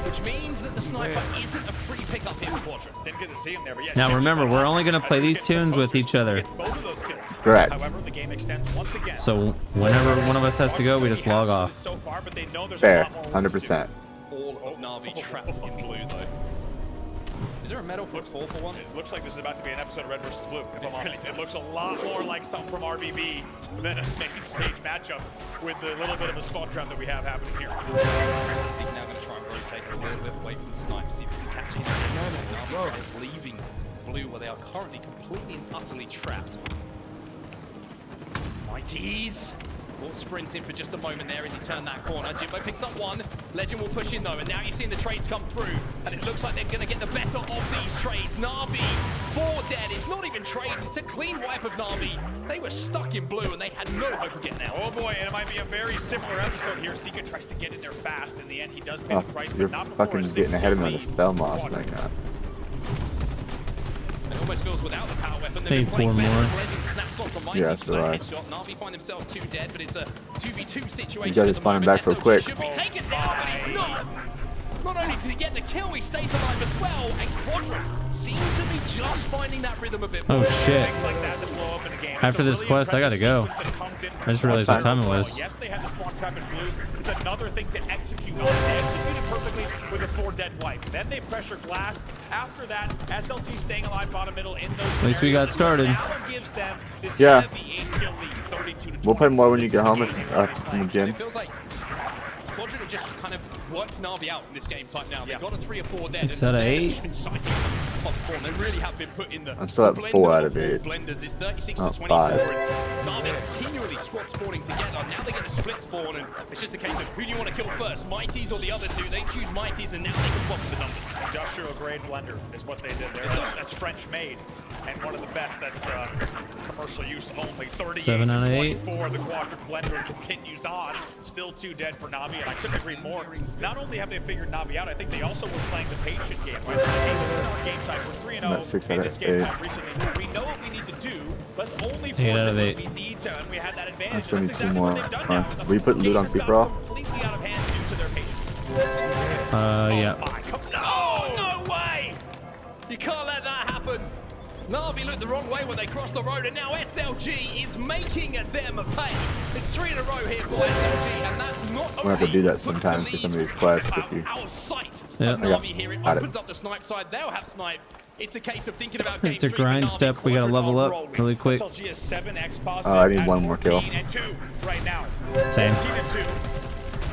which means that the sniper isn't a free pickup here for Quadrant. Didn't get to see him there, but yeah. Now remember, we're only gonna play these tunes with each other. Both of those kills. Correct. However, the game extends once again. So whenever one of us has to go, we just log off. So far, but they know there's Fair. a lot more 100%. All of Na'Vi trapped in blue, though. Is there a medal for 4 for 1? It looks like this is about to be an episode of Red vs. Blue, if I'm honest. It looks a lot more like something from RBB than a main stage matchup with the little bit of a spawn trap that we have happening here. He's now going to try and rotate a little bit away from the snipe, see if he can catch it. Na'Vi is leaving blue where they are currently completely and utterly trapped. Mighties Will sprint in for just a moment there as he turned that corner. Jimbo picks up one. Legend will push in though, and now you're seeing the trades come through, and it looks like they're going to get the better of these trades. Na'Vi, 4 dead. It's not even trades. It's a clean wipe of Na'Vi. They were stuck in blue, and they had no hope of getting out. Oh boy, and it might be a very similar episode here. Seeker tries to get in there fast. In the end, he does pay the price, You're but not before fucking a getting ahead of me on the 6-kill spell moss like that. It almost feels without the power weapon. Hey, 4 more. Yeah, that's right. Na'Vi find themselves 2 dead, but it's a 2v2 situation. You guys spawning back so quick. Should be taken down, but he's not. Not only did he get the kill, he stays alive as well, and Quadrant seems to be just finding that rhythm a bit more. Oh shit. After this quest, I gotta go. I just realized what time it was. Yes, they had the spawn trap in blue. It's another thing to execute on. They executed perfectly with a 4 dead wipe. Then they pressure glass. After that, SLG staying alive bottom middle in those. At least we got started. Yeah. We'll play more when you get home from the gym. It feels like Quadrant have just kind of worked Na'Vi out in this game type now. They've got a 3 or 4 dead. 6 out of 8. They really have been put in the I'm still at 4 out of 8. blenders. It's 36 Oh, to 24. 5. And Na'Vi continually squad spawning together. Now they get a split spawn, and it's just a case of who do you want to kill first, Mighties or the other two? They choose Mighties, and now they can swap the numbers. Industrial grade blender is what they did there. That's French made, and one of the best. That's commercial use only. 38 7 out of 8. 24. The quadrant blender continues on. Still 2 dead for Na'Vi, and I couldn't agree more. Not only have they figured Na'Vi out, I think they also were playing the patient game. Right? Hey, this is our game type. We're 3-0 in this game type recently. We know what we need to do. Let's only force it when we need to, and we had that advantage. I still need That's 2 more. Will you put loot on free for all? completely out of hand due to their patience. Yeah. Oh, no way! You can't let that happen. Na'Vi looked the wrong way when they crossed the road, and now SLG is making them pay. It's 3 in a row here for SLG, and that's not We're gonna have to do that sometimes for some of these quests. If you... out of sight. Yeah. Na'Vi here, it opens up the snipe side. They'll have snipe. It's a case of thinking about game It's a 3 grind for Na'Vi. step. We gotta level up really quick. SLG is 7x positive. I need 1 more kill. 14 and 2 right now. Same. 14 and 2.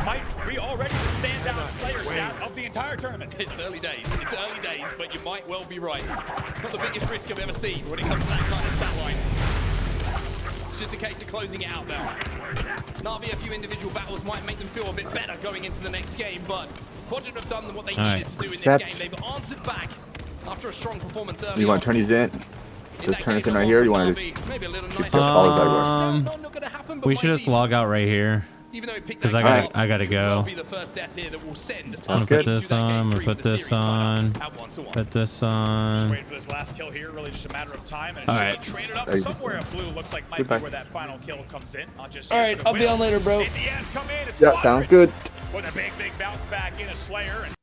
Might be already the standout Slayer stat of the entire tournament. It's early days. It's early days, but you might well be right. Not the biggest risk I've ever seen when it comes to that kind of stat line. It's just a case of closing it out now. Na'Vi, a few individual battles might make them feel a bit better going into the next game, but Quadrant have done what they needed to do in this game. They've answered back after a strong performance early. You want to turn these in? Just turn this in right here, or you want to just keep this all everywhere? We should just log out right here. Because I gotta go. I'm gonna put this on, I'm gonna put this on, put this on. Waiting for this last kill here, really just a matter of time. And Alright. traded up somewhere in blue looks like might be where that final kill comes in. Alright, I'll be on later, bro. In the end, come in, it's Yeah, sounds good. With a big bounce back in a Slayer. And